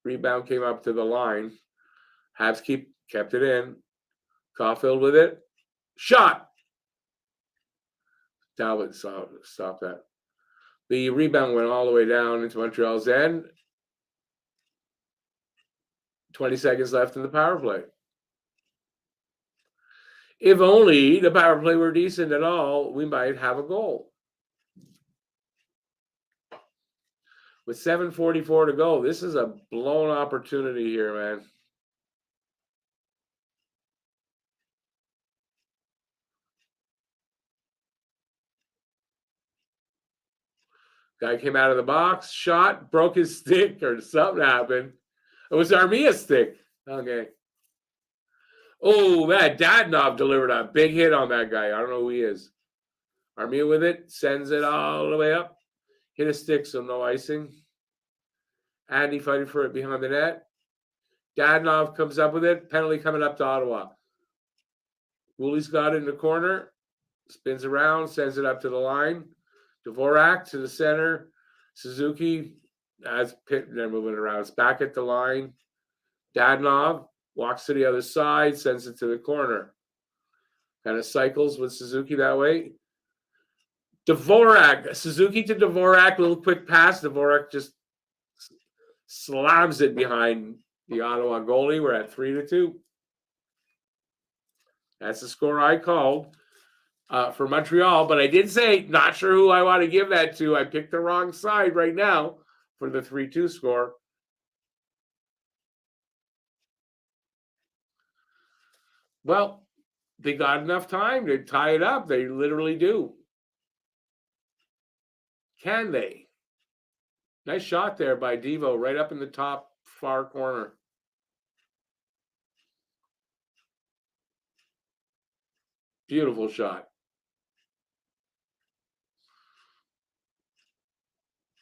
Rebound came up to the line. Habs kept it in. Caulfield with it. Shot! Talbot stopped that. The rebound went all the way down into Montreal's end. 20 seconds left in the power play. If only the power play were decent at all, we might have a goal. With 7:44 to go, this is a blown opportunity here, man. Guy came out of the box, shot, broke his stick, or something happened. It was Armia's stick. Okay. Oh, man, Dadonov delivered a big hit on that guy. I don't know who he is. Armia with it, sends it all the way up. Hit a stick, so no icing. Andy fighting for it behind the net. Dadonov comes up with it. Penalty coming up to Ottawa. Wooley's got it in the corner. Spins around, sends it up to the line. Dvorak to the center. Suzuki, as they're moving around. It's back at the line. Dadonov walks to the other side, sends it to the corner. Kind of cycles with Suzuki that way. Dvorak, Suzuki to Dvorak, little quick pass. Dvorak just slams it behind the Ottawa goalie. We're at 3-2. That's the score I called for Montreal. But I did say, not sure who I want to give that to. I picked the wrong side right now for the 3-2 score. Well, they got enough time to tie it up. They literally do. Can they? Nice shot there by Devo, right up in the top far corner. Beautiful shot.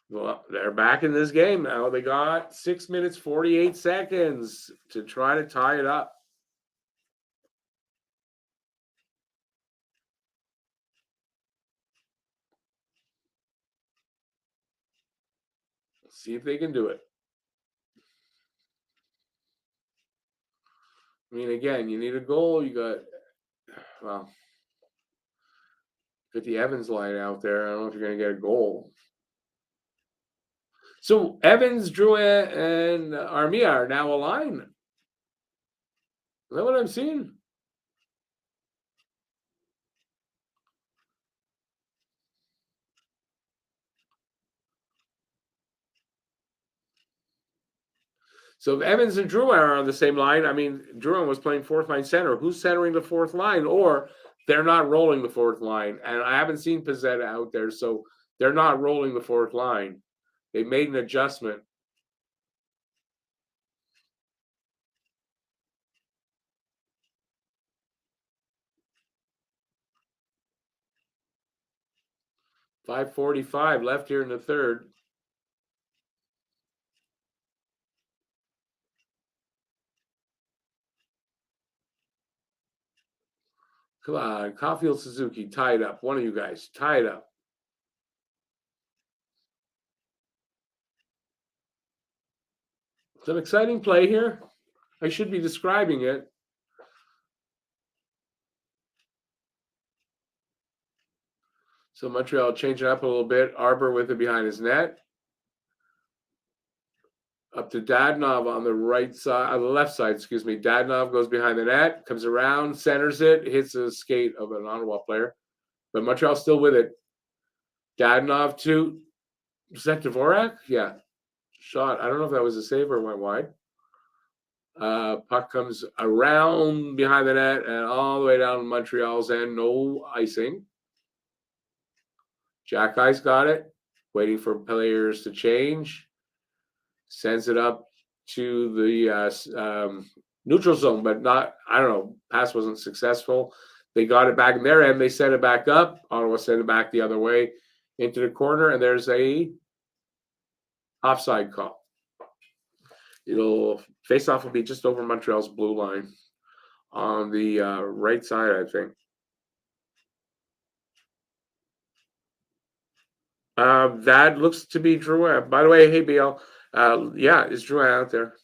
Well, they're back in this game now. They got 6 minutes, 48 seconds to try to tie it up. See if they can do it. I mean, again, you need a goal. You got, well, got the Evans line out there. I don't know if you're going to get a goal. So Evans, Drouin, and Armia are now aligned. Is that what I'm seeing? So if Evans and Drouin are on the same line, I mean, Drouin was playing fourth line center. Who's centering the fourth line? Or they're not rolling the fourth line. And I haven't seen Pizzetta out there, so they're not rolling the fourth line. They made an adjustment. .545 left here in the third. Come on, Caulfield, Suzuki, tie it up. One of you guys, tie it up. Some exciting play here. I should be describing it. So Montreal changing up a little bit. Arbor with it behind his net. Up to Dadonov on the right side, on the left side, excuse me. Dadonov goes behind the net, comes around, centers it, hits a skate of an Ottawa player. But Montreal's still with it. Dadonov to, is that Dvorak? Yeah. Shot. I don't know if that was a save or went wide. Puck comes around behind the net and all the way down to Montreal's end. No icing. Jack Ice got it. Waiting for players to change. Sends it up to the neutral zone, but not, I don't know, pass wasn't successful. They got it back in their end. They set it back up. Ottawa sent it back the other way into the corner, and there's a offside call. It'll face off will be just over Montreal's blue line on the right side, I think. That looks to be Drouin. By the way, hey BL, yeah, is Drouin out there?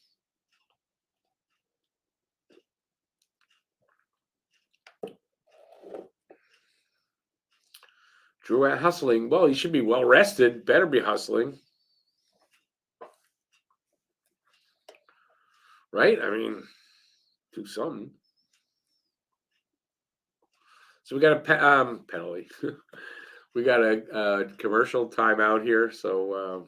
Drouin hustling. Well, he should be well rested. Better be hustling, right? I mean, do something. So we got a penalty. We got a commercial timeout here. So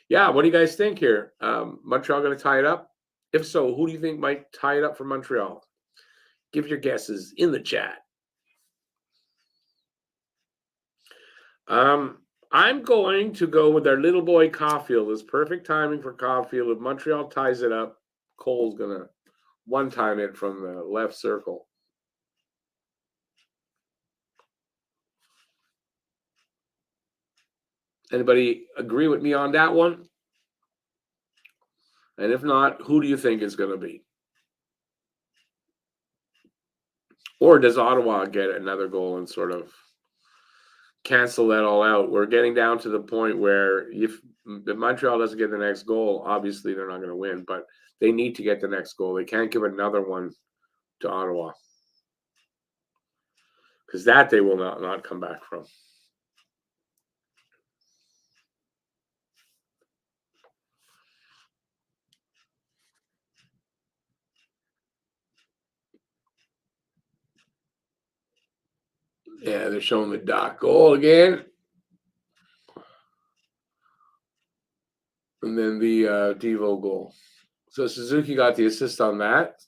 yeah, what do you guys think here? Montreal going to tie it up? If so, who do you think might tie it up for Montreal? Give your guesses in the chat. I'm going to go with our little boy Caulfield. It's perfect timing for Caulfield. If Montreal ties it up, Cole's going to one-time it from the left circle. Anybody agree with me on that one? And if not, who do you think is going to be? Or does Ottawa get another goal and sort of cancel that all out? We're getting down to the point where if Montreal doesn't get the next goal, obviously they're not going to win, but they need to get the next goal. They can't give another one to Ottawa because that they will not come back from. Yeah, they're showing the Doc goal again. And then the Devo goal. So Suzuki got the assist on that.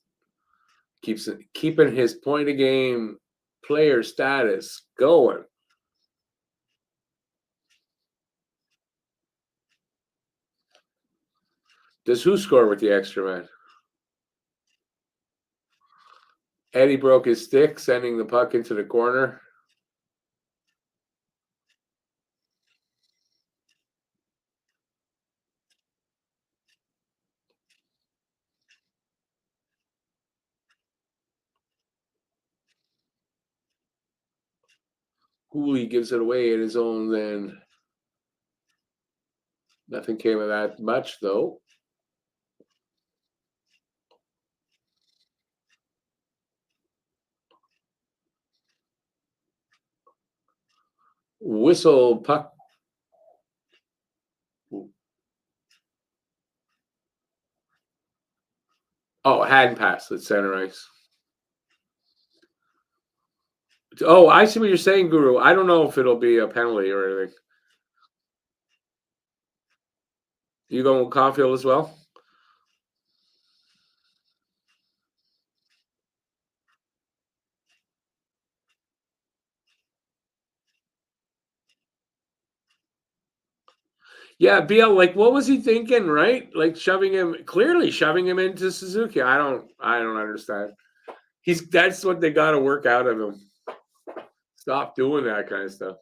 Keeping his point of game player status going. Does who score with the extra man? Eddie broke his stick, sending the puck into the corner. Hooley gives it away in his own end. Nothing came of that much, though. Whistle puck. Oh, hand pass at center ice. Oh, I see what you're saying, Guru. I don't know if it'll be a penalty or anything. You going with Caulfield as well? Yeah, BL, like what was he thinking, right? Like clearly shoving him into Suzuki. I don't understand. That's what they gotta work out of him. Stop doing that kind of stuff.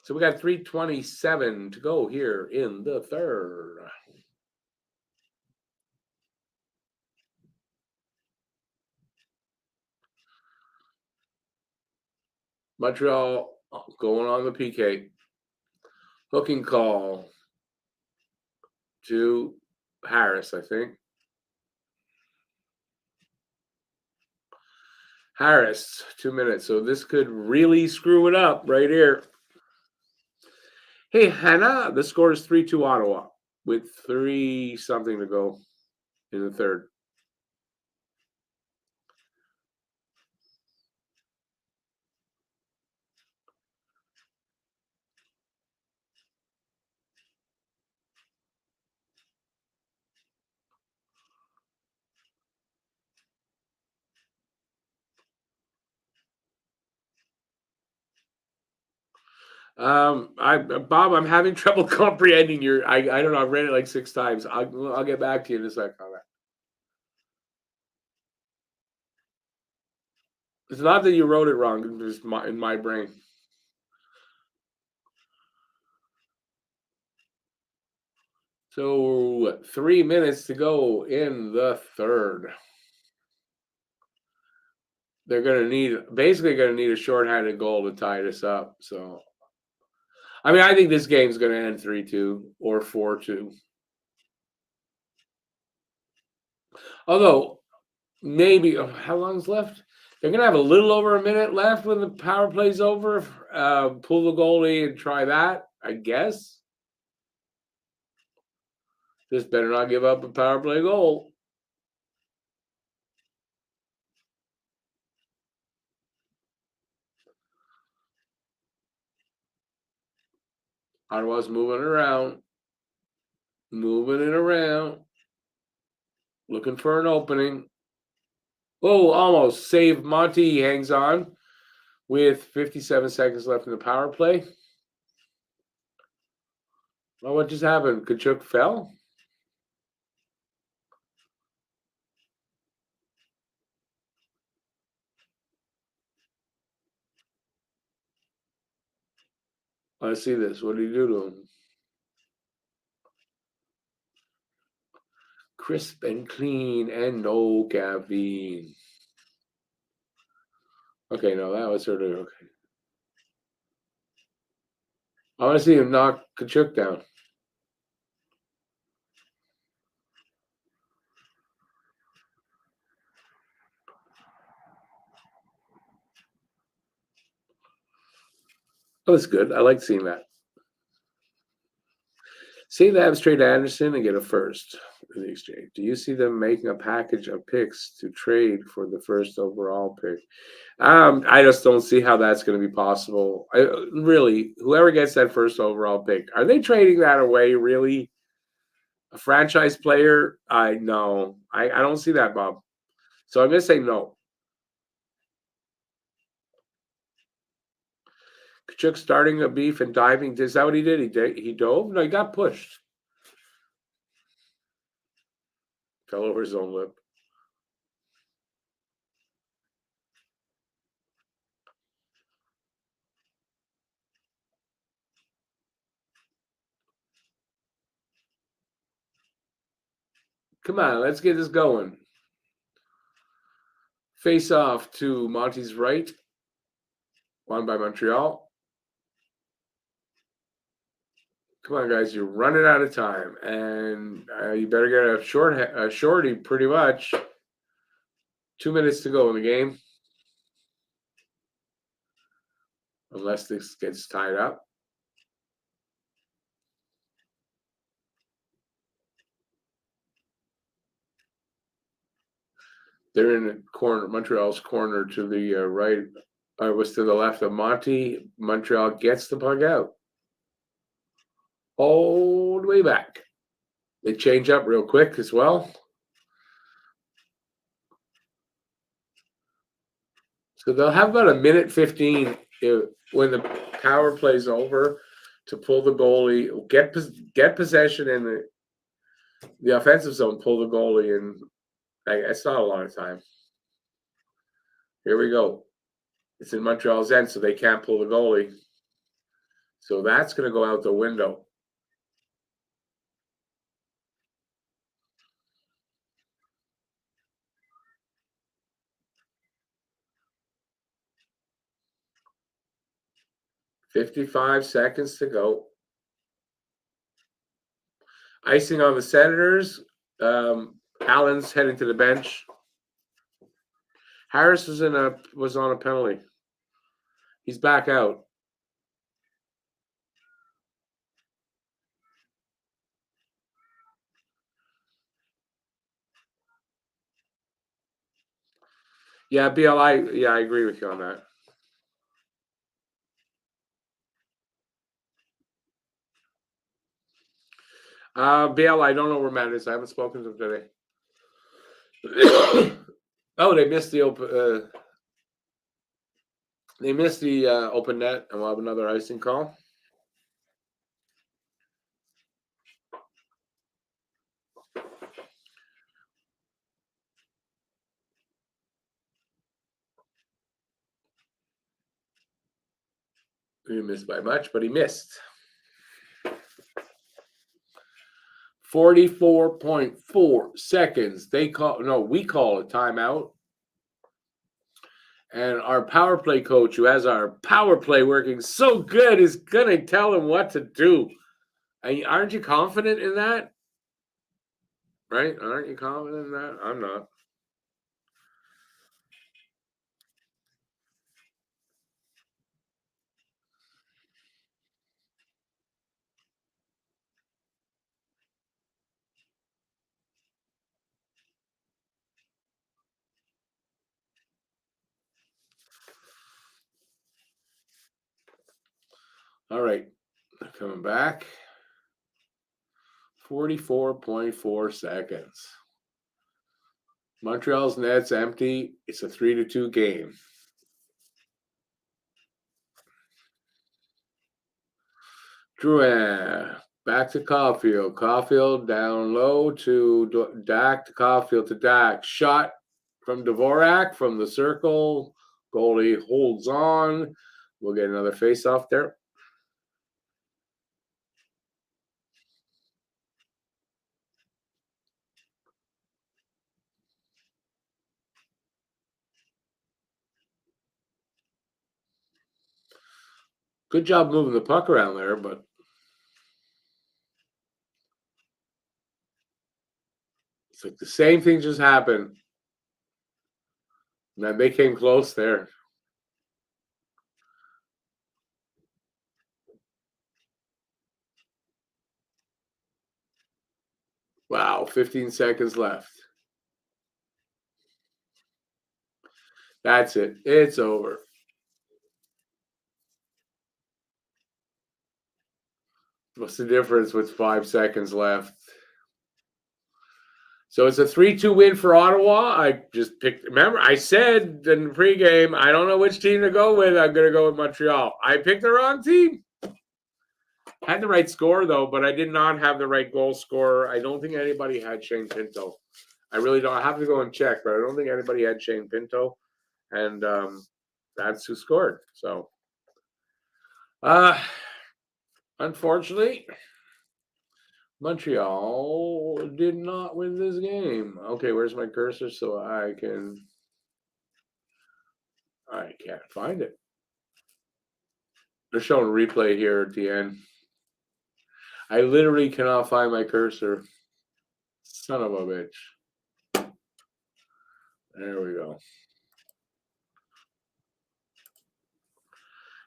So we got 3:27 to go here in the third. Montreal going on the PK. Hooking call to Harris, I think. Harris, 2 minutes. So this could really screw it up right here. Hey, Hannah, the score is 3-2 Ottawa with 3 something to go in the third. Bob, I'm having trouble comprehending your. I don't know. I've read it like 6 times. I'll get back to you in a second on that. It's not that you wrote it wrong. It's just in my brain. So 3 minutes to go in the third. They're basically gonna need a shorthanded goal to tie this up. So I mean, I think this game's gonna end 3-2 or 4-2. Although maybe how long's left? They're gonna have a little over a minute left when the power play's over. Pull the goalie and try that, I guess. Just better not give up a power play goal. Ottawa's moving it around, looking for an opening. Oh, almost save. Monty hangs on with 57 seconds left in the power play. Well, what just happened? Kachuk fell? Let's see this. What did he do to him? Crisp and clean and no caffeine. Okay, no, that was sort of okay. I want to see him knock Kachuk down. That was good. I like seeing that. Say the Habs trade Anderson and get a first in the exchange. Do you see them making a package of picks to trade for the first overall pick? I just don't see how that's going to be possible. Really, whoever gets that first overall pick, are they trading that away? Really, a franchise player? I no, I don't see that, Bob. So I'm going to say no. Kachuk starting a beef and diving. Is that what he did? He dove? No, he got pushed. Fell over his own lip. Come on, let's get this going. Face off to Monty's right. Won by Montreal. Come on, guys, you're running out of time, and you better get a shorty, pretty much. 2 minutes to go in the game, unless this gets tied up. They're in the corner, Montreal's corner to the right. Or was to the left of Monty. Montreal gets the puck out. All the way back. They change up real quick as well. So they'll have about a minute 15 when the power plays over to pull the goalie, get possession in the offensive zone, pull the goalie, and it's not a lot of time. Here we go. It's in Montreal's end, so they can't pull the goalie. So that's going to go out the window. $55 seconds to go. Icing on the Senators. Allen's heading to the bench. Harris was on a penalty. He's back out. Yeah, BLI. Yeah, I agree with you on that. BL, I don't know where Matt is. I haven't spoken to him today. Oh, they missed the open. They missed the open net, and we'll have another icing call. He didn't miss by much, but he missed. 44.4 seconds. We call a timeout. And our power play coach, who has our power play working so good, is going to tell him what to do. Aren't you confident in that? Right? Aren't you confident in that? I'm not. All right. Coming back. 44.4 seconds. Montreal's net's empty. It's a 3-2 game. Drouin back to Caulfield. Caulfield down low to Dak to Caulfield to Dak. Shot from Dvorak from the circle. Goalie holds on. We'll get another face-off there. Good job moving the puck around there, but it's like the same thing just happened. Man, they came close there. Wow, 15 seconds left. That's it. It's over. What's the difference with 5 seconds left? So it's a 3-2 win for Ottawa. I just picked. Remember, I said in the pregame, I don't know which team to go with. I'm going to go with Montreal. I picked the wrong team. Had the right score, though, but I did not have the right goal scorer. I don't think anybody had Shane Pinto. I really don't. I have to go and check, but I don't think anybody had Shane Pinto. And that's who scored. So, unfortunately, Montreal did not win this game. Okay, where's my cursor so I can't find it. They're showing replay here at the end. I literally cannot find my cursor. Son of a bitch. There we go.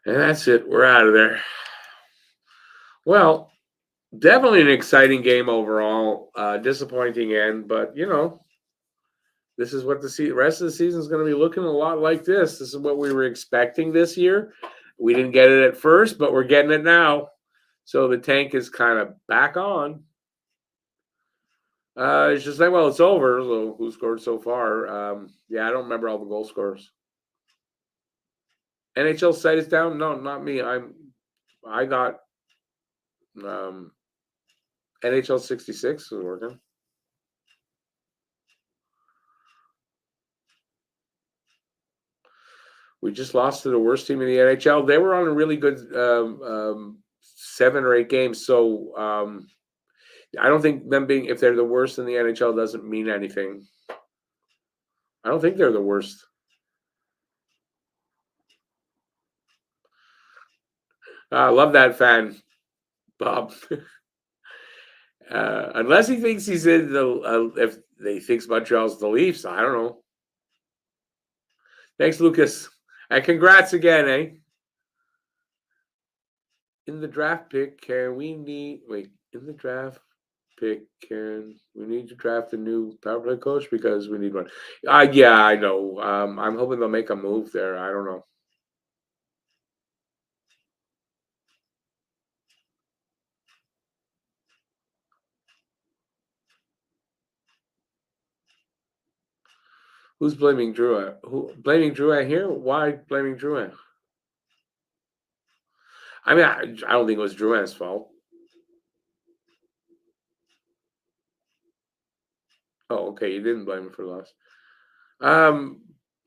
And that's it. We're out of there. Well, definitely an exciting game overall. Disappointing end, but this is what the rest of the season is going to be looking a lot like this. This is what we were expecting this year. We didn't get it at first, but we're getting it now. So the tank is kind of back on. It's just like, well, it's over. So who scored so far? I don't remember all the goal scorers. NHL site is down. No, not me. I got NHL 66 is working. We just lost to the worst team in the NHL. They were on a really good 7 or 8 games. So I don't think them being, if they're the worst in the NHL, doesn't mean anything. I don't think they're the worst. I love that fan, Bob. Unless he thinks he's in if he thinks Montreal's the Leafs, I don't know. Thanks, Lucas. And congrats again, eh? In the draft pick, in the draft pick, we need to draft a new power play coach because we need one. Yeah, I know. I'm hoping they'll make a move there. I don't know. Who's blaming Drouin? Who blaming Drouin here? Why blaming Drouin? I mean, I don't think it was Drouin's fault. Oh, okay. You didn't blame him for the loss.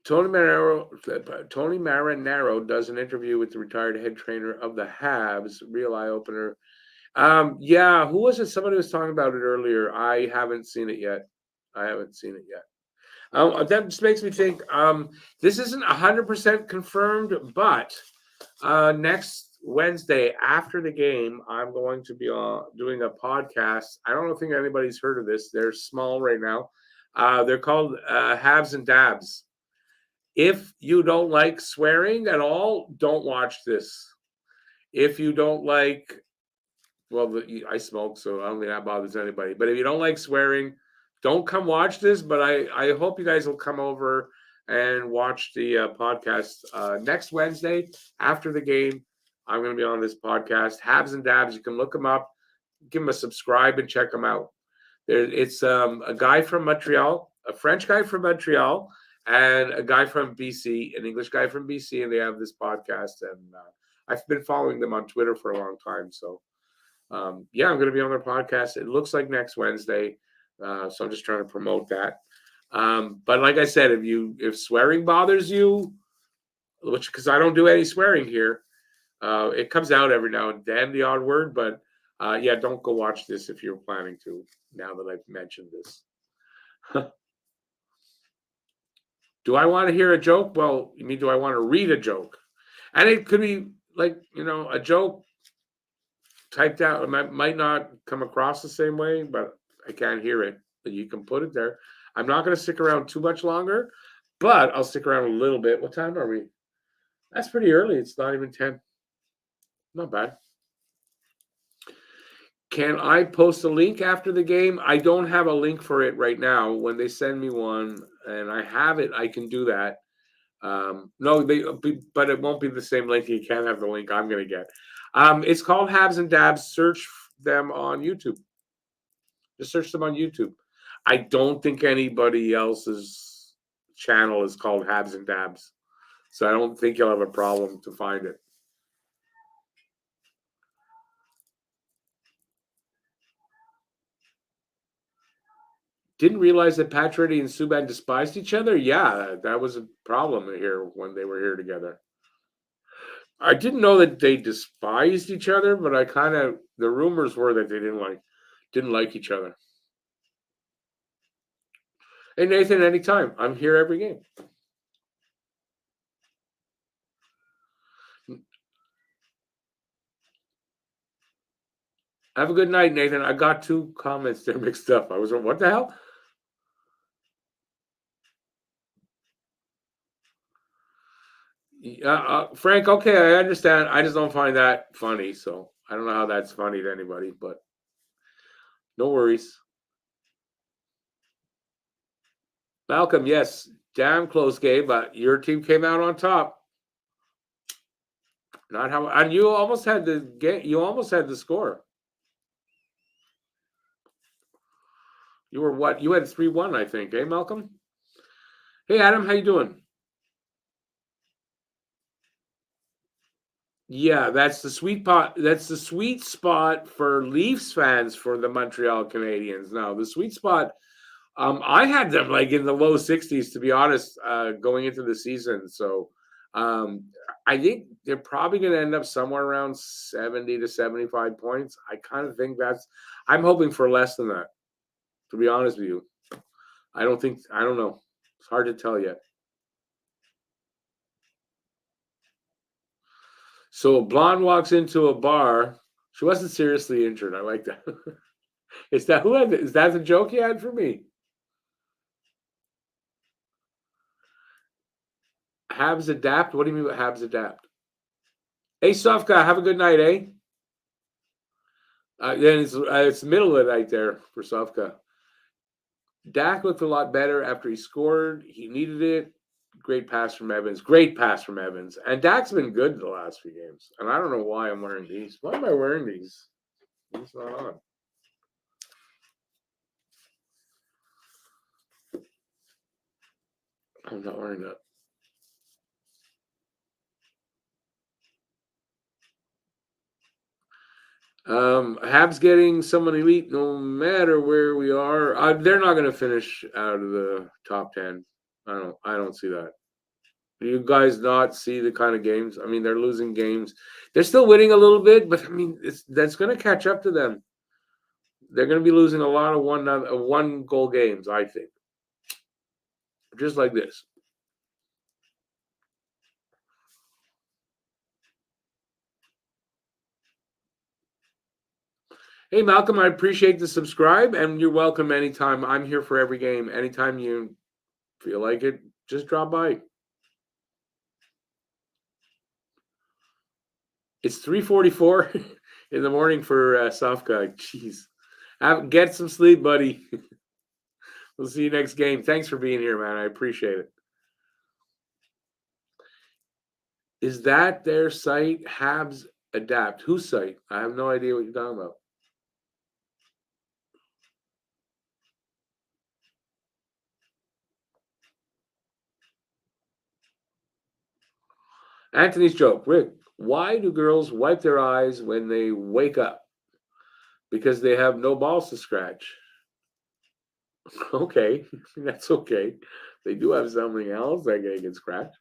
Tony Marinaro does an interview with the retired head trainer of the Habs. Real eye opener. Yeah, who was it? Somebody was talking about it earlier. I haven't seen it yet. I haven't seen it yet. That just makes me think. This isn't 100% confirmed, but next Wednesday after the game, I'm going to be doing a podcast. I don't think anybody's heard of this. They're small right now. They're called Habs and Dabs. If you don't like swearing at all, don't watch this. If you don't like, well, I smoke, so I don't think that bothers anybody. But if you don't like swearing, don't come watch this. But I hope you guys will come over and watch the podcast next Wednesday after the game. I'm going to be on this podcast, Habs and Dabs. You can look them up, give them a subscribe, and check them out. It's a guy from Montreal, a French guy from Montreal, and a guy from BC, an English guy from BC, and they have this podcast. And I've been following them on Twitter for a long time. So, yeah, I'm going to be on their podcast. It looks like next Wednesday. So I'm just trying to promote that. But like I said, if swearing bothers you, which because I don't do any swearing here, it comes out every now and then, the odd word. But yeah, don't go watch this if you're planning to. Now that I've mentioned this. Do I want to hear a joke? Well, you mean do I want to read a joke? And it could be like, a joke typed out. It might not come across the same way, but I can't hear it. But you can put it there. I'm not going to stick around too much longer, but I'll stick around a little bit. What time are we? That's pretty early. It's not even 10. Not bad. Can I post a link after the game? I don't have a link for it right now. When they send me one and I have it, I can do that. No, but it won't be the same link. You can't have the link I'm going to get. It's called Habs and Dabs. Search them on YouTube. Just search them on YouTube. I don't think anybody else's channel is called Habs and Dabs. So I don't think you'll have a problem to find it. Didn't realize that Pacioretty and Subban despised each other. Yeah, that was a problem here when they were here together. I didn't know that they despised each other, but the rumors were that they didn't like each other. Hey Nathan, anytime. I'm here every game. Have a good night, Nathan. I got two comments there mixed up. I was like, what the hell? Frank, okay, I understand. I just don't find that funny, so I don't know how that's funny to anybody, but no worries. Malcolm, yes, damn close game, but your team came out on top. Not how, and you almost had the game. You almost had the score. You were what? You had 3-1, I think. Eh, Malcolm? Hey, Adam, how you doing? Yeah, that's the sweet pot. That's the sweet spot for Leafs fans for the Montreal Canadiens. Now, the sweet spot. I had them like in the low 60s, to be honest, going into the season. So, I think they're probably going to end up somewhere around 70 to 75 points. I kind of think I'm hoping for less than that, to be honest with you. I don't know. It's hard to tell yet. So a blonde walks into a bar. She wasn't seriously injured. I like that. Is that the joke you had for me? Habs adapt? What do you mean by Habs adapt? Hey, soft guy, have a good night, eh? Then it's middle of the night there for Sofka. Dak looked a lot better after he scored. He needed it. Great pass from Evans. Great pass from Evans. And Dak's been good the last few games. And I don't know why I'm wearing these. Why am I wearing these? It's not on. I'm not wearing that. Habs getting someone elite no matter where we are. They're not going to finish out of the top 10. I don't see that. Do you guys not see the kind of games? I mean, they're losing games. They're still winning a little bit, but I mean, that's going to catch up to them. They're going to be losing a lot of one goal games, I think. Just like this. Hey, Malcolm, I appreciate the subscribe, and you're welcome anytime. I'm here for every game. Anytime you feel like it, just drop by. It's 3:44 in the morning for Soft Guy. Jeez. Get some sleep, buddy. We'll see you next game. Thanks for being here, man. I appreciate it. Is that their site, Habs Adapt? Whose site? I have no idea what you're talking about. Anthony's joke. Rick, why do girls wipe their eyes when they wake up? Because they have no balls to scratch. Okay, that's okay. They do have something else that they can scratch.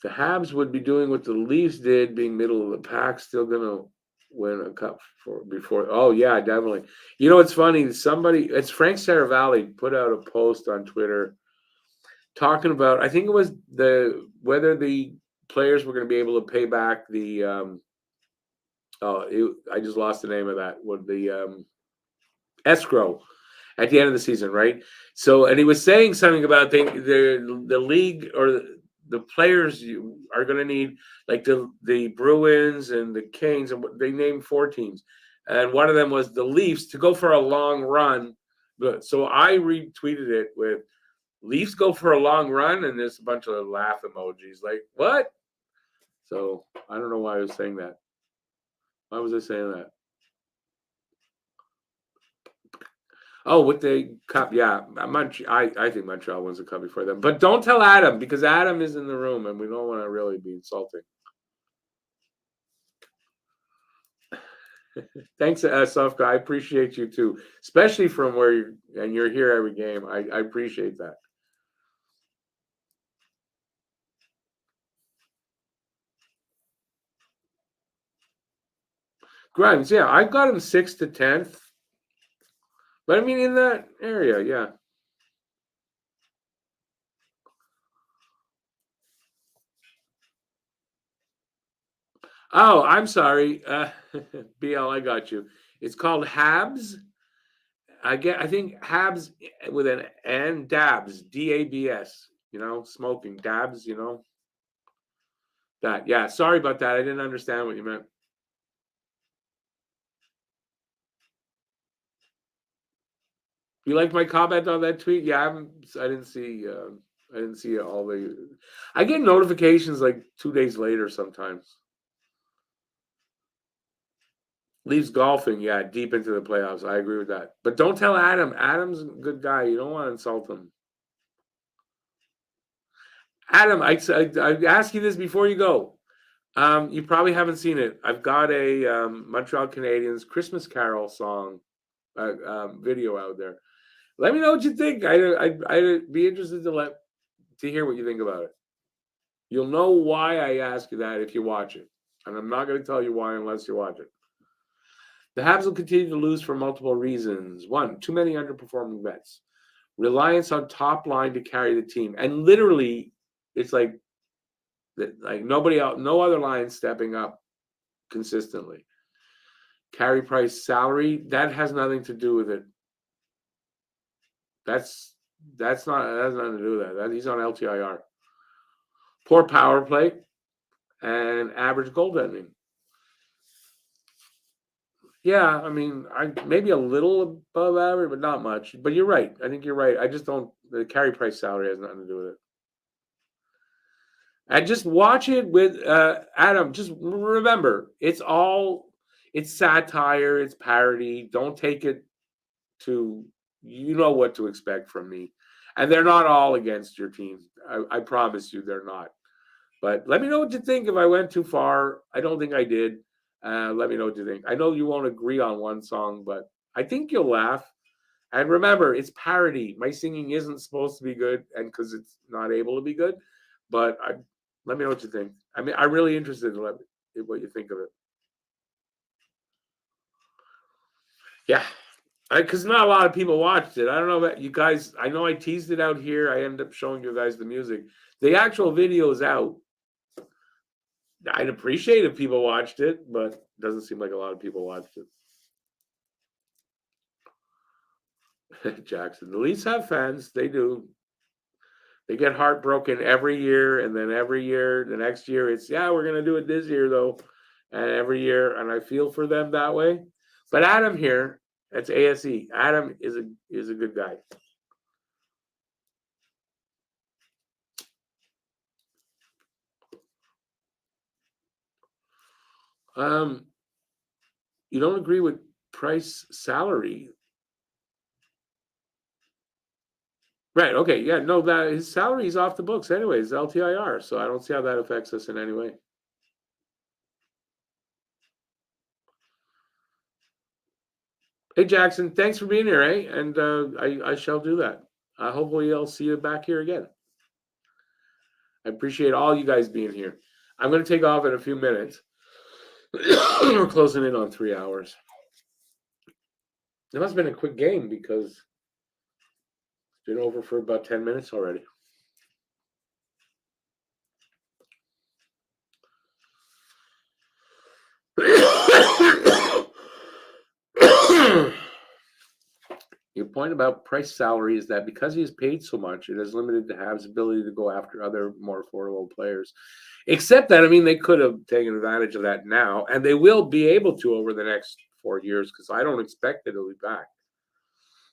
The Habs would be doing what the Leafs did, being middle of the pack, still gonna win a cup for before. Oh yeah, definitely. You know, it's funny. It's Frank Saravalli put out a post on Twitter talking about. I think it was whether the players were going to be able to pay back the. I just lost the name of that. What the escrow at the end of the season, right? So, and he was saying something about the league or the players are going to need, like the Bruins and the Kings, and they named 4 teams, and one of them was the Leafs to go for a long run. But so I retweeted it with Leafs go for a long run, and there's a bunch of laugh emojis. Like what? So I don't know why I was saying that. Why was I saying that? Oh, with the cup, yeah. I think Montreal wins the cup before them. But don't tell Adam because Adam is in the room and we don't want to really be insulting. Thanks, Sofka. I appreciate you too, especially from where you're here every game. I appreciate that. Grimes, yeah, I got him 6th to 10th, but I mean in that area, yeah. Oh, I'm sorry, BL. I got you. It's called Habs. I think Habs with an N, Dabs, Dabs. You know, smoking Dabs. You know that. Yeah, sorry about that. I didn't understand what you meant. You like my comment on that tweet? Yeah, I didn't see. I didn't see all the. I get notifications like 2 days later sometimes. Leaves golfing, yeah, deep into the playoffs. I agree with that. But don't tell Adam. Adam's a good guy. You don't want to insult him. Adam, I ask you this before you go. You probably haven't seen it. I've got a Montreal Canadiens Christmas Carol song video out there. Let me know what you think. I'd be interested to hear what you think about it. You'll know why I ask you that if you watch it, and I'm not going to tell you why unless you watch it. The Habs will continue to lose for multiple reasons. One, too many underperforming vets. Reliance on top line to carry the team, and literally, it's like nobody else, no other line stepping up consistently. Carey Price salary, that has nothing to do with it. That's that has nothing to do with that. He's on LTIR. Poor power play and average goaltending. Yeah, I mean, maybe a little above average, but not much. But you're right. I think you're right. I just don't. The Carey Price salary has nothing to do with it. And just watch it with Adam. Just remember, it's satire, it's parody. Don't take it to, you know what to expect from me. And they're not all against your team. I promise you they're not. But let me know what you think if I went too far. I don't think I did. Let me know what you think. I know you won't agree on one song, but I think you'll laugh. And remember, it's parody. My singing isn't supposed to be good, and because it's not able to be good. But let me know what you think. I mean, I'm really interested in what you think of it. Yeah, because not a lot of people watched it. I don't know about you guys. I know I teased it out here. I ended up showing you guys the music. The actual video is out. I'd appreciate if people watched it, but it doesn't seem like a lot of people watched it. Jackson. The Leafs have fans. They do. They get heartbroken every year, and then every year, the next year, it's we're gonna do it this year though, and every year, and I feel for them that way. But Adam here, that's ASE. Adam is a good guy. You don't agree with Price salary, right? Okay, yeah, no, that his salary is off the books anyways, LTIR. So I don't see how that affects us in any way. Hey Jackson, thanks for being here, eh? And I shall do that. Hopefully I'll see you back here again. I appreciate all you guys being here. I'm going to take off in a few minutes. We're closing in on 3 hours. It must have been a quick game because it's been over for about 10 minutes already. Your point about Price salary is that because he is paid so much, it has limited the Habs' ability to go after other more affordable players. Except that, I mean, they could have taken advantage of that now, and they will be able to over the next 4 years because I don't expect it to be back.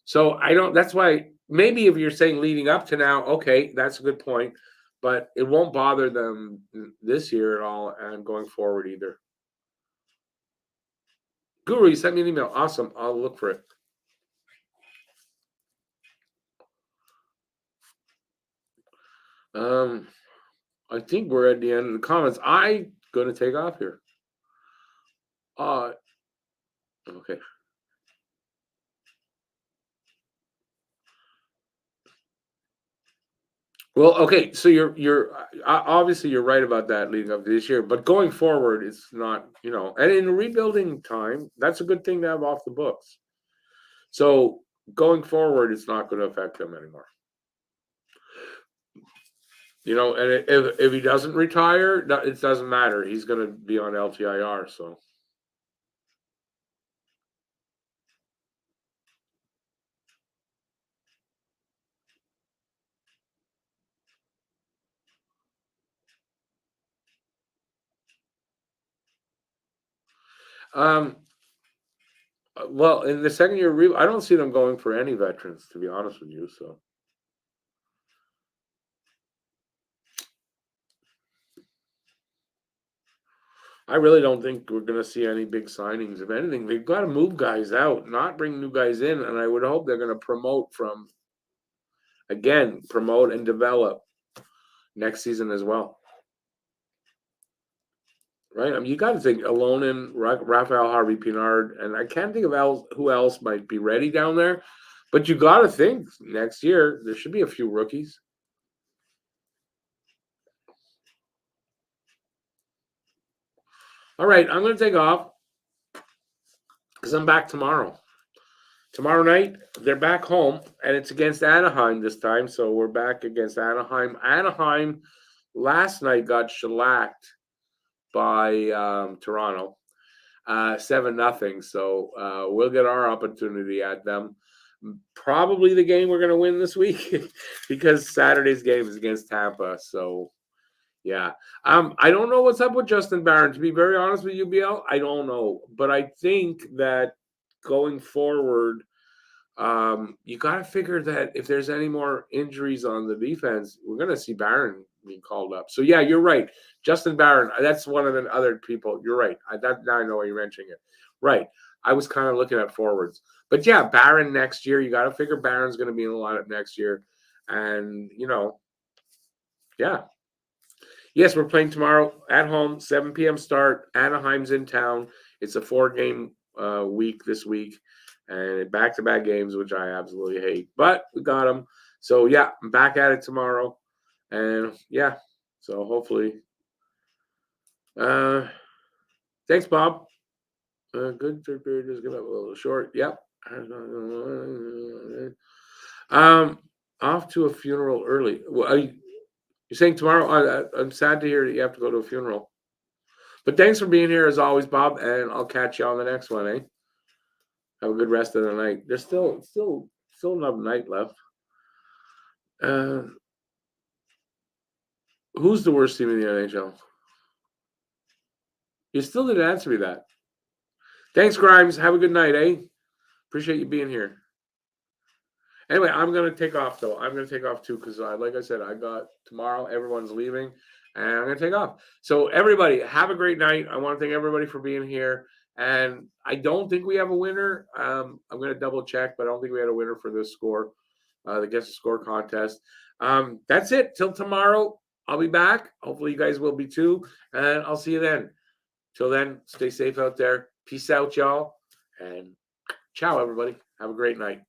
So I don't. That's why maybe if you're saying leading up to now, okay, that's a good point, but it won't bother them this year at all, and going forward either. Guru, you sent me an email. Awesome. I'll look for it. I think we're at the end of the comments. I'm gonna take off here. Okay. Well, okay. So you're obviously you're right about that leading up to this year, but going forward, it's not. And in rebuilding time, that's a good thing to have off the books. So going forward, it's not going to affect him anymore. And if he doesn't retire, it doesn't matter. He's going to be on LTIR. So. Well, in the second year, I don't see them going for any veterans, to be honest with you. So. I really don't think we're going to see any big signings. If anything, they've got to move guys out, not bring new guys in. And I would hope they're going to promote and develop next season as well. Right? I mean, you got to think Alonin, Raphael Harvey-Pinard, and I can't think of who else might be ready down there. But you got to think next year there should be a few rookies. All right, I'm going to take off because I'm back tomorrow. Tomorrow night, they're back home, and it's against Anaheim this time. So we're back against Anaheim. Anaheim last night got shellacked by Toronto, 7-0. So we'll get our opportunity at them. Probably the game we're going to win this week because Saturday's game is against Tampa. So, yeah. I don't know what's up with Justin Barron. To be very honest with you, BL, I don't know. But I think that going forward, you got to figure that if there's any more injuries on the defense, we're going to see Barron being called up. So, yeah, you're right. Justin Barron, that's one of the other people. You're right. Now I know why you're mentioning it. Right. I was kind of looking at forwards. But, yeah, Barron next year. You got to figure Barron's going to be in the lineup next year. And, yeah. Yes, we're playing tomorrow at home, 7 p.m. start. Anaheim's in town. It's a 4-game week this week, and back-to-back games, which I absolutely hate. But we got them. So, yeah, I'm back at it tomorrow. And, yeah, so hopefully. Thanks, Bob. Good third period. Just give up a little short. Yep. Off to a funeral early. Well, you're saying tomorrow? I'm sad to hear that you have to go to a funeral. But thanks for being here as always, Bob, and I'll catch you on the next one, eh? Have a good rest of the night. There's still enough night left. Who's the worst team in the NHL? You still didn't answer me that. Thanks, Grimes. Have a good night, eh? Appreciate you being here. Anyway, I'm gonna take off though. I'm gonna take off too because, like I said, I got tomorrow. Everyone's leaving, and I'm gonna take off. So everybody, have a great night. I want to thank everybody for being here. And I don't think we have a winner. I'm gonna double check, but I don't think we had a winner for this score, the guess the score contest. That's it. Till tomorrow, I'll be back. Hopefully, you guys will be too, and I'll see you then. Till then, stay safe out there. Peace out, y'all, and ciao, everybody. Have a great night.